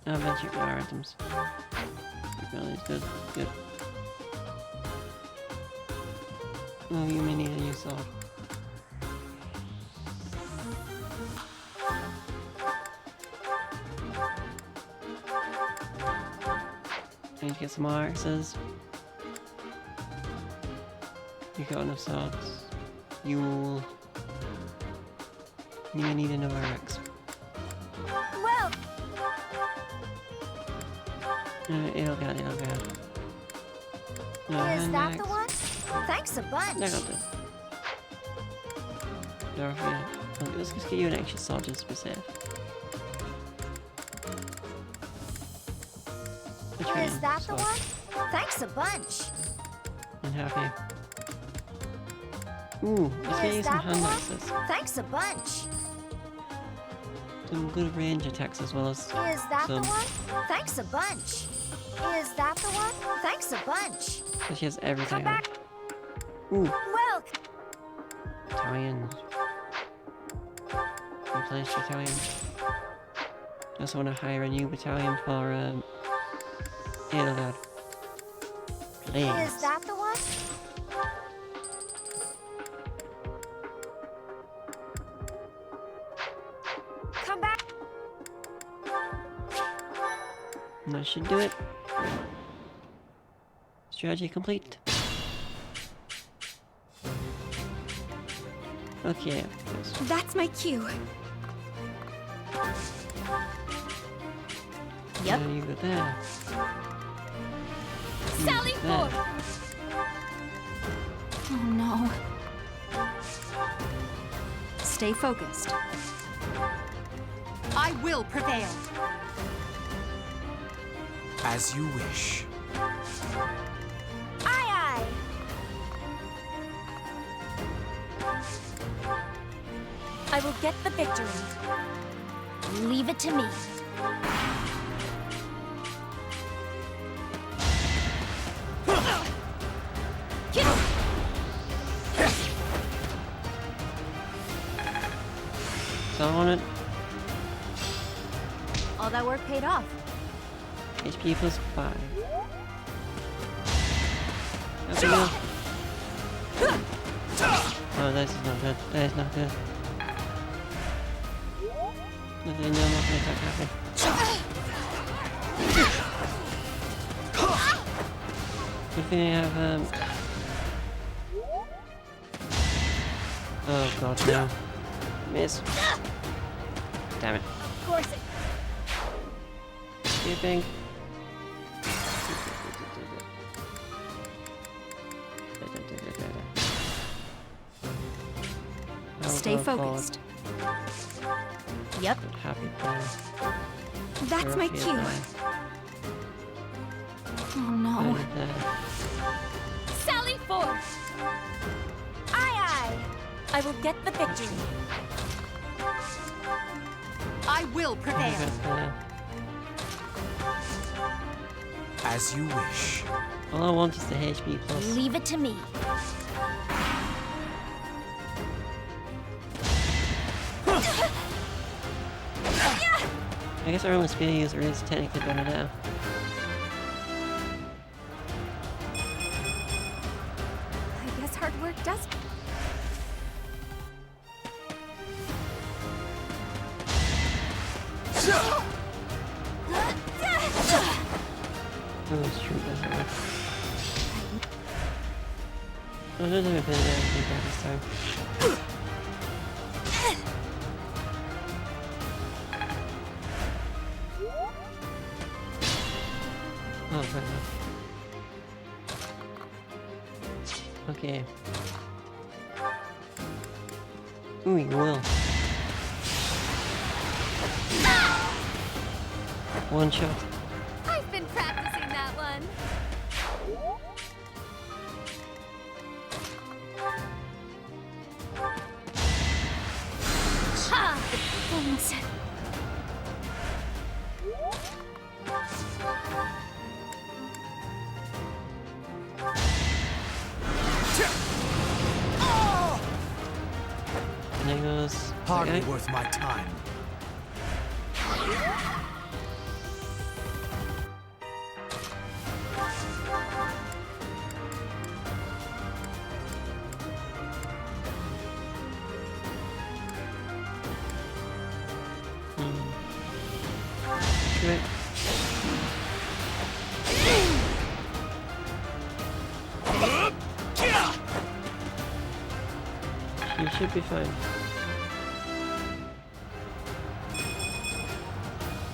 Now I'll check our items. It really is good. Good. Oh, you may need a new sword. I need to get some Hourses. You got enough swords. You may need another axe. Well, It'll get. No, is that axe. the one? Thanks a bunch. I got this. Dorothea. Okay, let's just get you an extra sword just to be safe. Is that the one? Thanks a bunch. I'm happy. Ooh, let's get you Is some that the hand one? axes. Thanks a bunch. Some good range attacks as well as Is that some... the one? Thanks a bunch. Is that the one? Thanks a bunch. So she has everything. Come back. Ooh, Well, battalions. Replace battalion. Just want to hire a new battalion for Edelgard. Please. is that the one? Come back. That should do it. Strategy complete. Okay. That's my cue. Yep. There you go there. Sally There. forth! Oh no. Stay focused. I will prevail. As you wish. Aye, aye. I will get the victory. Leave it to me. So I wanted All that work paid off. HP plus 5. There we go. Oh, this is not good. That is not good. Okay, no, I'm not gonna attack happen. Good thing I have, oh god, no. Miss. Damn it. Of course it. Skipping. Stay focused. Yep. Happy place. That's my cue. Oh no. Sally forth! Aye aye! I will get the victory. I will prevail. As you wish. All I want is the HP plus. Leave it to me. I guess our own spear user is technically better now. I guess hard work does. Oh, it's true, doesn't work. Oh, I don't have a bit of anything bad this time. Oh, fair enough. Okay. Ooh, you will. One shot. I've been practicing that one. Ha! Thanks. And there goes. Hardly worth my time. Good. You should be fine.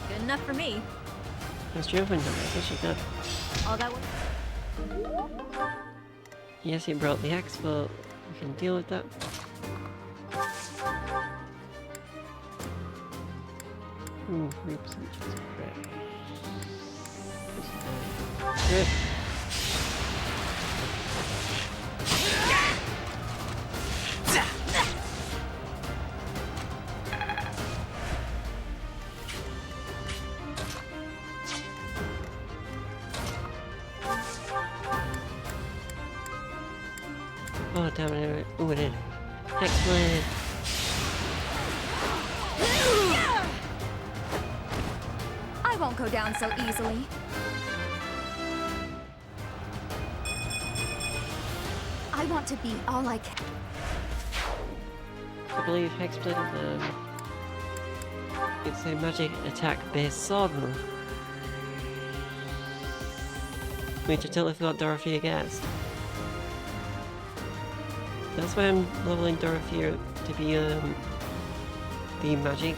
Good enough for me. Let's jump into it. I guess you could. All that work. Yes, he brought the axe, but we can deal with that. Ooh, 3% chance of crit. Crit. Oh, damn it. Ooh, it did. Hexblade. I won't go down so easily. I want to be all I can. I believe Hexblade is it's a magic attack based sword move. Which I totally forgot Dorothea gets. That's why I'm leveling Dorothea to be the magic,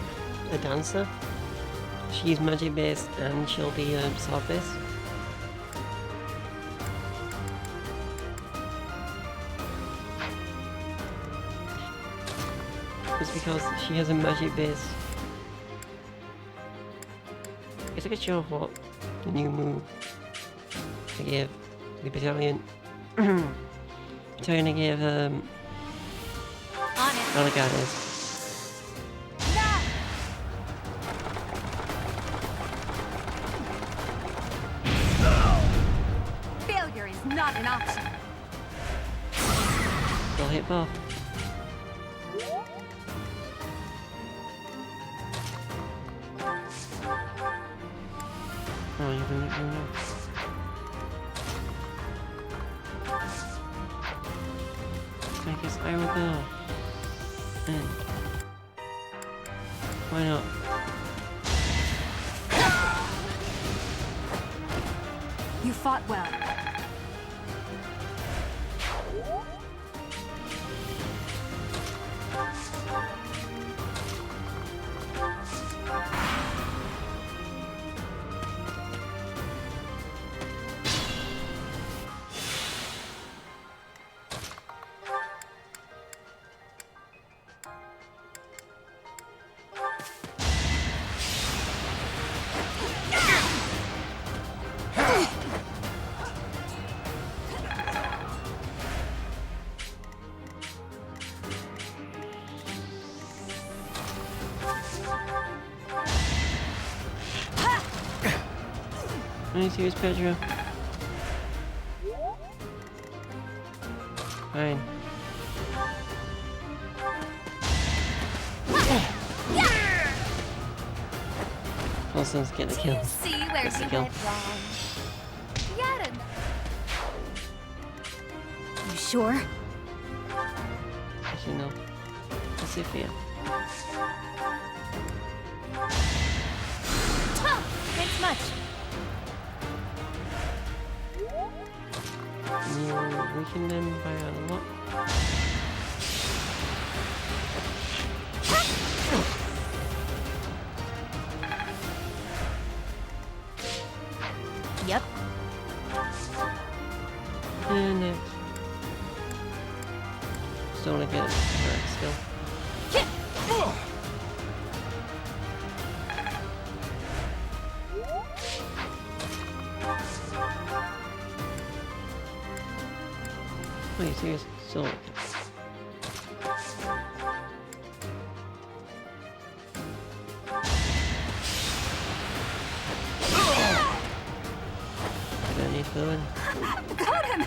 a dancer. She's magic based and she'll be sword based. It's because she has a magic base. I guess I could show off what the new move I gave the battalion. Battalion I gave other guys. not an option. They'll hit both. Oh, you didn't know. I guess I will go. And why not? You fought well. Nice, here's Pedro. Fine. Also, let's get the kill. See where That's the you kill. went wrong. Get him. You sure? Actually, no. Let's see if we Thanks much. we can then buy a lot. Yep. And next. Still wanna get Hourse still. Wait, serious? So. Got any fluid? Got him!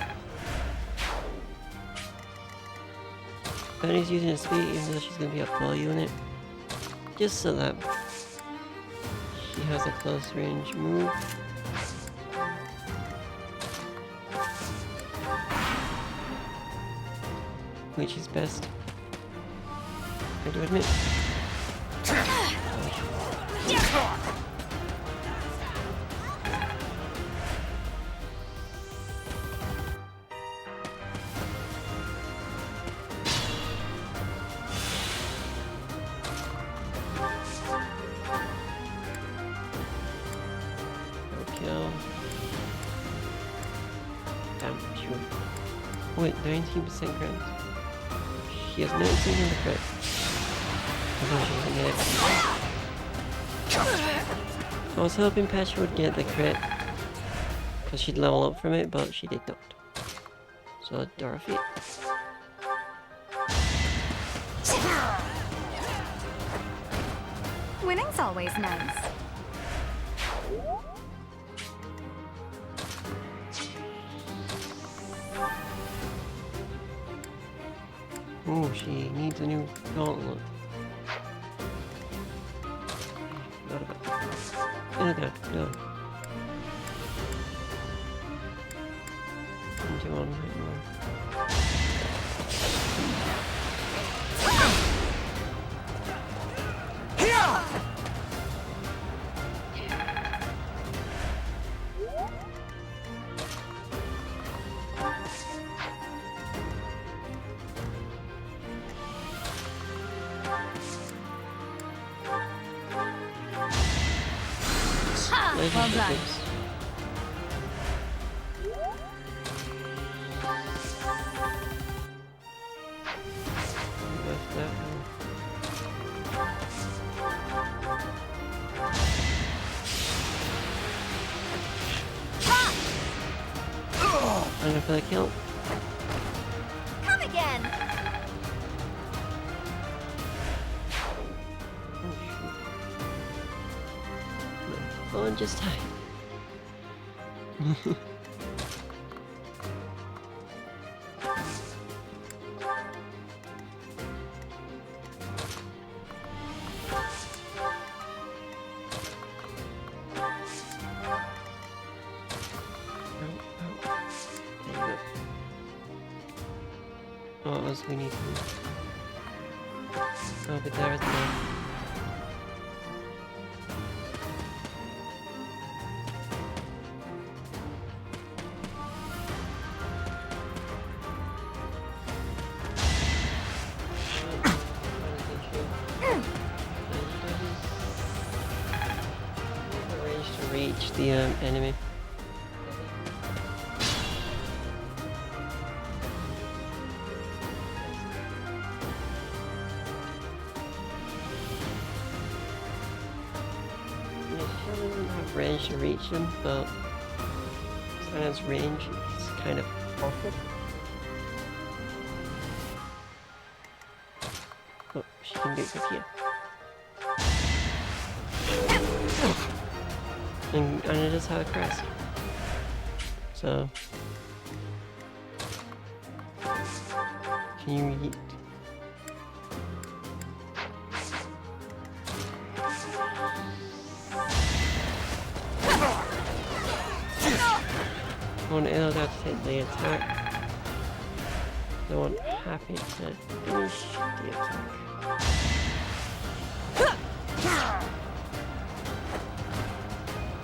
Penny's using a speed even though she's gonna be a full unit. Just so that she has a close range move. Which is best. I do admit. Kill. Damn, sure. Wait, 19% crit. She has 19 in the crit. I thought she was gonna get it. I was hoping Petra would get the crit. Because she'd level up from it, but she did not. So, Dorothy. Winning's always nice. Oh, she needs a new gauntlet. Not about that. No. Into one right more. Well done. I'm gonna for the kill. Come again. Oh, just died. What else we need to do? Oh, but there is no. To reach the enemy. Doesn't have range to reach them, but Santa's range is kind of awful. Oh, she can do it with here. And it does have a crest. So can you eat? I want Ilda to take the attack. I want Happy to finish the attack.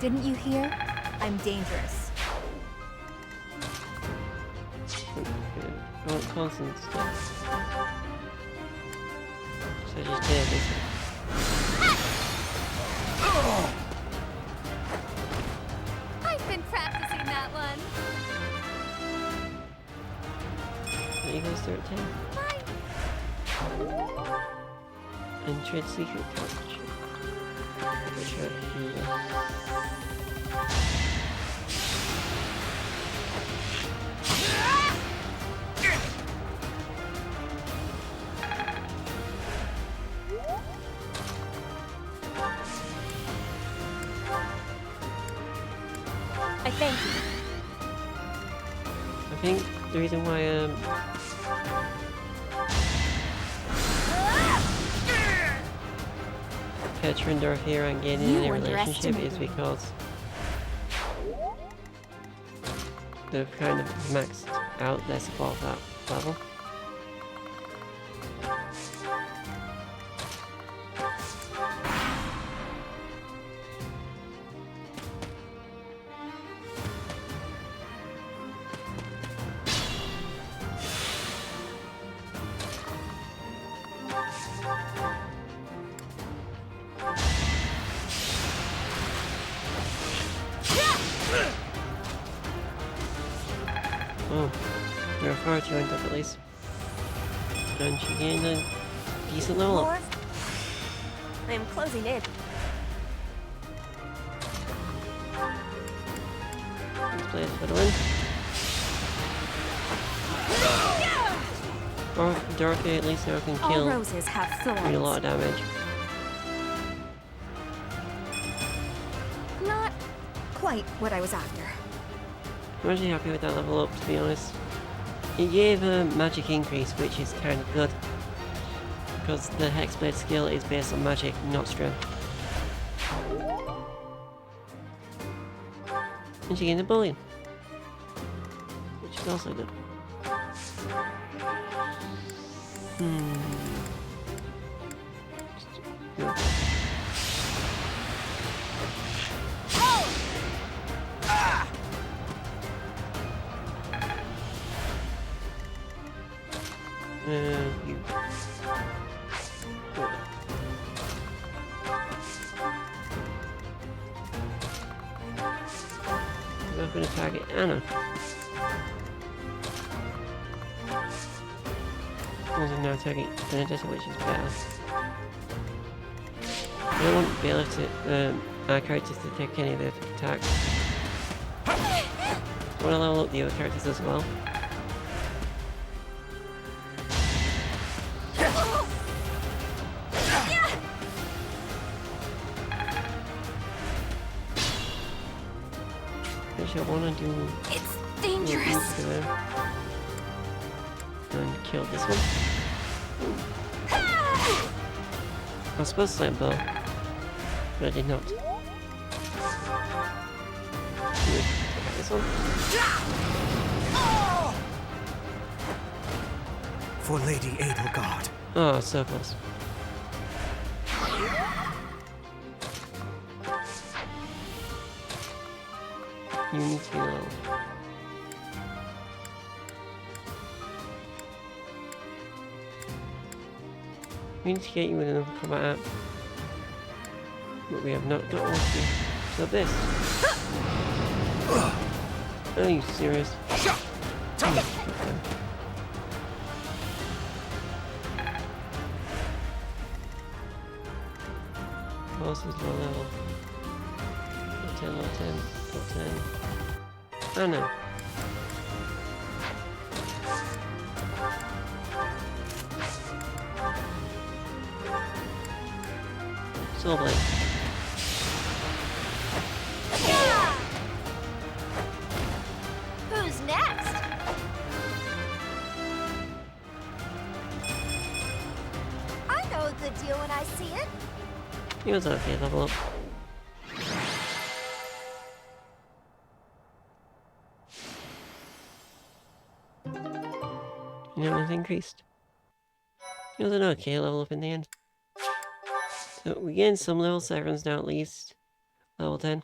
Didn't you hear? I'm dangerous. I want constant stuff. So just take this. I've been practicing that one. Eagles 13. And trade secret coverage. Which are here. I thank you. I think the reason why Petra and Dorothea aren't getting in a relationship is because they've kind of maxed out their support at that level. Oh, there are far too up at least. And she gained a decent level up. I am closing in. Let's play for the win. Or Dorothy at least now can All kill roses have thorns. quite a lot of damage. Not quite what I was after. I'm actually happy with that level up, to be honest. It gave a magic increase, which is kind of good. Because the Hexblade skill is based on magic, not strength. And she gained a bullion. Which is also good. No. You. I'm not going to target Anna. Also now target Benedetta, which is better. I don't want Bailiff to, our characters to take any of their attacks. I want to level up the other characters as well. I want to do. It's dangerous. And kill this one. I was supposed to slam bow, but I did not. Take out this one. For Lady Edelgard. Oh, so close. You need to heal. We need to get you in another combat app. But we have not got one to. So this. Are you serious? Hourse is low level. Top 10, low 10, top 10. Oh no. Soul Blade. Yeah! Who's next? I know a good deal when I see it. He was okay, level up. You know, it's increased. It was an okay level up in the end. So we gained some level 7s now at least. Level 10.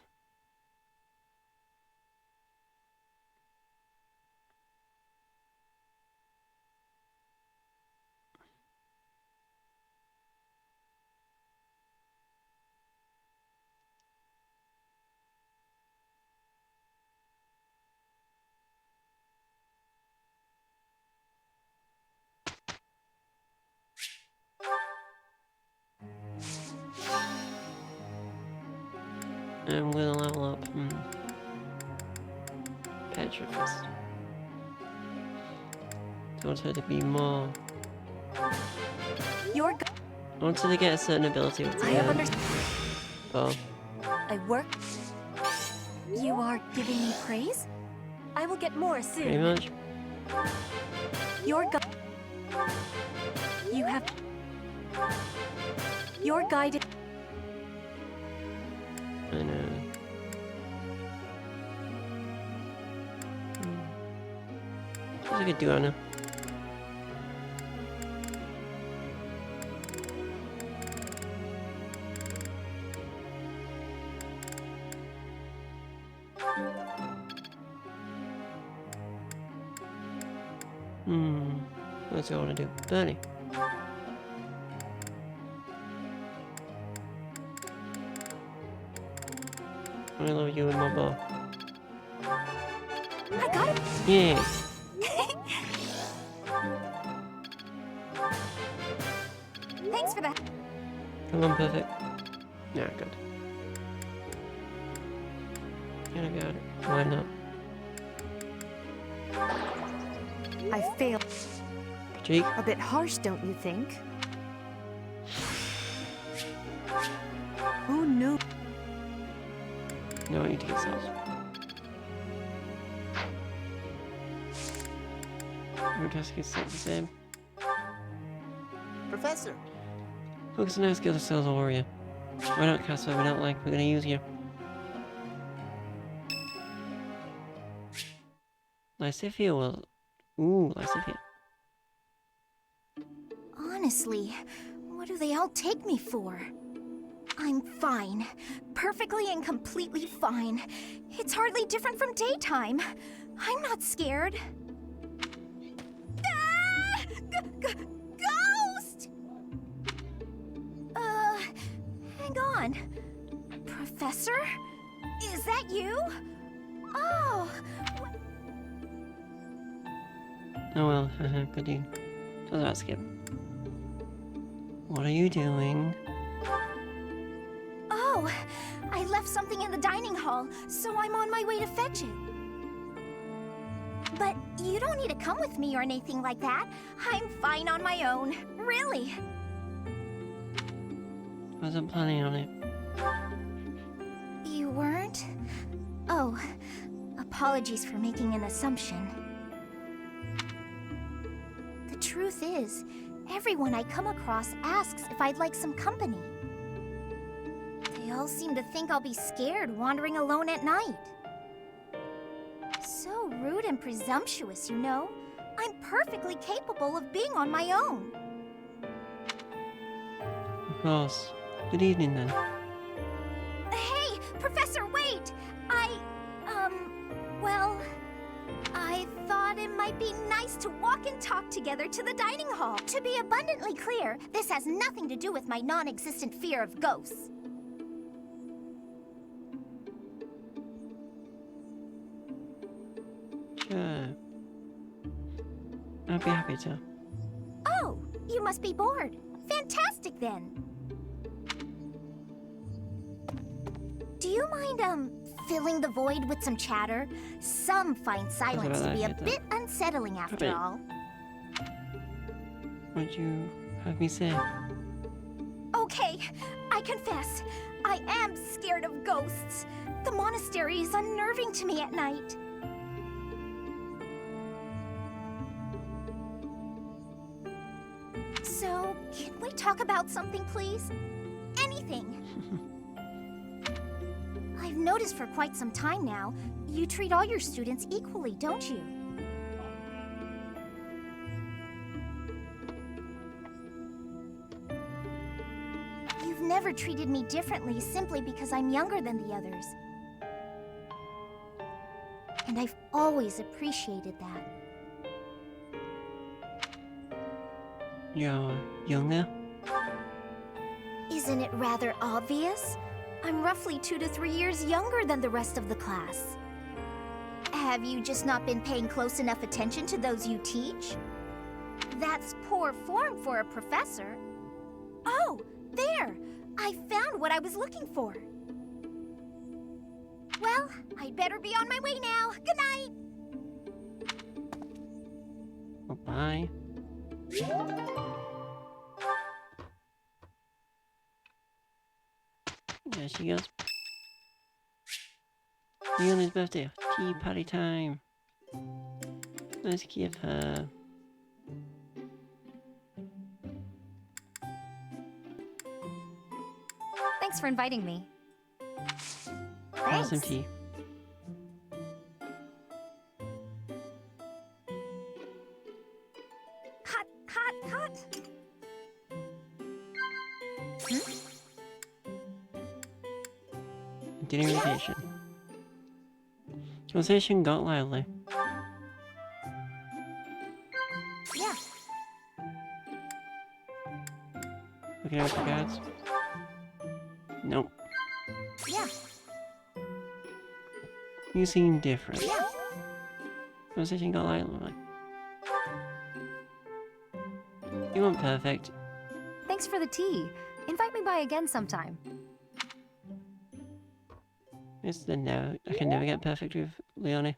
I'm gonna level up. Petrifist. I want her to be more. You're. I want her to get a certain ability with the I have understood. bow. I work. You are giving me praise? I will get more soon. Pretty much. Your You have. Your guided. I know. She's a good duo. That's what I want to do. Bernie. I love you and my bow. I got it. Yeah. Thanks for that. Come on, perfect. Yeah, good. Yeah, I got it. Why not? I failed. Jake? A bit harsh, don't you think? Who knew? No, I need to get cells. Your task is set the same. Professor! Focus on our skills of cells, warrior. Why not cast what we don't like? We're gonna use you. Lysithia will. Ooh, Lysithia. Honestly, what do they all take me for? I'm fine. Perfectly and completely fine. It's hardly different from daytime. I'm not scared. Ah! Ghost! Hang on. Professor? Is that you? Oh! Oh well, good dude. Doesn't that skip? What are you doing? Oh, I left something in the dining hall, so I'm on my way to fetch it. But you don't need to come with me or anything like that. I'm fine on my own, really. Wasn't planning on it. You weren't? Oh, apologies for making an assumption. The truth is, everyone I come across asks if I'd like some company. They all seem to think I'll be scared wandering alone at night. So rude and presumptuous, you know? I'm perfectly capable of being on my own. Of course. Good evening then. Hey, Professor, wait! Well, I thought it might be nice to walk and talk together to the dining hall. To be abundantly clear, this has nothing to do with my non-existent fear of ghosts. Sure. I'd be happy to. Oh, you must be bored. Fantastic then. Do you mind, filling the void with some chatter? Some find silence to be a bit unsettling after all. What'd you have me say? Okay, I confess, I am scared of ghosts. The monastery is unnerving to me at night. So, can we talk about something, please? Anything. I've noticed for quite some time now, you treat all your students equally, don't you? You've never treated me differently simply because I'm younger than the others. And I've always appreciated that. You're younger? Isn't it rather obvious? I'm roughly 2 to 3 years younger than the rest of the class. Have you just not been paying close enough attention to those you teach? That's poor form for a professor. Oh, there! I found what I was looking for. Well, I'd better be on my way now. Good night! Bye. There she goes. Leona's birthday. Tea party time. Let's give her... Thanks for inviting me. Have some tea. Hot, hot, hot! Dinner invitation. Conversation got lively. Yeah. Looking out for guards. Nope. Yeah. You seem different. Yeah. Conversation got lively. You weren't perfect. Thanks for the tea. Invite me by again sometime. It's the no. I can never get perfect with Leonie.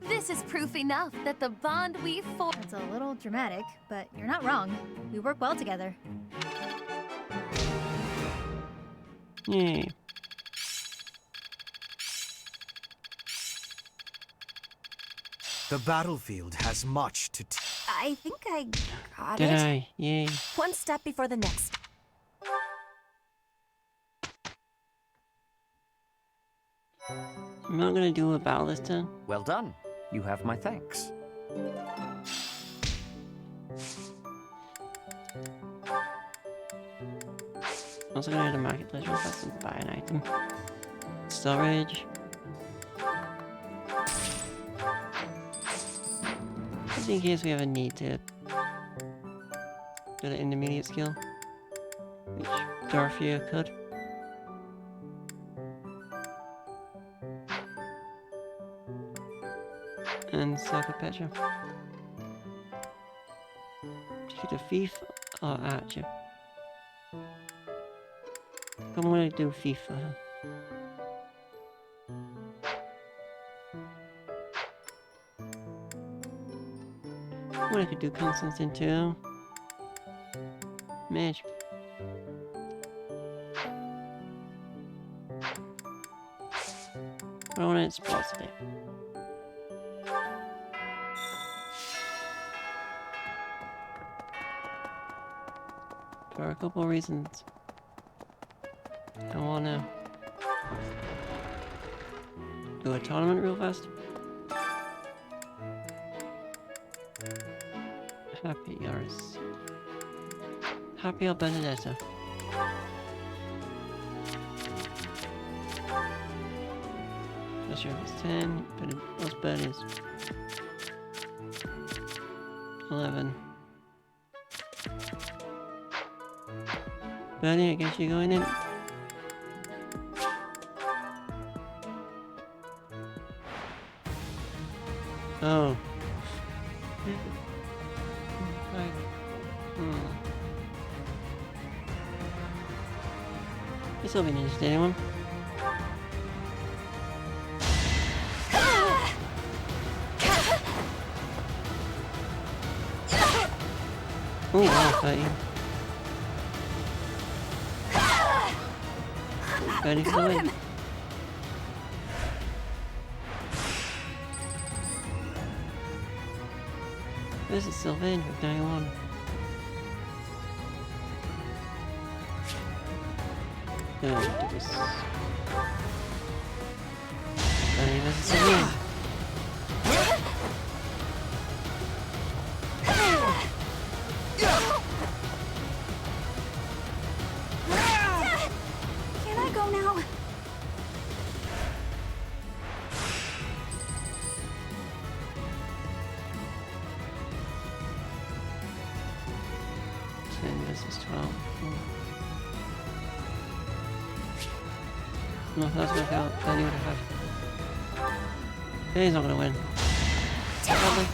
This is proof enough that the bond we formed... That's a little dramatic, but you're not wrong. We work well together. Yay. The battlefield has much to I think I got Did it. I? Yay. One step before the next. I'm not gonna do a battle this turn. Well done. You have my thanks. Also gonna go to marketplace real fast and buy an item. Storage. Just in case we ever need to get an intermediate skill. Which Dorothea could. And so could Petra. She could a thief or archer. I'm gonna do thief for her. What I could do Constantine too. Mage. I want to explore today. For a couple of reasons. I wanna do a tournament real fast. Happy Hourse. Happy or Benedetta? Not sure if it's 10, but what's Bernie's? 11. Bernie, I guess you're going in. Oh. Right. This will be an interesting one. Oh wow, 30. Ready for the win. This is Sylvain with 91. Do this. Bernie versus Sylvain. Can I go now? Versus 12. No, if that's worked out, then you would have had. He's not gonna win. Probably.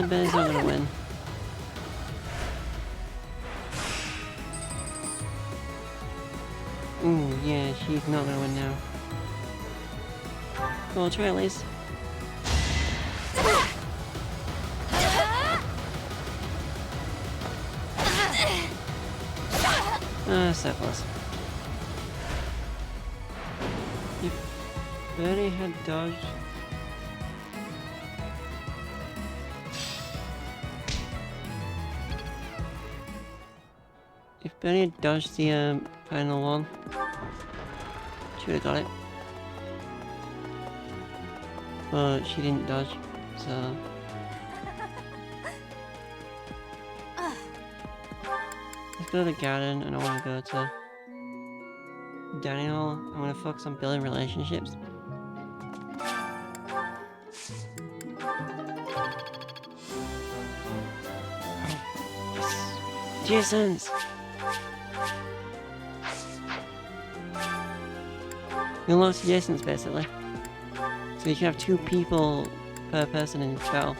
Ben's not gonna win. Ooh, yeah, she's not gonna win now. Well, try at least. So close. If Bernie had dodged... If Bernie had dodged the final one, she would have got it. But she didn't dodge, so... Let's go to the garden, and I want to go to Daniel. I want to focus on building relationships. Jason's! You unlock suggestions basically. So you can have 2 people per person in each battle.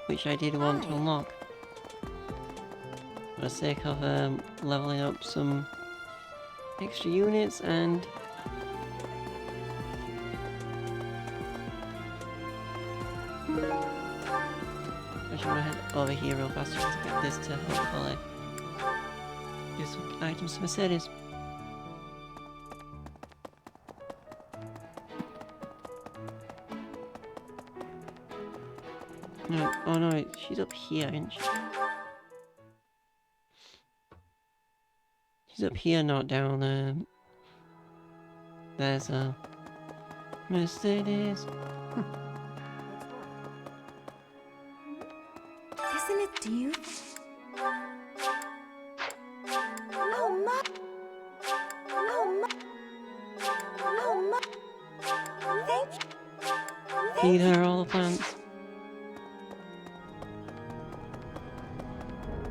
Which I did want to unlock. For the sake of leveling up some extra units and... I should want to head over here real fast just to get this to hopefully get some items to Mercedes. No, oh no, she's up here, isn't she? She's up here, not down there. There's a Mercedes. Isn't it you? Oh my! Oh my! Oh my! Thank you. Feed her all the plants.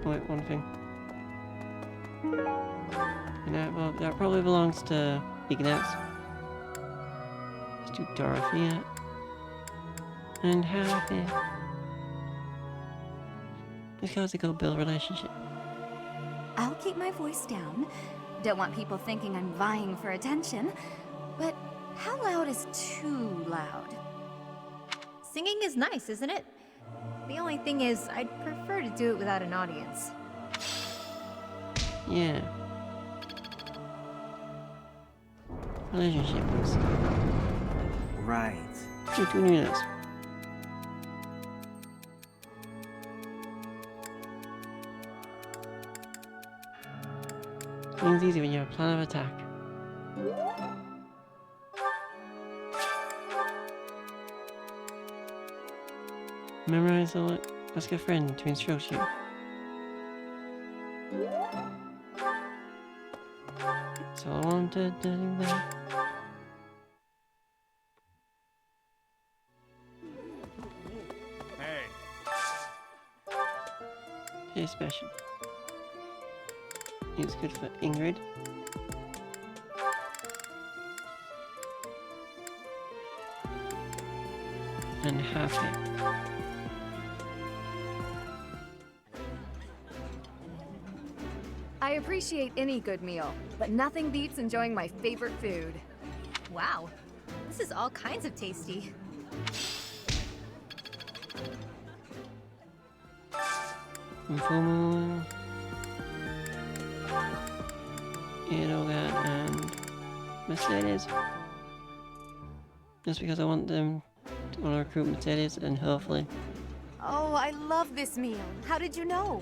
Wait, one thing. And well, that probably belongs to Ignatz. Let's do Dorothea. And Happy. Because they go build a relationship. I'll keep my voice down. Don't want people thinking I'm vying for attention. But how loud is too loud? Singing is nice, isn't it? The only thing is, I'd prefer to do it without an audience. Yeah. Relationships. Right. Two units. comes easy when you have a plan of attack. Memorize all it. Ask a friend to instruct you. So I wanted to do that. Hey. It's special. It's good for Ingrid. And happy. I appreciate any good meal, but nothing beats enjoying my favorite food. Wow, this is all kinds of tasty. And full moon. Edogan and Mercedes. Just because I want them to want to recruit Mercedes and hopefully. Oh, I love this meal. How did you know?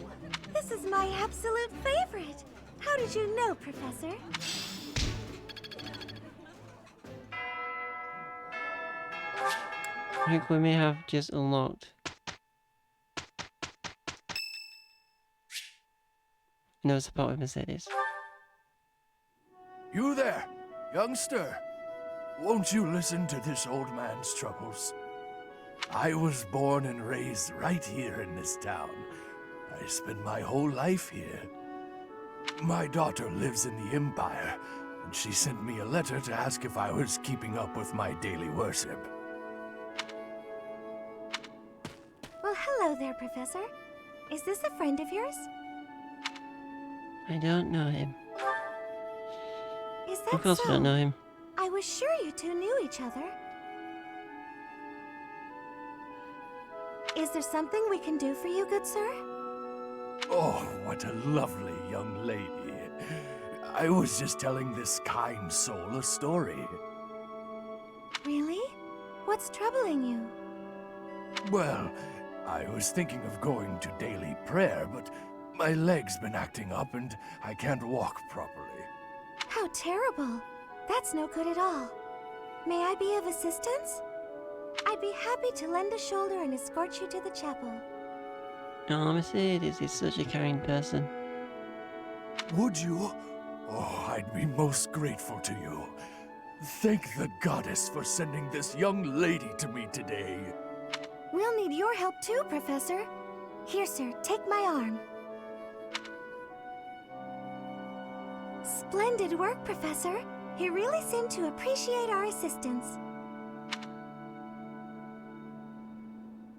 This is my absolute favorite. How did you know, Professor? I think we may have just unlocked. No support with Mercedes. You there, youngster. Won't you listen to this old man's troubles? I was born and raised right here in this town. I spent my whole life here. My daughter lives in the Empire, and she sent me a letter to ask if I was keeping up with my daily worship. Well, hello there, Professor. Is this a friend of yours? I don't know him. Is that Of course so? I don't know him. I was sure you two knew each other. Is there something we can do for you, good sir? Oh, what a lovely young lady. I was just telling this kind soul a story. Really? What's troubling you? Well, I was thinking of going to daily prayer, but my leg's been acting up and I can't walk properly. How terrible. That's no good at all. May I be of assistance? I'd be happy to lend a shoulder and escort you to the chapel. Oh, Mercedes is such a kind person. Would you? Oh, I'd be most grateful to you. Thank the goddess for sending this young lady to me today. We'll need your help too, Professor. Here, sir, take my arm. Splendid work, Professor. He really seemed to appreciate our assistance.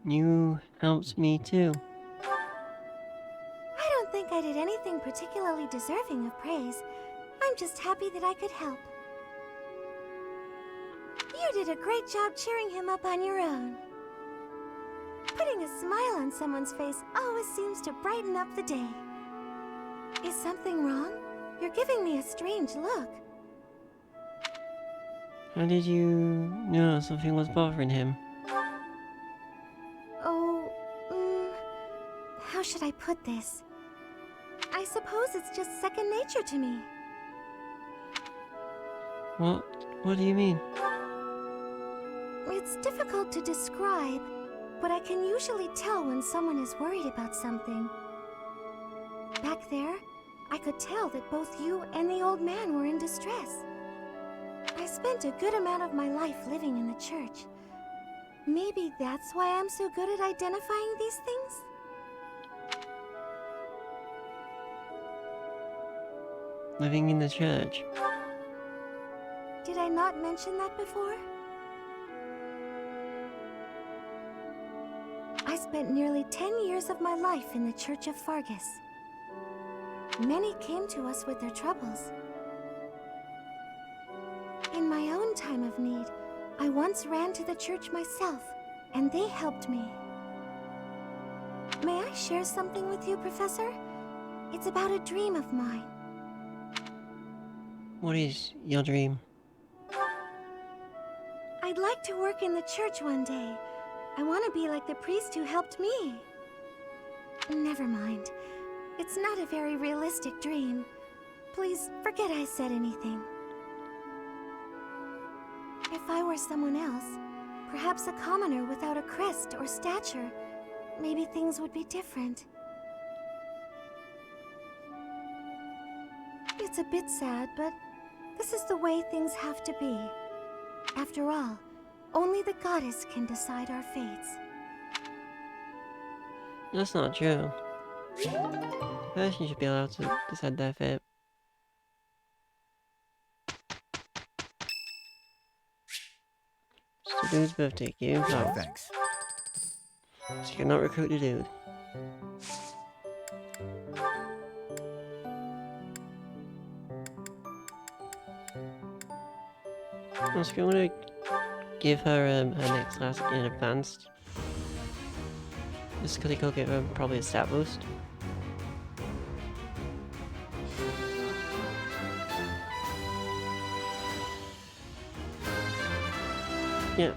You helped me too. I don't think I did anything particularly deserving of praise. I'm just happy that I could help. You did a great job cheering him up on your own. Putting a smile on someone's face always seems to brighten up the day. Is something wrong? You're giving me a strange look. How did you know something was bothering him? Oh, how should I put this? I suppose it's just second nature to me. What do you mean? It's difficult to describe, but I can usually tell when someone is worried about something. Back there, I could tell that both you and the old man were in distress. I spent a good amount of my life living in the church. Maybe that's why I'm so good at identifying these things? Living in the church. Did I not mention that before? I spent nearly 10 years of my life in the Church of Fargus. Many came to us with their troubles. In my own time of need, I once ran to the church myself, and they helped me. May I share something with you, Professor? It's about a dream of mine. What is your dream? I'd like to work in the church one day. I want to be like the priest who helped me. Never mind. It's not a very realistic dream. Please forget I said anything. If I were someone else, perhaps a commoner without a crest or stature, maybe things would be different. It's a bit sad, but this is the way things have to be. After all, only the goddess can decide our fates. That's not true. The person should be allowed to decide their fate. It's the dude's birthday, give him flowers. Thanks. So you cannot recruit the dude. Also, if you want to give her her next class in advanced, just because it could give her probably a stat boost. Yeah.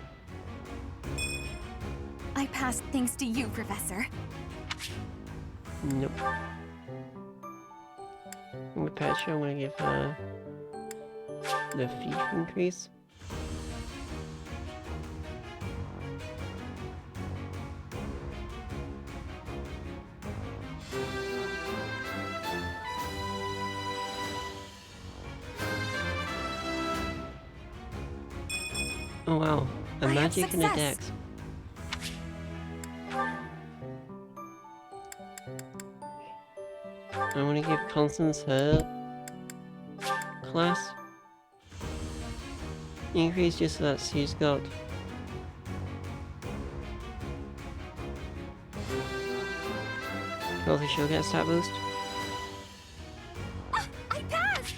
I passed thanks to you, Professor. Nope. With Petra, I'm gonna give her the thief increase. Oh wow, a magic and a dex. I want to give Constance her class increase just so that she's got hopefully she'll get a stat boost. I passed!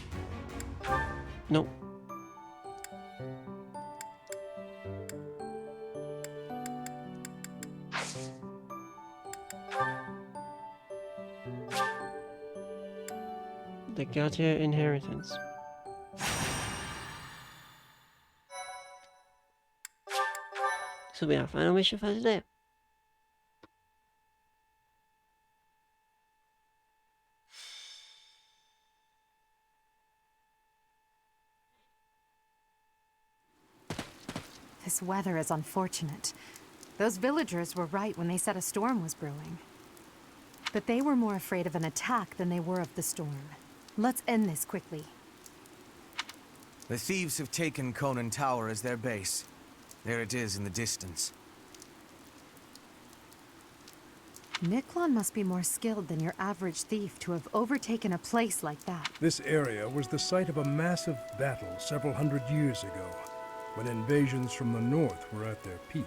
Nope. The Gautier inheritance. This will be our final mission for today. This weather is unfortunate. Those villagers were right when they said a storm was brewing. But they were more afraid of an attack than they were of the storm. Let's end this quickly. The thieves have taken Conan Tower as their base. There it is in the distance. Miklon must be more skilled than your average thief to have overtaken a place like that. This area was the site of a massive battle several hundred years ago, when invasions from the north were at their peak.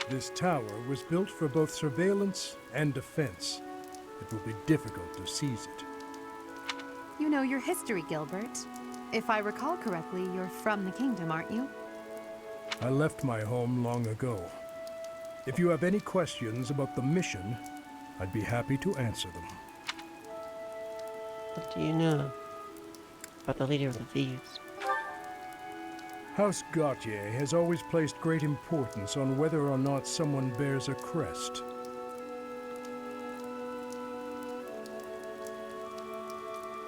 This tower was built for both surveillance and defense. It will be difficult to seize it. You know your history, Gilbert. If I recall correctly, you're from the kingdom, aren't you? I left my home long ago. If you have any questions about the mission, I'd be happy to answer them. What do you know about the leader of the thieves? House Gautier has always placed great importance on whether or not someone bears a crest.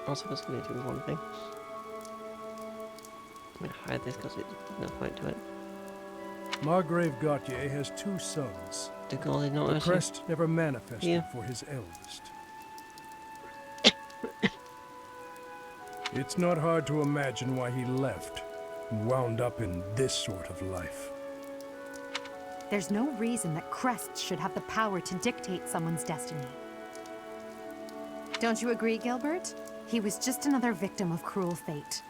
Also, just going to do one thing. I'm going to hide this because there's no point to it. Margrave Gautier has two sons. The goal is not the actually crest never manifested here. For his eldest. It's not hard to imagine why he left and wound up in this sort of life. There's no reason that crests should have the power to dictate someone's destiny. Don't you agree, Gilbert? He was just another victim of cruel fate.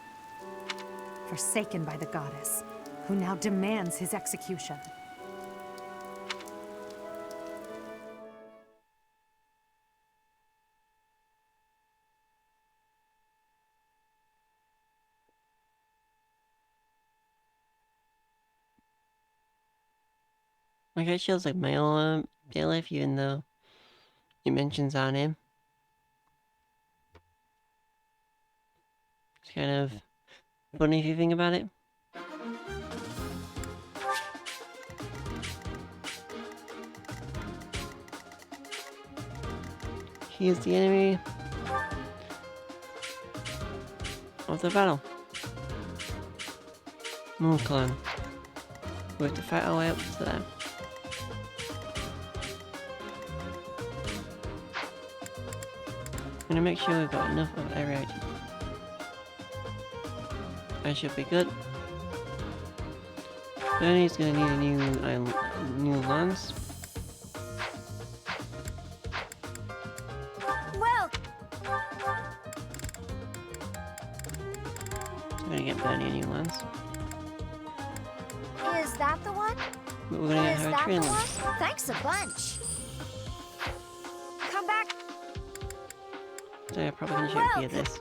Forsaken by the goddess, who now demands his execution. My guy feels like male life, even though he mentions our name. It's kind of funny if you think about it. He is the enemy. the battle. More climb. We have to fight our way up to there. I'm gonna make sure we've got enough of every item. That should be good. Bernie's gonna need a new lance. Well, I'm gonna get Bernie a new lance. is that the one? But we're gonna get Is her a that train the lance. one? Thanks a bunch. Come back. So yeah, probably gonna shoot via this.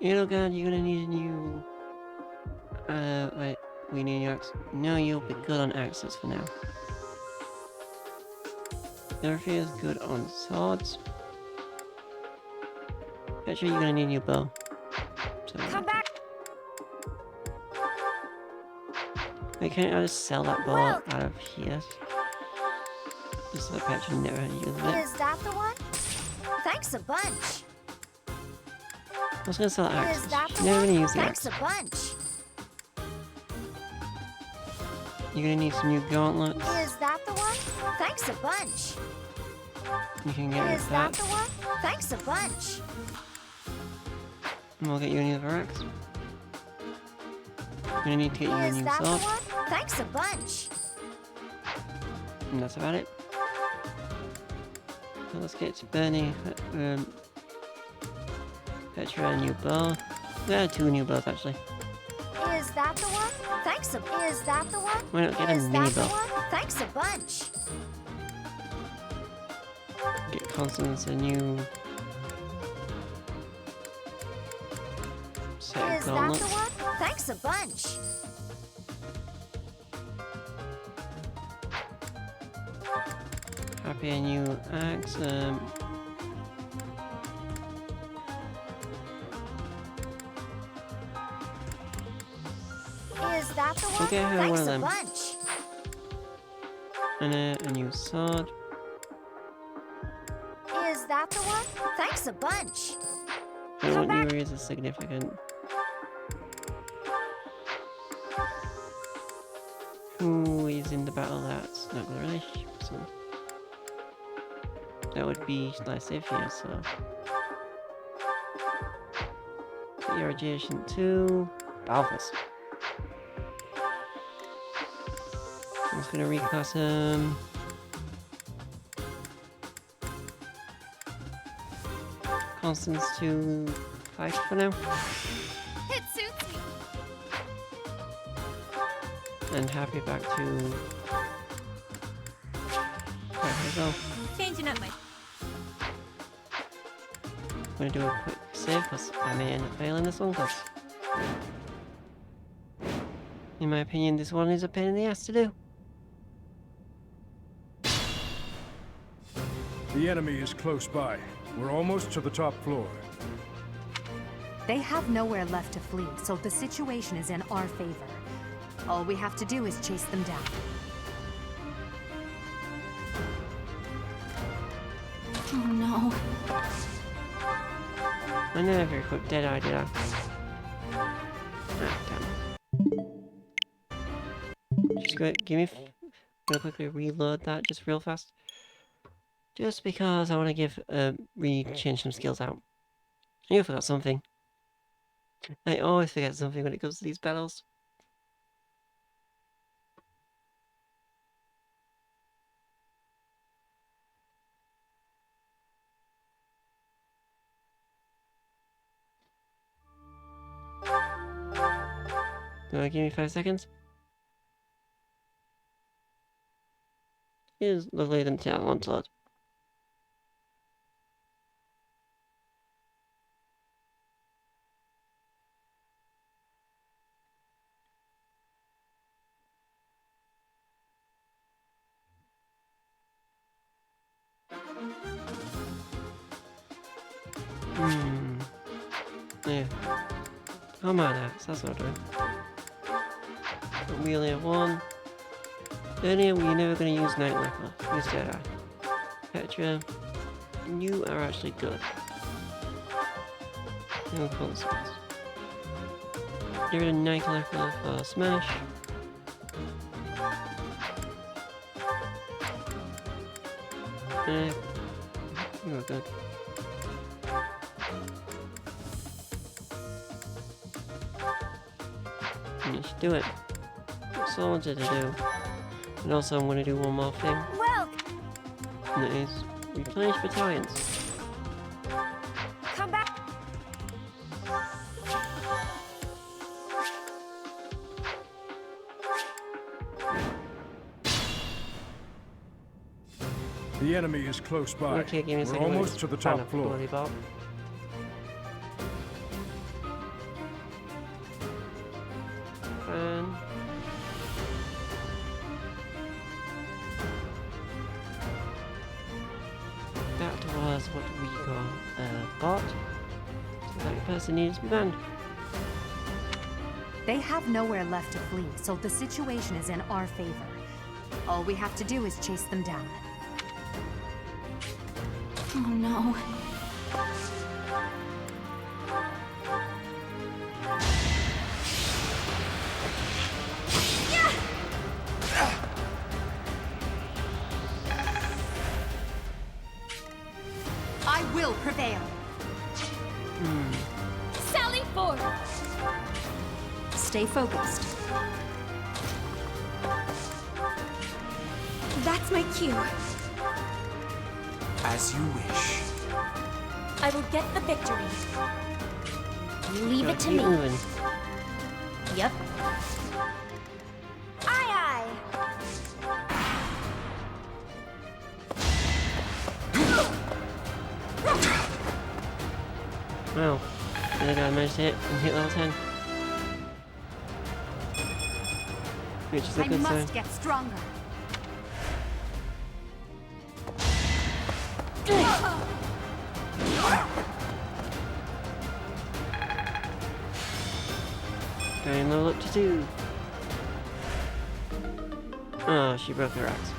Edelgard, you're gonna need a new... wait, we need a new axe. No, you'll be good on axes for now. Dorothy is good on swords. Actually, you're gonna need a new bow. So, Come back. wait, can't I just sell that bow out of here? Just so that Petra never uses it. Is that the one? Thanks a bunch. I was gonna sell that axe. Is that the She's never one? gonna use the Thanks axe. a bunch. You're gonna need some new gauntlets. Is that the one? Thanks a bunch. You can get rid Is of that that. the one? Thanks a bunch. And we'll get you a new axe. You're gonna need to get you a Is new that the sword. one? Thanks a bunch. And that's about it. So let's get to Bernie. Petra a new bow. Yeah, 2 new bows actually. Is that the one? Thanks a. Is that the one? Why not get a Is mini that the bow? one? Thanks a bunch. Get Constance a new set of Is that the gauntlets. one? Thanks a bunch. Happy a new axe. Is that the one? get her Thanks one of a them. bunch. And a new sword. Is that the one? Thanks a bunch. I don't want new areas as significant. Who is in the battle that's not gonna really so that would be Lysaphia, so you're adjacent to Balthus. I'm just gonna reclass him. Constance to 5 for now. It suits me. And Happy back to 5 as well. Changing up my. I'm gonna do a quick save because I may end up failing this one because in my opinion this one is a pain in the ass to do. The enemy is close by. We're almost to the top floor. They have nowhere left to flee, so the situation is in our favor. All we have to do is chase them down. Oh no. I never equipped Deadeye, did I? Ah, damn. Just go, give me. Gonna quickly reload that just real fast. Just because I want to give change some skills out. You forgot something. I always forget something when it comes to these battles. Give me 5 seconds. Here's lovely than tell on to load. Yeah. Come on, Axe, that's what I'm doing. But we only have one. Earlier, we're never going to use Night Leper. Use Deadeye. Petra, you are actually good. No consequence. Get rid of Nightclub for Smash. You are good. You should do it. That's all I wanted to do. And also I'm going to do one more thing. Well, And it is replenish battalions. come back. The enemy is close by. Okay, give me a We're second. almost to the top floor. Bloody Bob. And that was what we got. So that person needs to be banned. They have nowhere left to flee, so the situation is in our favor. All we have to do is chase them down. Oh no. I will prevail. Sally forth! Stay focused. That's my cue. As you wish. I will get the victory. Leave it to Keep me. moving. Yep. Aye, Wow. The other guy managed to hit level 10. Which is a I good sign. must get stronger. Going level up to 2. Oh, she broke her axe.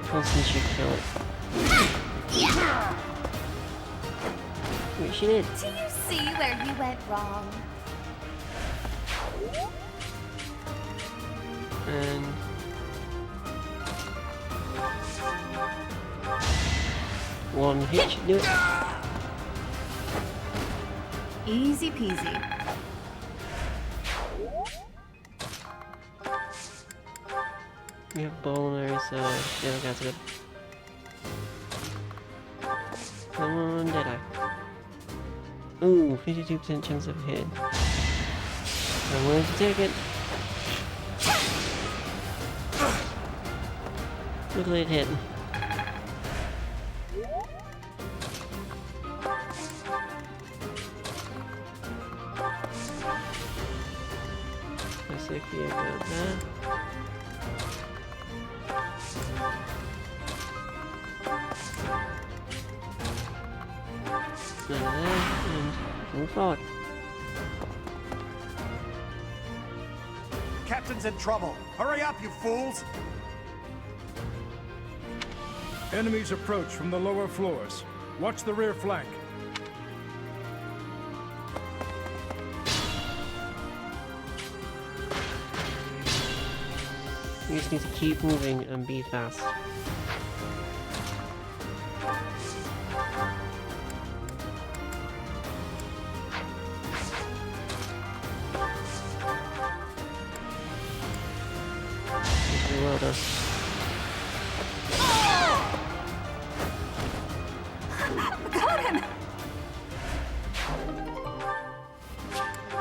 Constantly should kill it. Wait, she did. Do you see where you went wrong? And one hit should do it. Easy peasy. We have bowlers, so yeah, that's good. Come on, Deadeye. Ooh, 52% chance of hit. I'm willing to take it. Luckily it hit. Let's see if you got that. None of that, and move forward. Captain's in trouble. Hurry up, you fools! Enemies approach from the lower floors. Watch the rear flank. You just need to keep moving and be fast. Well done. Got him!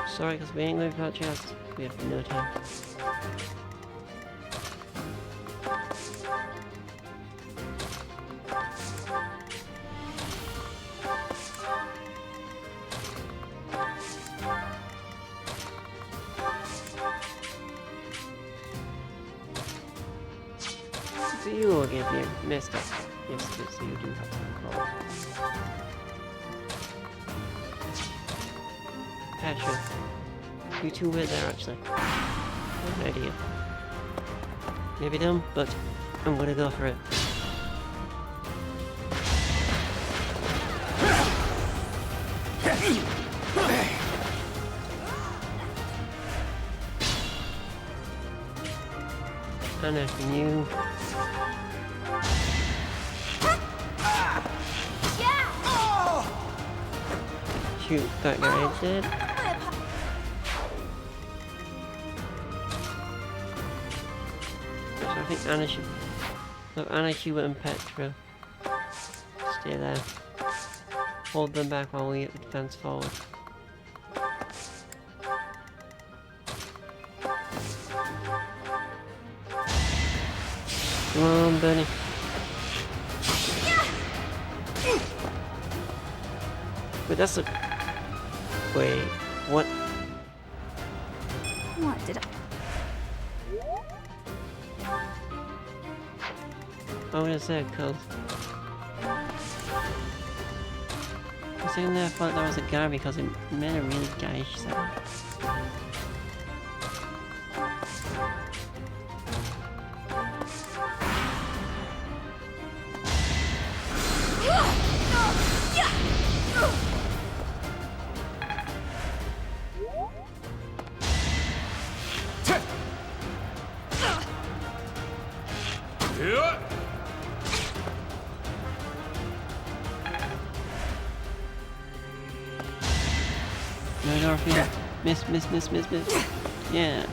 Sorry, because we ain't going without chance. We have no time. So you will get messed up. Yes, so you do have some calls. Passion. VTuber there actually. Good idea. Maybe dumb, but I'm gonna go for it. And after you. Shoot, that guy dead. So I think Anna should. Look, Anna, Hubert, and Petra. Stay there. Hold them back while we advance forward. Come on, Bernie. But that's a... Wait, what? What did I... I would have said, cause... I was saying there I thought that was a guy because it made a really guyish sound. No, Dorothea. Miss. Yeah.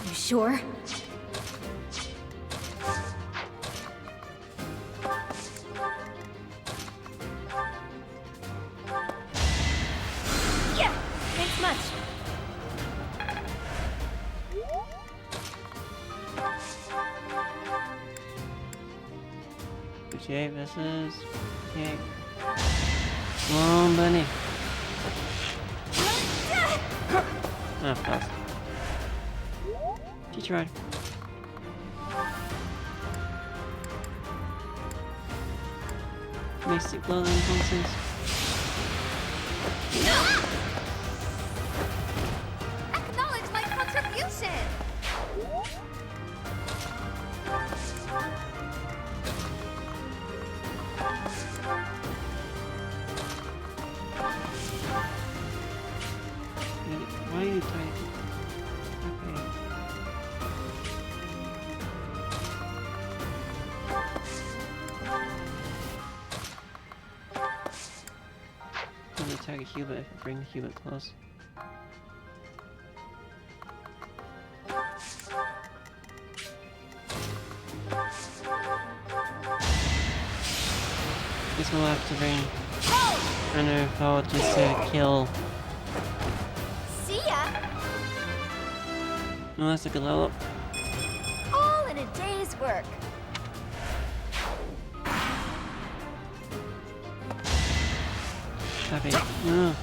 You sure? Yeah! Thanks much. GTA versus... Yeah. Come on, Bunny. Ah, pass. She tried. Mystic blow them nonsense. Acknowledge my contribution! Why are you typing? Okay. I'm gonna attack a Hubert if I bring Hubert close. Guess we'll have to bring Anna forward just to kill. See ya! Oh, that's a good level up. All in a day's work. Happy. No.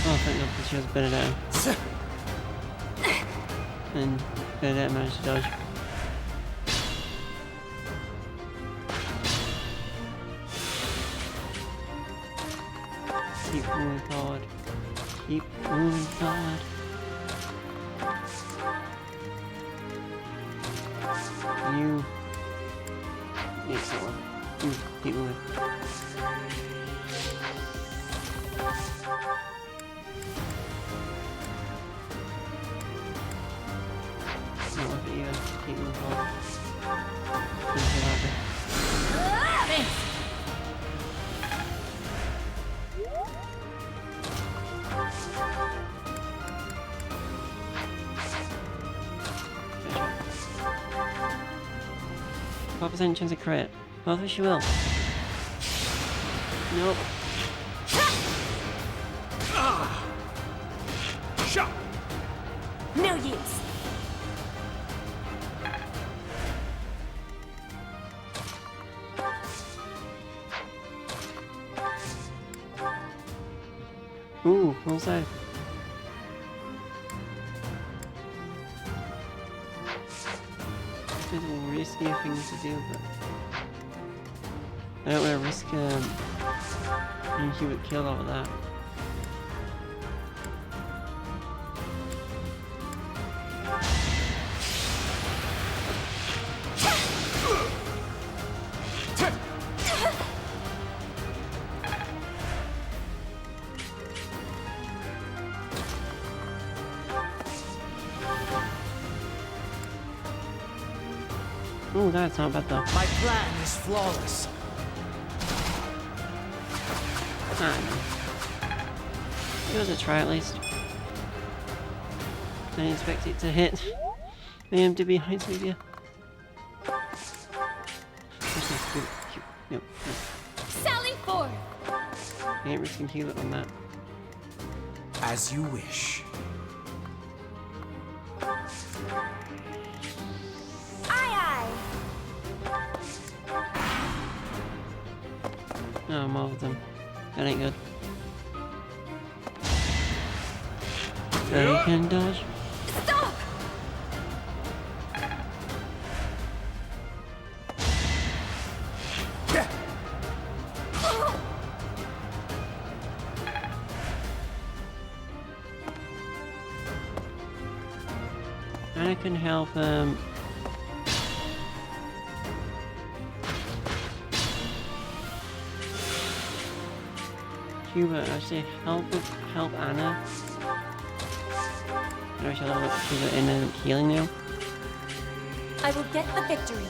Oh, thank God, she has Benedetta. And Benedetta managed to dodge. Keep moving forward. Keep moving forward. You. Yes, that one. You keep moving. Not worth it either. Keep moving forward. Things will happen. What percent chance of crit? Hopefully she will. Nope. No use. Ooh, also. It's a little riskier thing to do, but I don't want to risk being human killed over that. Oh, that's not bad though. My plan is flawless. Give us a try at least. I didn't expect it to hit. I am to be honest with you. Nope. Sally forth! I ain't risking heal it on that. As you wish. Oh, more of them. That ain't good. So you can dodge. Stop! And I can help Cuba actually help Anna. I shall look Cuba in healing now. I will get the victory.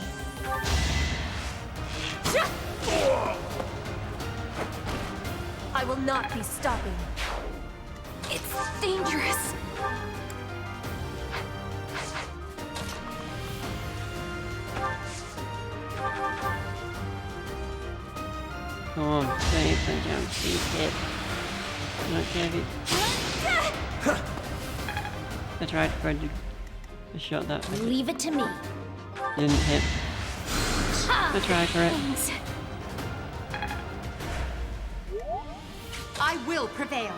I will not be stopping. It's dangerous. Come on, safe and jump, please hit. Not heavy. I tried to shot that. Leave it to me. Didn't hit. I tried for it. I will prevail.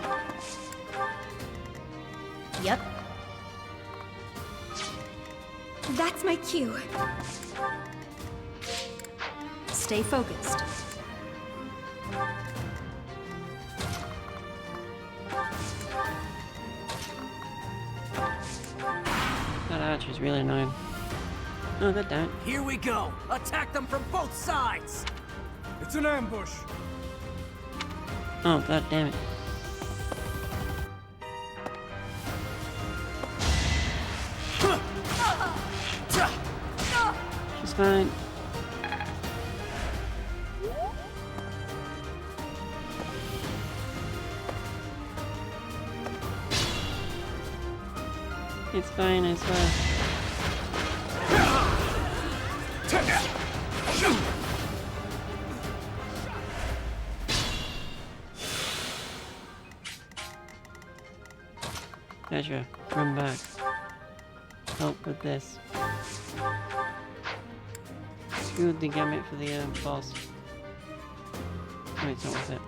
Yep. That's my cue. Stay focused. That archer's really annoying. Oh, good damn it. Here we go! Attack them from both sides! It's an ambush! Oh, god damn it. She's fine. It's fine, I swear. Ezra, run back. Help with this. Screwed the gamut for the boss. Wait, it's not worth it.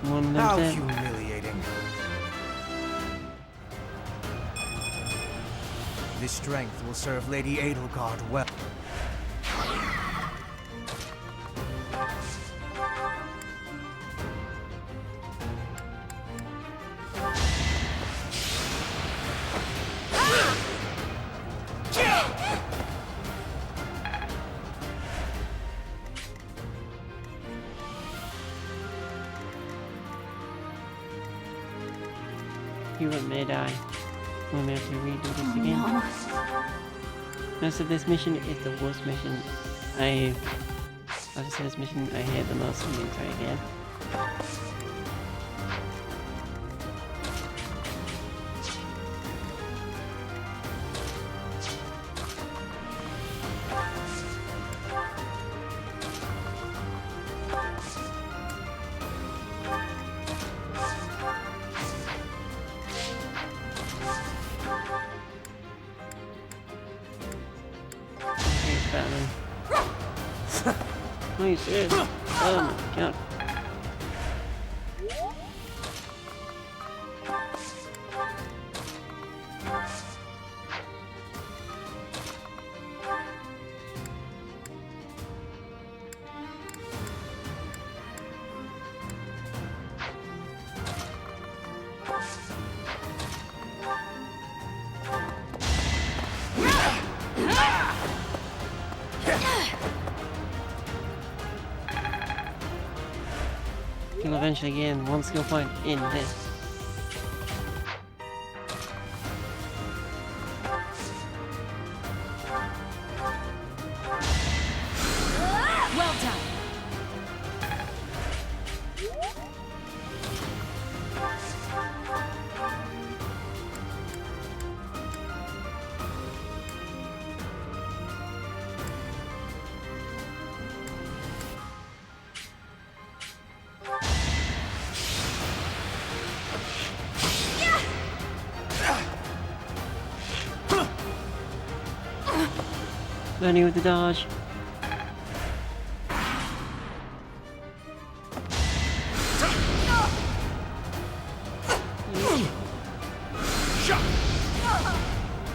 One How dead. humiliating. This strength will serve Lady Edelgard well. You may die. We may have to redo this again. No, so this mission is the worst mission. I have to say this mission I hate the most in the entire game. better than... Are you serious? Oh my god. You'll eventually gain one skill point in this. Well done. Learning with the dodge.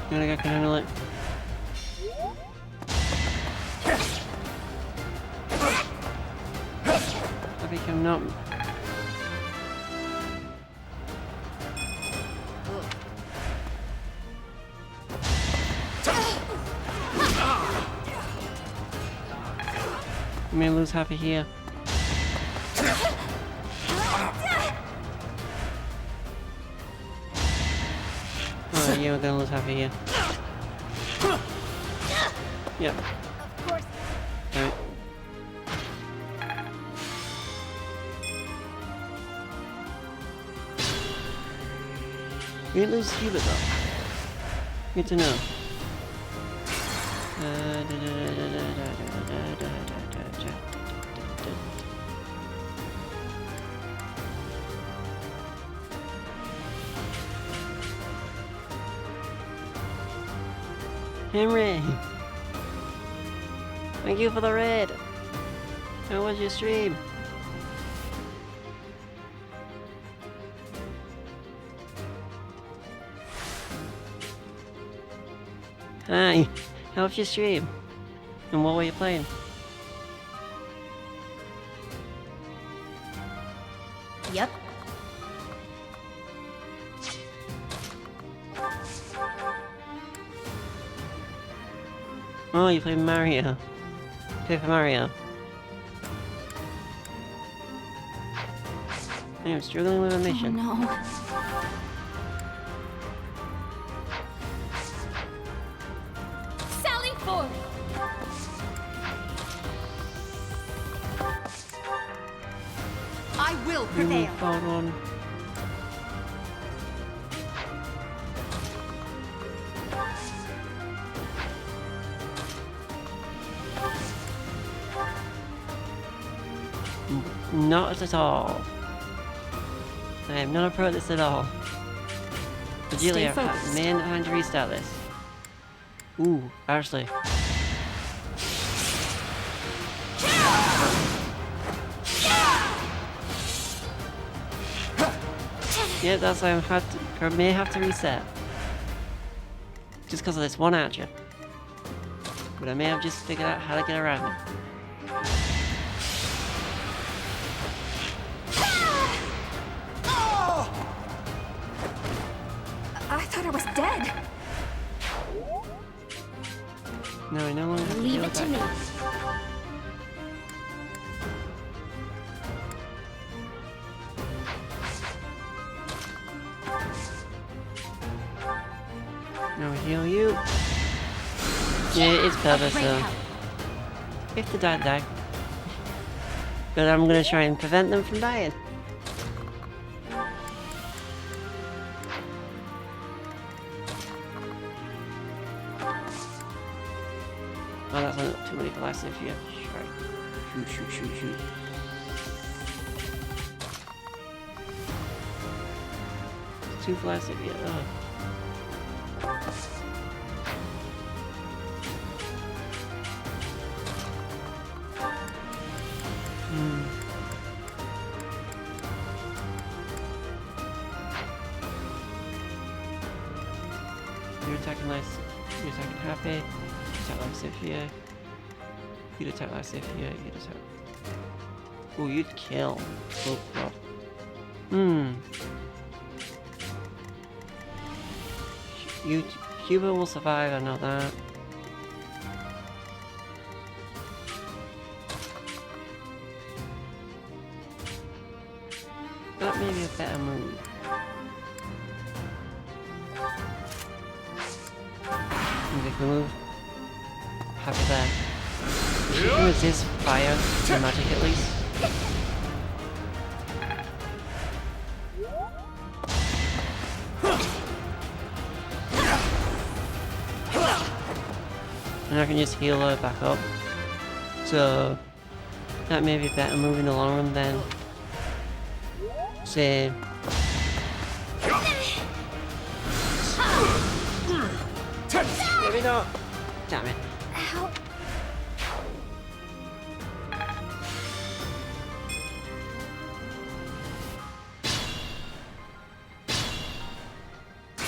The only guy can handle it. I think I'm not. I may lose half a here. Oh yeah, we're gonna lose half a here. Yep. Of course. Right. You didn't lose Hubert though. Good to know. Henry! Thank you for the raid! How was your stream? Hi! How was your stream? And what were you playing? Yep. Oh, you play Mario. Paper Mario. I am struggling with a mission. Oh no. Sally forward. I will You prevail. found one. Not at all. I am not a pro at this at all. But Julia, man, I'm trying to restart this. Ooh, Ashley. Yeah, that's why I may have to reset. Just because of this one archer. But I may have just figured out how to get around it. I thought I was dead. No, I no longer have to Leave deal it with to me. that. Now we heal you. Yeah, it's purpose, so if they die, they die. But I'm gonna try and prevent them from dying. Oh, that's not too many glasses if you have to try. Shoot. Too flaccid, yeah. Ugh. You're attacking less. You're attacking happy. You attack like Sophia. You'd attack like Sophia. You'd attack. Oh, you'd kill. Oh god. Cuba will survive, I know that. That may be a better move. Make the move. Happy there. She can resist fire and magic at least. And I can just heal her back up. So that may be a better move in the long run than say maybe not. Damn it. Ow.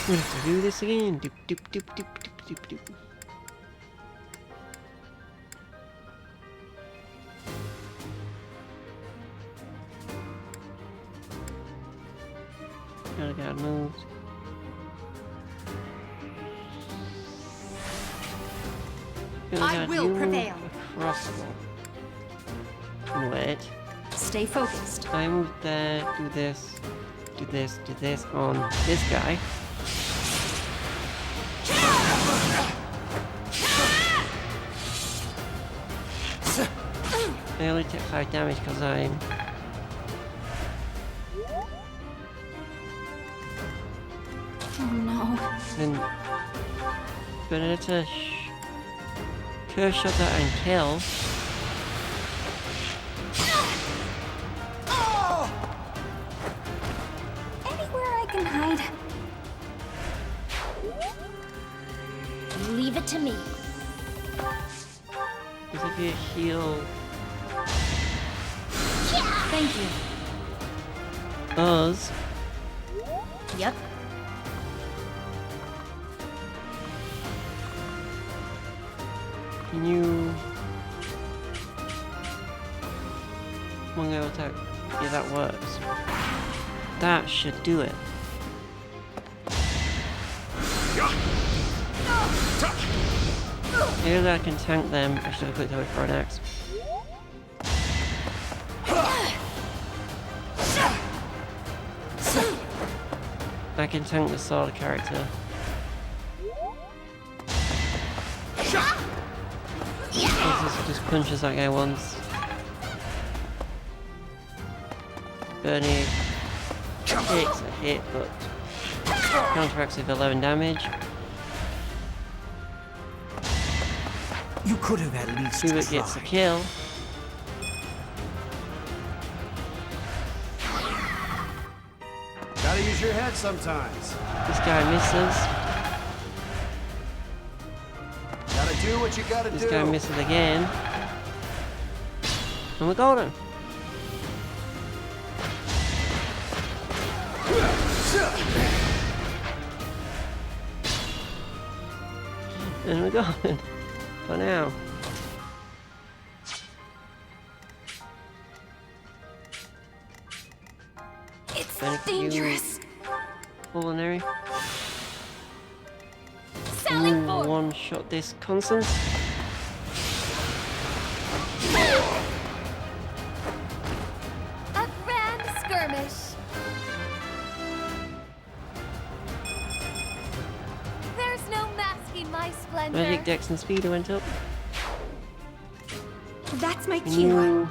We have to do this again. Doop doop doop doop doop doop doop. Gotta get moved. I will prevail. Crossbow. Wait. Stay focused. I move there, do this on this guy. I only take 5 damage because I'm... Oh no. Then... Benedetta curse shot that and kill. Anywhere I can hide. Leave it to me. Because if you heal... Thank you. Us. Yep. Can you... One go attack. Yeah, that works. That should do it. Maybe I can tank them. I should have clicked over for an axe. I can tank the sword character. This just punches that guy once. Bernie takes a hit, but counteracts with 11 damage. You could have at least Hubert gets a kill. Gotta use your head sometimes. This guy misses. Gotta do what you gotta do. This guy misses again. And we got him. And we got him. For now. It's dangerous. Culinary. One shot this Constance. A grand skirmish. There's no masking my splendor. Magic, Dex, and Speed went up. That's my Can cue. you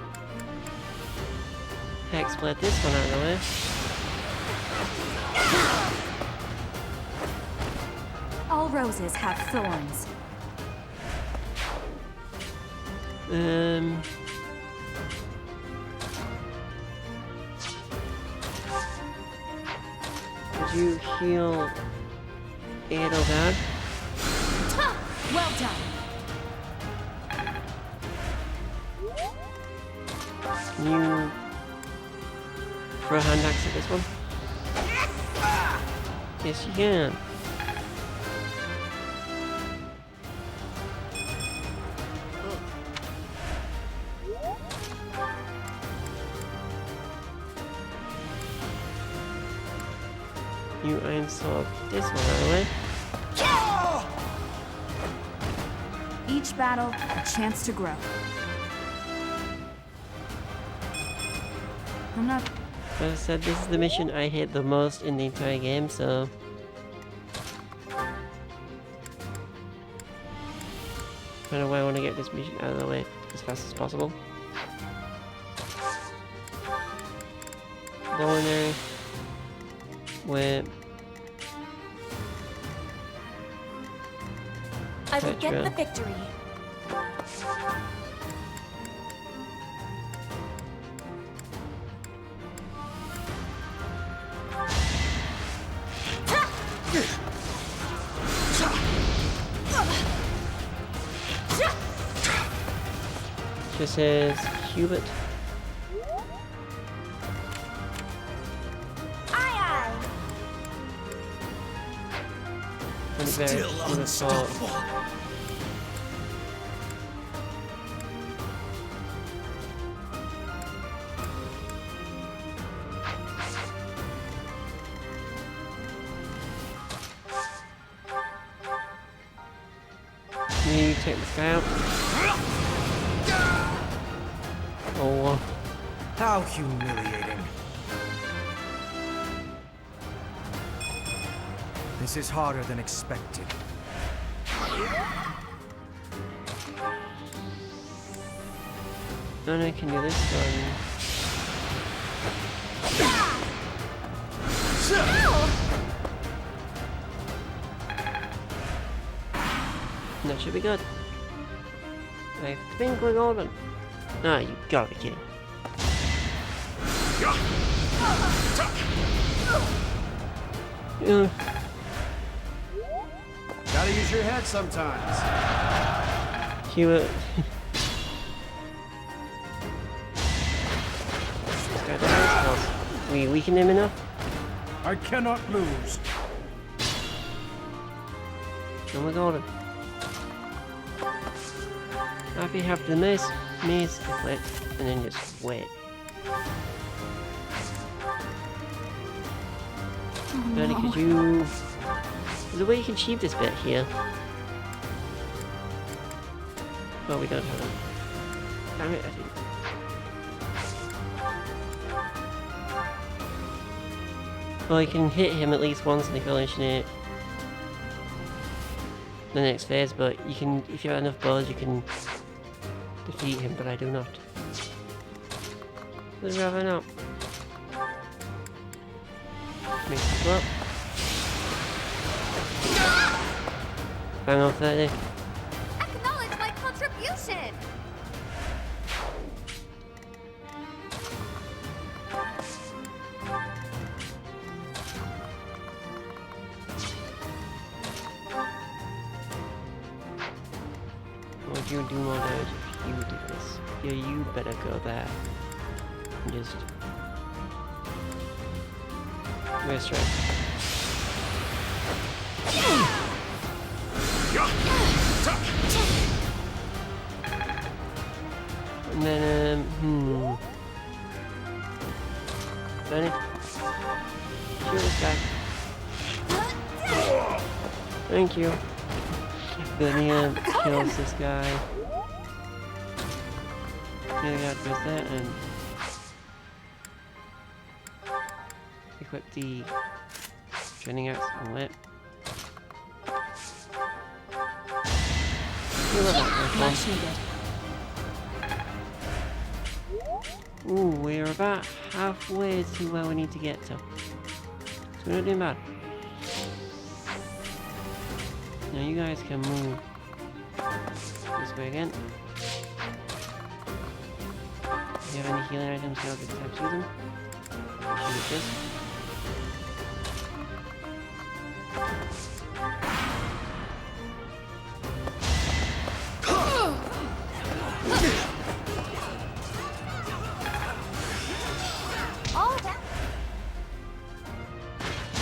Hexblade this one out of the way? All roses have thorns. Would you heal Edelgard? Well done. Can you throw a hand axe at this one? Yes, you can. You iron sword. This one out of the way. Each battle, a chance to grow. I'm not... As I said, this is the mission I hate the most in the entire game, so... Kind of why I want to get this mission out of the way as fast as possible. Go in there. Wait. I will Petra. get the victory. Just says Hubert. Still unstoppable. You take this guy out. Oh. How humiliating. This is harder than expected. And I can do this one. That should be good. I think we're golden. Ah, you gotta be kidding. Gotta use your head sometimes. Hubert. We weaken him enough? I cannot lose. And we're golden. After you have the mace deflect, and then just wait. Bernie, could you... There's a way you can achieve this bit here. Well, we don't have it. Damn it, I think. Well, you can hit him at least once and he will initiate the next phase, but you can, if you have enough balls, you can defeat him, but I do not. Would rather not. Mix it up. Bang off 30. Acknowledge my contribution! Would you do more damage if you do this? Yeah, you better go there. And just... Where's strike? And then, Benny? Shoot this guy. Thank you. Benny kills this guy. The other guy does that and equip the training axe and whip. Much needed. Ooh, we're about halfway to where we need to get to. So we're not doing bad. Now you guys can move this way again. If you have any healing items, you have to use them. Shoot this.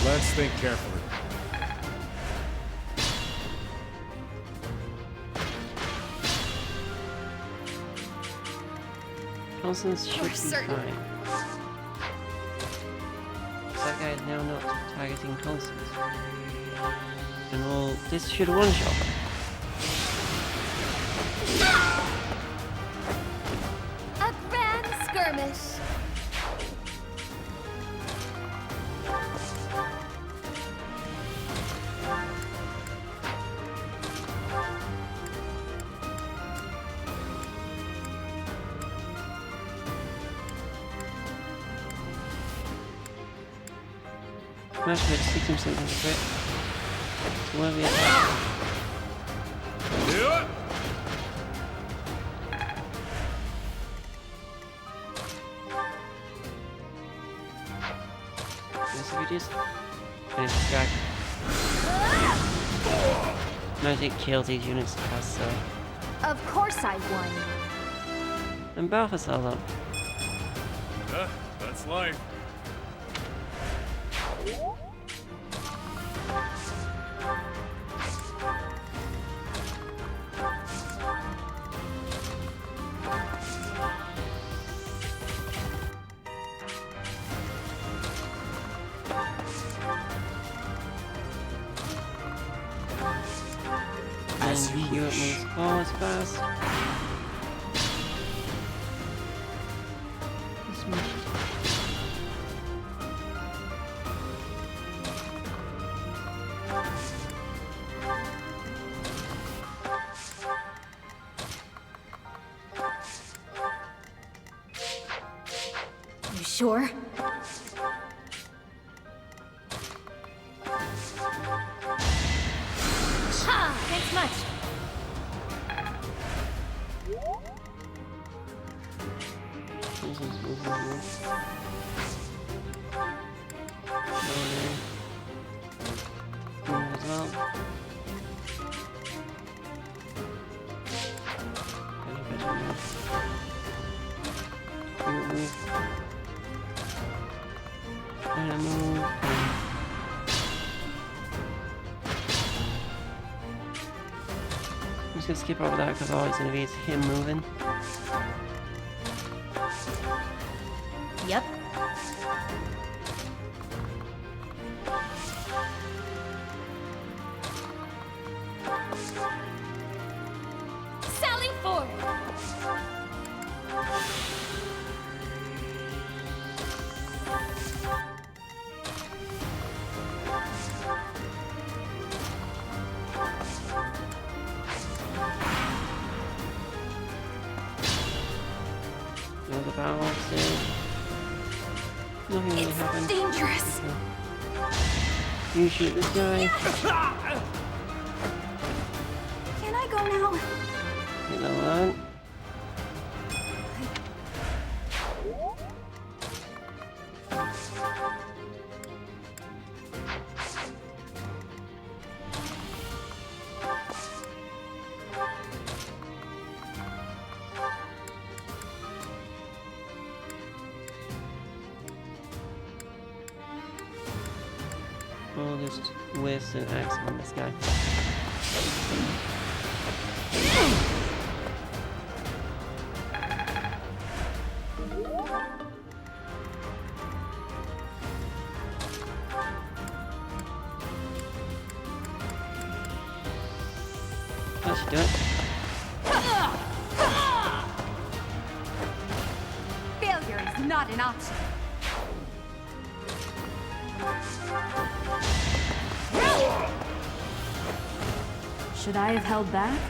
Let's think carefully. Constance should be certain. fine. Is that guy is now not targeting Tulsis. And well, this should one-shot. A grand skirmish. Smash with 60% of the crit. So where are we at? Yes, if we just finish this guy. Magic kills these units fast, so. Of course I won. And Balthasar though. That's life. And Europe moves forward fast. You sure? Ha! Thanks much. As well. Move. And move. I'm just gonna skip over that because all it's gonna be is him moving. Yep. Sally forward. Another battle stage. Nothing really happened. Dangerous. You shoot this guy. Can I go now? Hit level 1. I'll just waste an axe on this guy. That should do it. Failure is not an option. Should I have held back?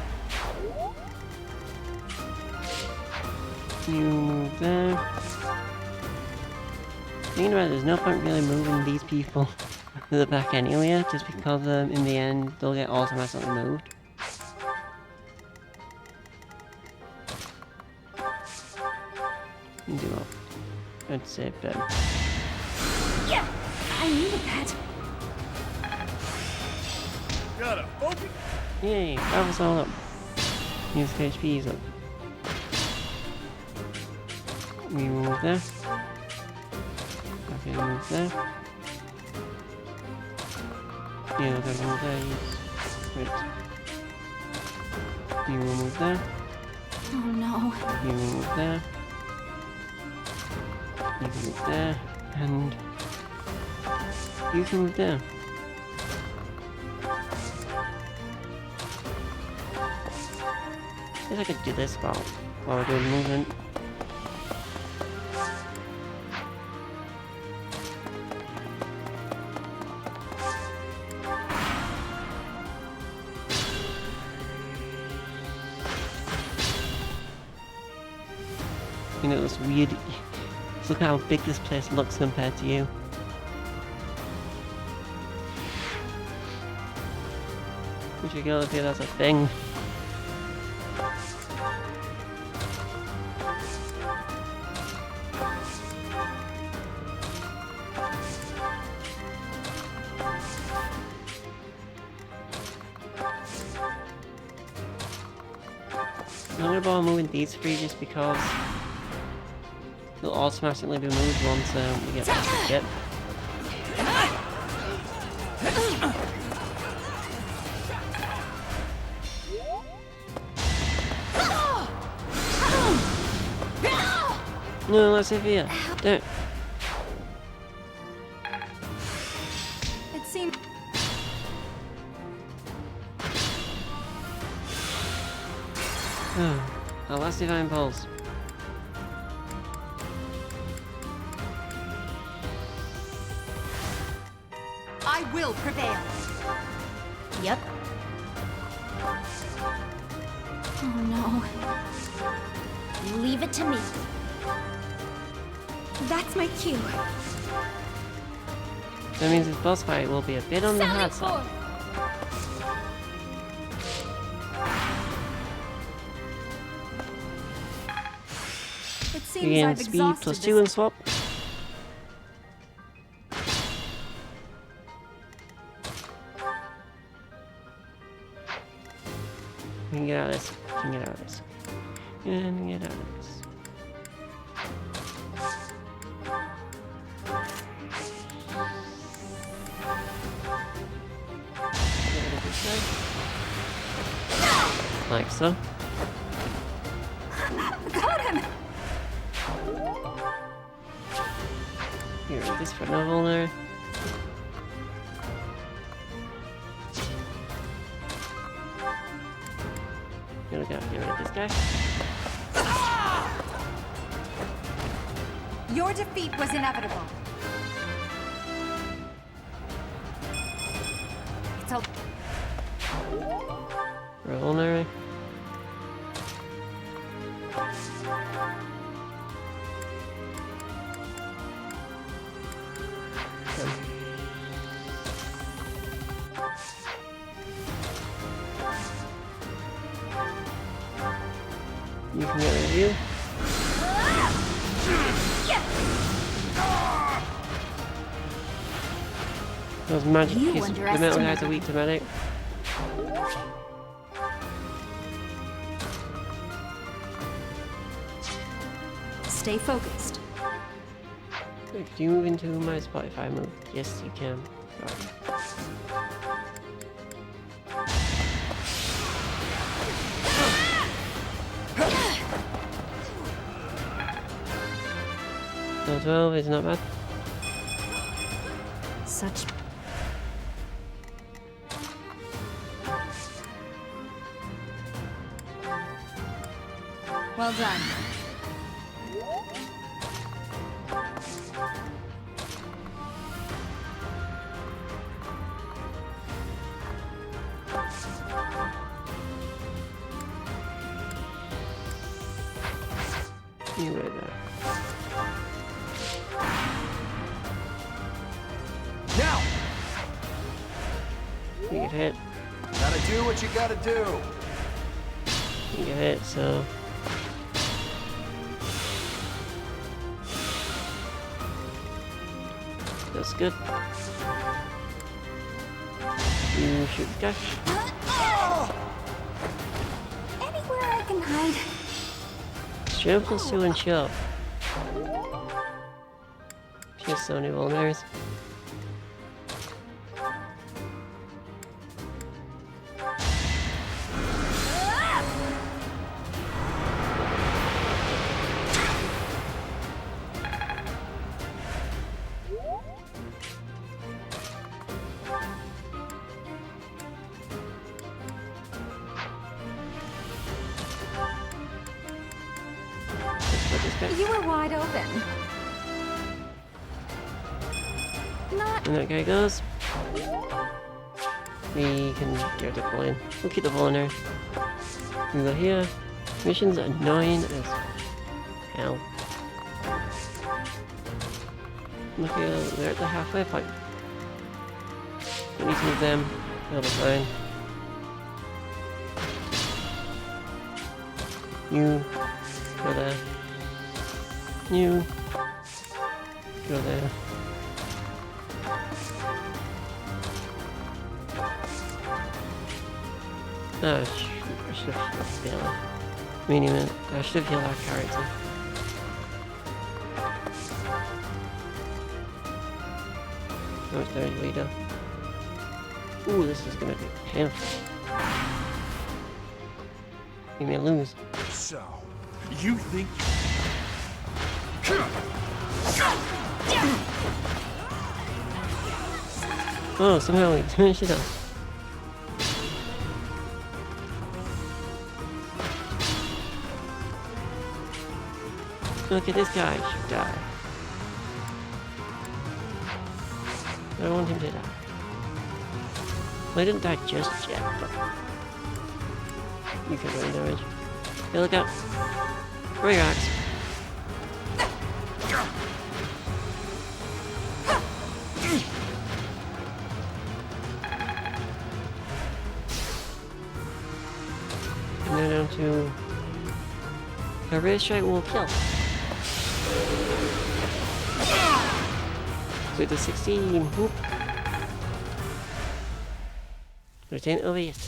You move there. Thinking about it, there's no point really moving these people to the back anyway, just because in the end they'll get automatically moved. Do well. I'd say Ben. Yeah, I needed that. Gotta focus. Yay, that was all up. His HP is up. We move there. Okay, move there. Yeah, gotta move there. Yes. Right. You will move there. Oh no. You will move there. You can move there. And You can move down. I guess I could do this while we're doing movement. You know, it's weird. Just look how big this place looks compared to you. Which you gotta feel that's a thing. I'm gonna bother moving these three just because they'll automatically be moved once we get past the kit. No, let's see here. Don't. It seemed. Our last divine pulse. I will prevail. Yep. Oh no. Leave it to me. That's my cue. That means this boss fight will be a bit on the hard side. It seems You gain I've speed exhausted plus this. 2 and swap. We can get out of this. We can get out of this. And get out of this. Get rid of this guy. Like so. Got him. Get rid of this for no vulnerary. Gonna go get rid of this guy. Your defeat was inevitable. It's a Vulnerary. You can get rid of you. Those magic You pieces. The metal guys are weak to medic. Stay focused. Wait, can you move into my spot if I move? Yes, you can. Alright. So 12 is not bad. Such. Well done. You were there. Now! You get hit. Gotta do what you gotta do. You get hit, so. That's good. You should dash. Anywhere I can hide. Shield plus 2 and shove. Just so many vulneraries. Okay. You were wide open. Not. And that guy goes. We can get the ball in. We'll keep the ball in there. We go here. Mission's annoying as hell. Look here, they're at the halfway point. We need to move them. They'll be fine. You go there. You go there. Oh, shoot, I should have healed I should have healed our character. Oh, it's their leader. Ooh, this is gonna be painful. You may lose. So, you think... Oh, somehow we finished it off. Look at this guy, should die. I don't want him to die. Well, I didn't die just yet, but you can run damage. Hey, look out. Throw your axe. And then down to a red strike will kill. So it's a 16. Whoop. There's 10 over yet.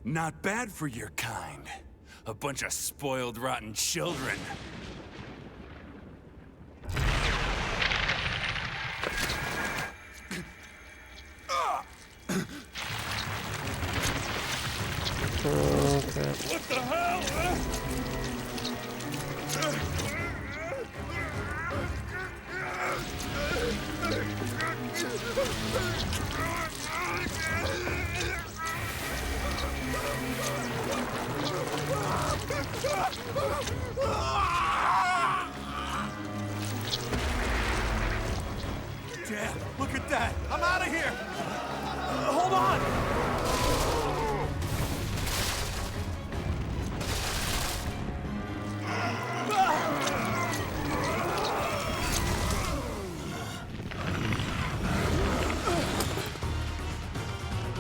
Not bad for your kind. A bunch of spoiled, rotten children. Oh, crap. What the hell? Dad, look at that! I'm out of here! Hold on!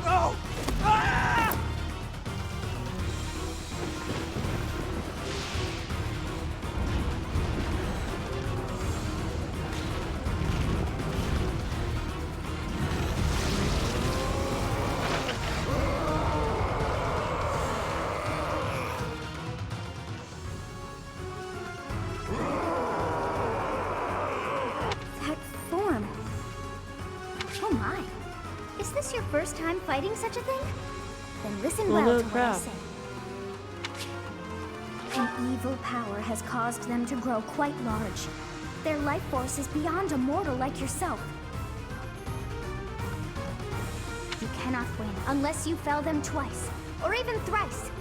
No! Ah! That form. Oh my. Is this your first time fighting such a thing? Then listen Oh, well no to what I crap. say. An evil power has caused them to grow quite large. Their life force is beyond a mortal like yourself. You cannot win unless you fell them twice, or even thrice.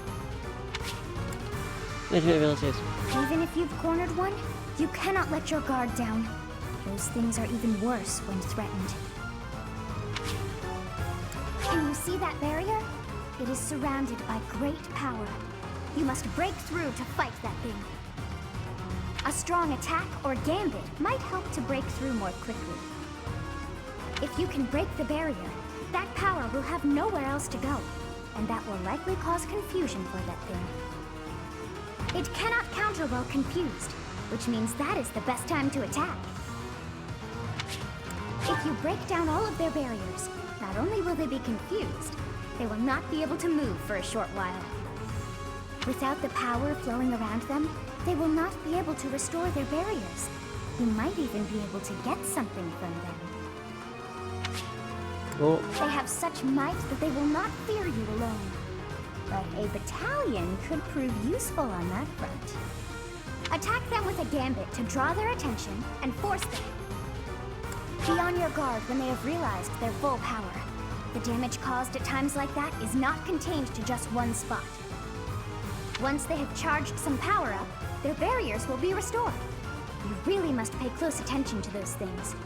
Legendary abilities. Even if you've cornered one, you cannot let your guard down. Those things are even worse when threatened. Can you see that barrier? It is surrounded by great power. You must break through to fight that thing. A strong attack or gambit might help to break through more quickly. If you can break the barrier, that power will have nowhere else to go, and that will likely cause confusion for that thing. It cannot counter while confused, which means that is the best time to attack. If you break down all of their barriers, not only will they be confused, they will not be able to move for a short while. Without the power flowing around them, they will not be able to restore their barriers. You might even be able to get something from them. Oh. They have such might that they will not fear you alone. But a battalion could prove useful on that front. Attack them with a gambit to draw their attention and force them. Be on your guard when they have realized their full power. The damage caused at times like that is not contained to just one spot. Once they have charged some power up, their barriers will be restored. You really must pay close attention to those things.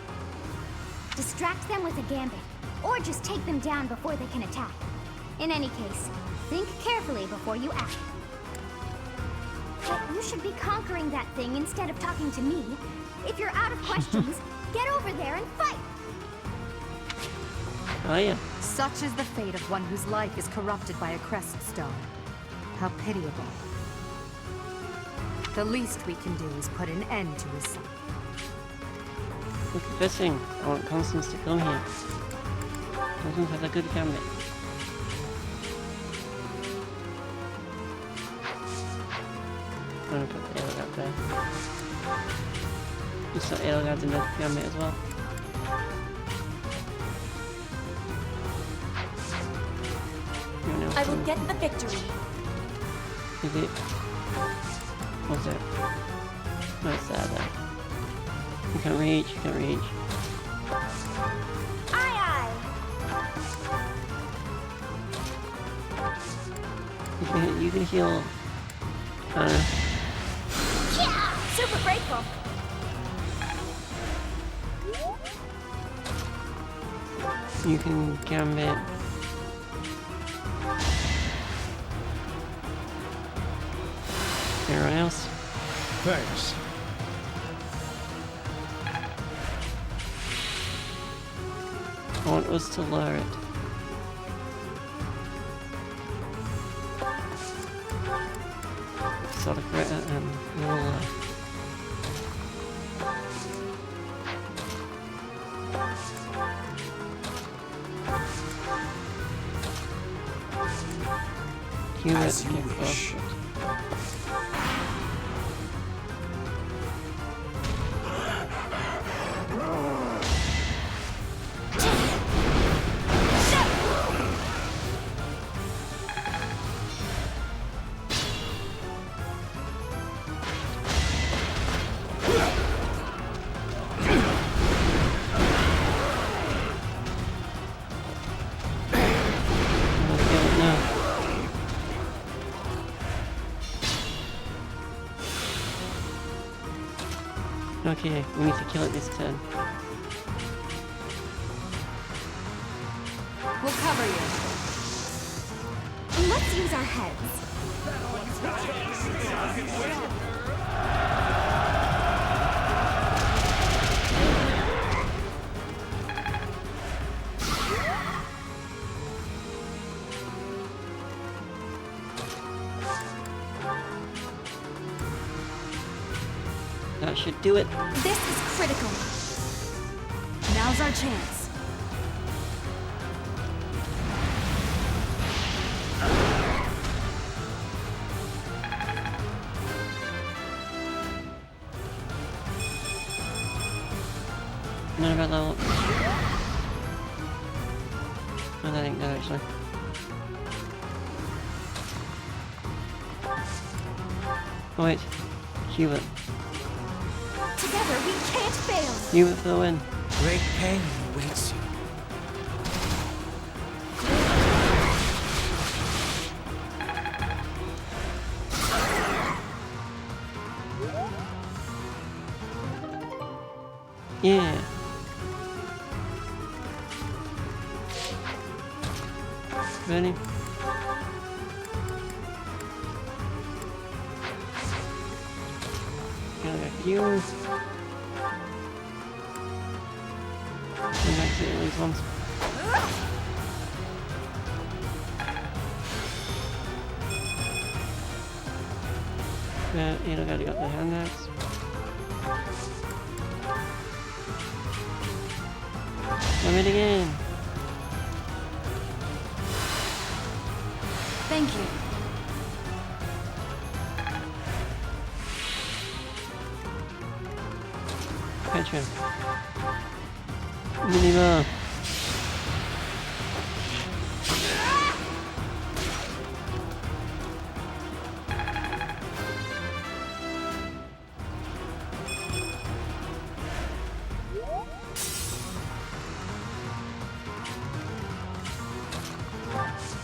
Distract them with a gambit, or just take them down before they can attack. In any case, think carefully before you act. But you should be conquering that thing instead of talking to me. If you're out of questions, get over there and fight! Oh yeah. Such is the fate of one whose life is corrupted by a crest stone. How pitiable. The least we can do is put an end to his son. Look at fishing. I want Constance to come here. Constance has a good gambit. I'm gonna put the Edelgard there. Just so Edelgard's in the gambit as well. I will get the victory. Is it? What's it? No, it's there. You can't reach, you can't reach. Aye, You can heal. Yeah! Super grateful. You can gambit. Anyone else? Thanks. I want us to lure it. Sort of great, we'll As you wish. Okay, we need to kill it this turn. We'll cover you. Let's use our heads. That should do it. This is critical. Now's our chance. None about level up. Oh, that ain't good actually. Oh wait, cube it. Together we can't fail. Cube it for the win. Great pain awaits you. Yeah. Ready? You. Come back to these ones. Edelgard got the hand axe. I'm in again. Thank you. Patron. Minima.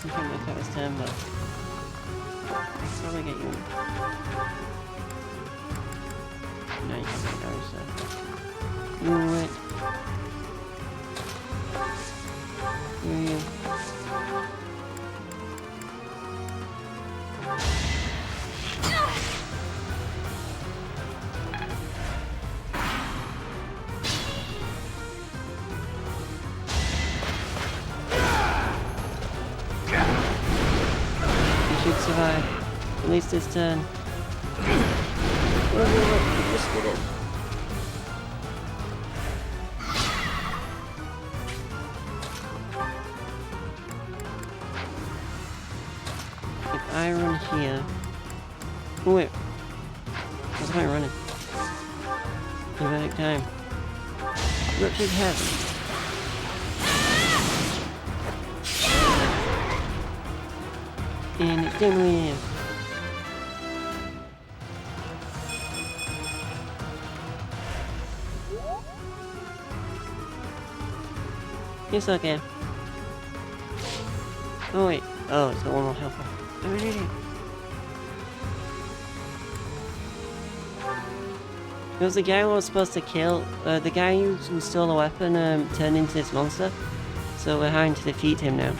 You can look at his turn, but I'll probably get you. No, you can't go, so. You went. Where are you? Survive. At least this turn. Oh, just did it. If I run here. Oh wait. What's my running? Dramatic time. Ruptured heaven. And it's done with. It's okay. Oh wait. Oh, it's got one more health. I'm an idiot. It was the guy who was supposed to kill. The guy who stole the weapon turned into this monster. So we're having to defeat him now.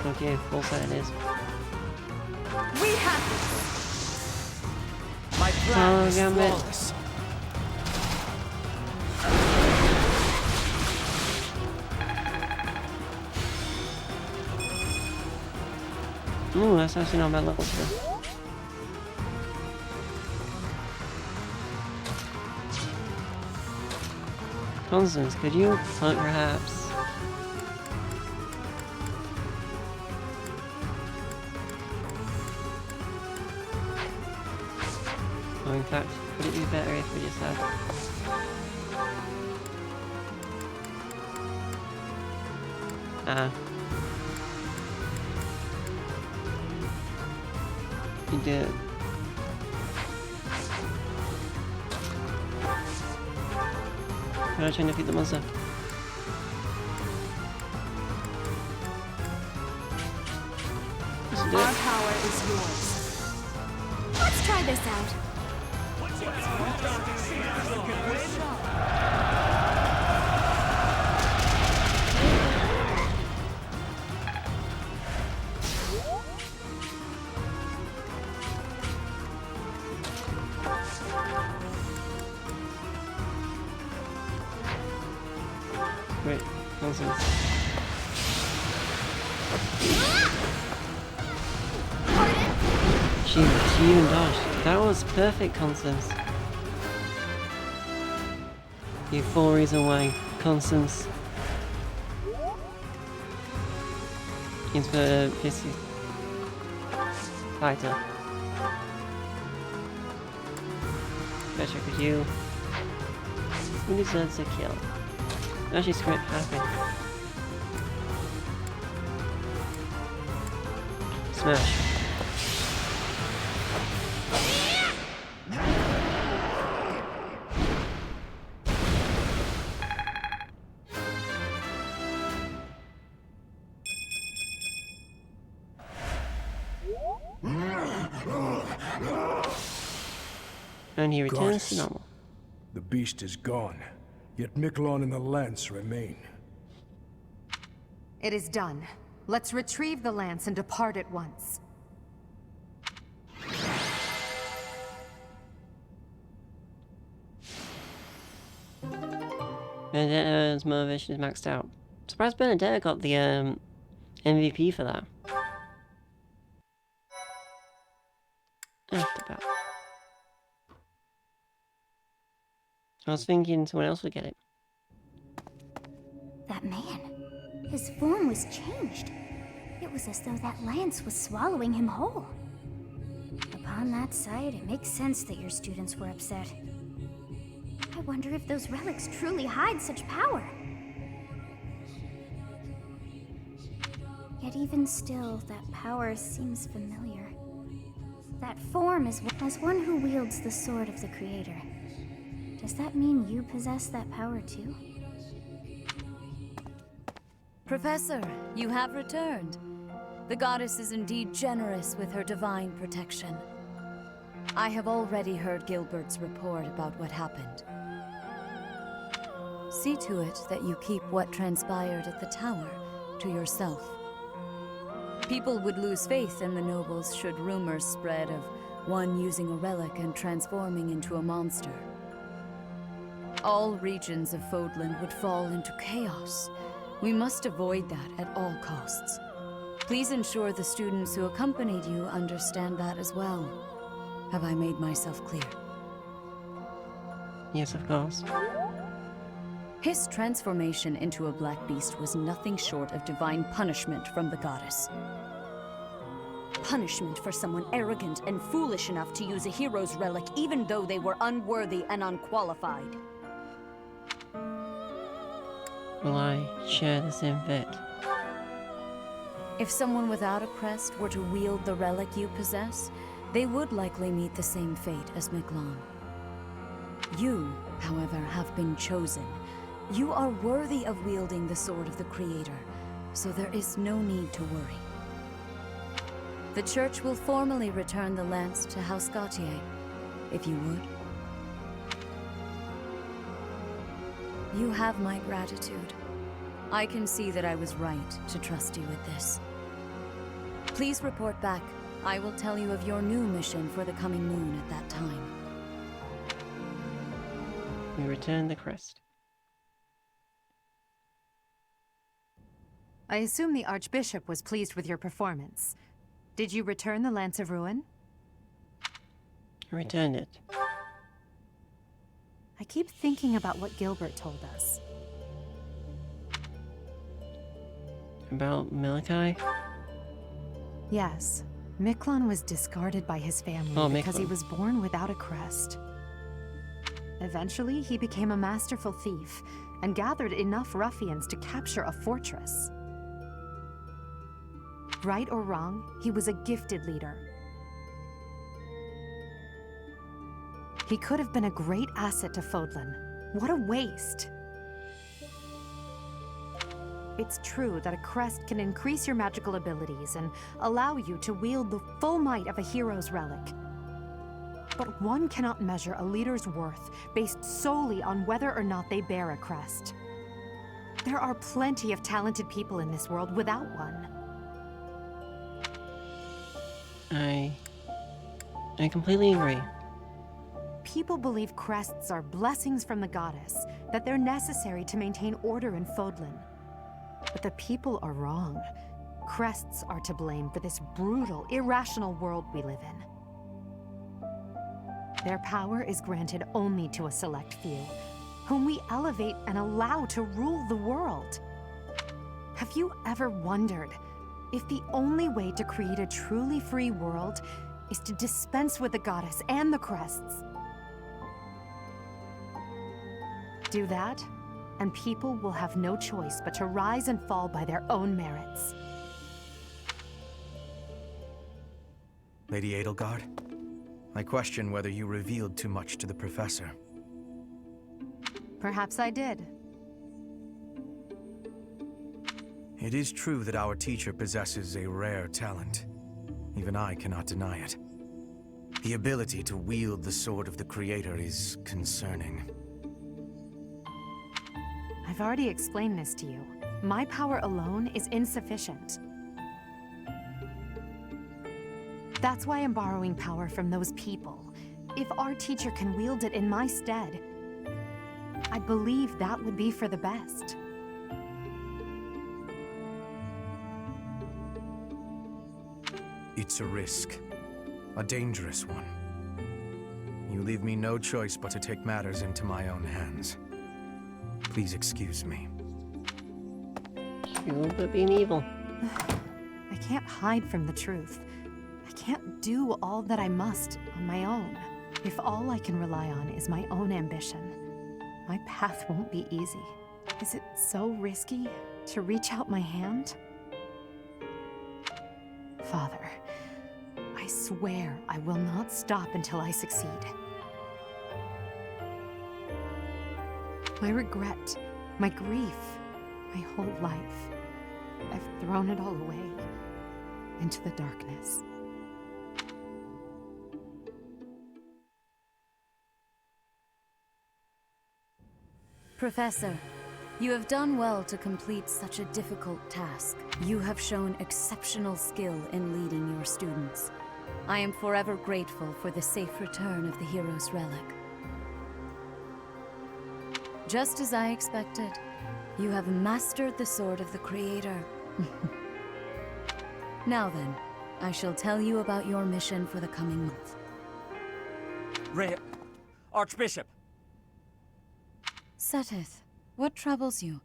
Okay, full set it is. We have this. My plan is flawless. Ooh, that's actually not bad level too. Constance, could you hunt perhaps? Oh, in fact, would it be better if we just had... You did. I'm trying to defeat the monster. Our power is yours. Let's try this out. Wait, nonsense. She even dodged. That was perfect, Constance. You full reason why Constance is the 50 fighter. Better check with you. Who deserves a kill? Actually, script happy. Smash. And he returns to normal. The beast is gone, yet Miklon and the lance remain. It is done. Let's retrieve the lance and depart at once. Bernadetta's motivation is maxed out. Surprised Bernadetta got the MVP for that. After that. I was thinking someone else would get it. That man. His form was changed. It was as though that lance was swallowing him whole. Upon that sight, it makes sense that your students were upset. I wonder if those relics truly hide such power. Yet even still, that power seems familiar. That form is as one who wields the sword of the Creator. Does that mean you possess that power too? Professor, you have returned. The goddess is indeed generous with her divine protection. I have already heard Gilbert's report about what happened. See to it that you keep what transpired at the tower to yourself. People would lose faith in the nobles should rumors spread of one using a relic and transforming into a monster. All regions of Fodlan would fall into chaos. We must avoid that at all costs. Please ensure the students who accompanied you understand that as well. Have I made myself clear? Yes, of course. His transformation into a black beast was nothing short of divine punishment from the goddess. Punishment for someone arrogant and foolish enough to use a hero's relic even though they were unworthy and unqualified. Will I share the same fate? If someone without a crest were to wield the relic you possess, they would likely meet the same fate as Miklon. You, however, have been chosen. You are worthy of wielding the sword of the Creator, so there is no need to worry. The Church will formally return the lance to House Gautier, if you would. You have my gratitude. I can see that I was right to trust you with this. Please report back. I will tell you of your new mission for the coming moon at that time. We return the crest. I assume the Archbishop was pleased with your performance. Did you return the Lance of Ruin? I returned it. I keep thinking about what Gilbert told us. About Milikai? Yes. Miklon was discarded by his family because he was born without a crest. Eventually, he became a masterful thief and gathered enough ruffians to capture a fortress. Right or wrong, he was a gifted leader. He could have been a great asset to Fodlan. What a waste! It's true that a crest can increase your magical abilities and allow you to wield the full might of a hero's relic. But one cannot measure a leader's worth based solely on whether or not they bear a crest. There are plenty of talented people in this world without one. I completely agree. People believe crests are blessings from the goddess, that they're necessary to maintain order in Fodlan. But the people are wrong. Crests are to blame for this brutal, irrational world we live in. Their power is granted only to a select few, whom we elevate and allow to rule the world. Have you ever wondered if the only way to create a truly free world is to dispense with the goddess and the crests? Do that, and people will have no choice but to rise and fall by their own merits. Lady Edelgard, I question whether you revealed too much to the Professor. Perhaps I did. It is true that our teacher possesses a rare talent. Even I cannot deny it. The ability to wield the sword of the Creator is concerning. I've already explained this to you. My power alone is insufficient. That's why I'm borrowing power from those people. If our teacher can wield it in my stead, I believe that would be for the best. It's a risk. A dangerous one. You leave me no choice but to take matters into my own hands. Please excuse me. You but being evil. I can't hide from the truth. I can't do all that I must on my own. If all I can rely on is my own ambition, my path won't be easy. Is it so risky to reach out my hand? Father, I swear I will not stop until I succeed. My regret, my grief, my whole life, I've thrown it all away into the darkness. Professor, you have done well to complete such a difficult task. You have shown exceptional skill in leading your students. I am forever grateful for the safe return of the hero's relic. Just as I expected, you have mastered the sword of the Creator. Now then, I shall tell you about your mission for the coming month. Archbishop! Seteth, what troubles you?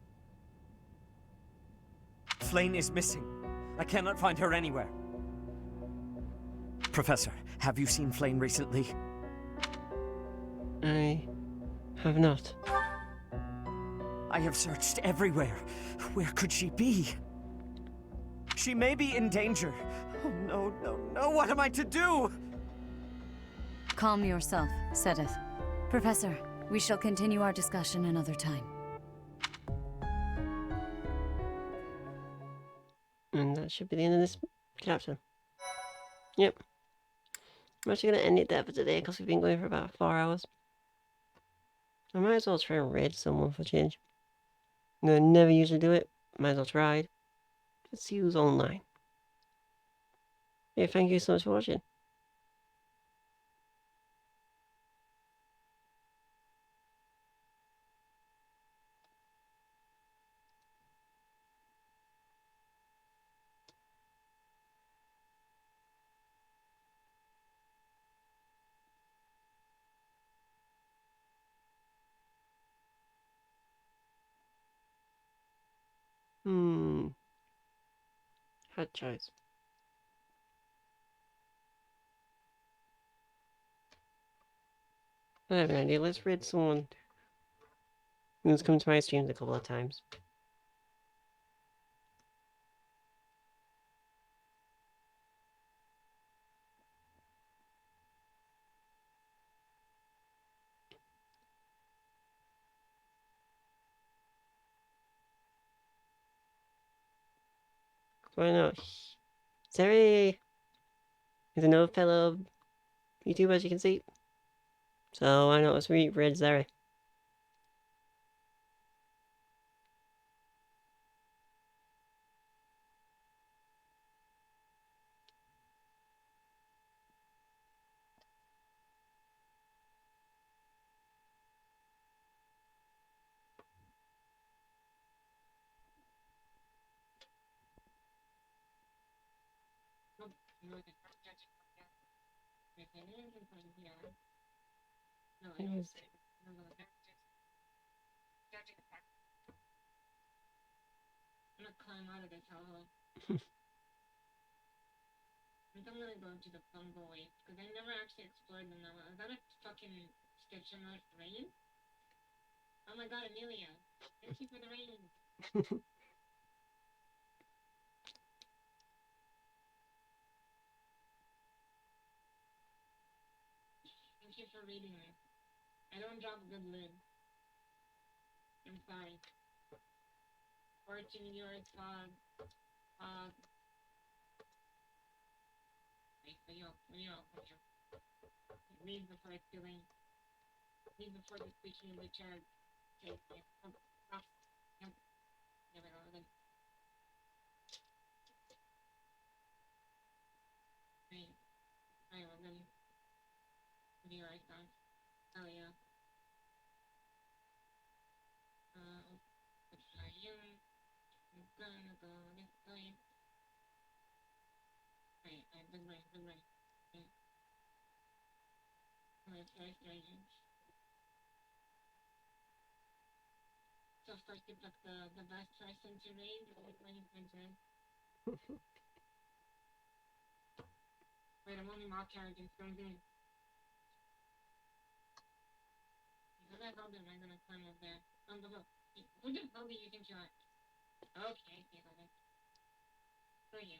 Flayn is missing. I cannot find her anywhere. Professor, have you seen Flayn recently? I have not. I have searched everywhere. Where could she be? She may be in danger. Oh no, no, no, what am I to do? Calm yourself, Seteth. Professor, we shall continue our discussion another time. And that should be the end of this chapter. Yep. I'm actually going to end it there for today because we've been going for about 4 hours. I might as well try and raid someone for change. I never usually do it. Might as well try it. Let's see who's online. Yeah, thank you so much for watching. Hard choice. I have an idea. Let's raid someone who's come to my streams a couple of times. Why not? Zeri is another fellow YouTuber, as you can see. So why not? Let's raid Zeri. Anyways. I'm gonna climb out of this hole. I think I'm gonna go to the Plumbo Waste, because I never actually explored them that well. Is that a fucking stitch in the rain? Oh my god, Amelia. Thank you for the rain. Thank you for reading this. I don't drop good loot. I'm sorry. Fortune yours, Fog. Wait, will you leave before it's too late. Leave before the speaking of the charge. Okay, okay. Off. Yep. There we go, then. Right. Alright, well then. Be right back. Oh yeah. Let's try you. I'm gonna go this way. Wait, good way, good way. Okay. Let's try you. So of course you pick the best person to raid, when you can raid. Wait, I'm only mock characting, so I'm doing. How the hell am I gonna climb up there? Below. Who the hell do you think you are? Okay, okay, got it. Who are you?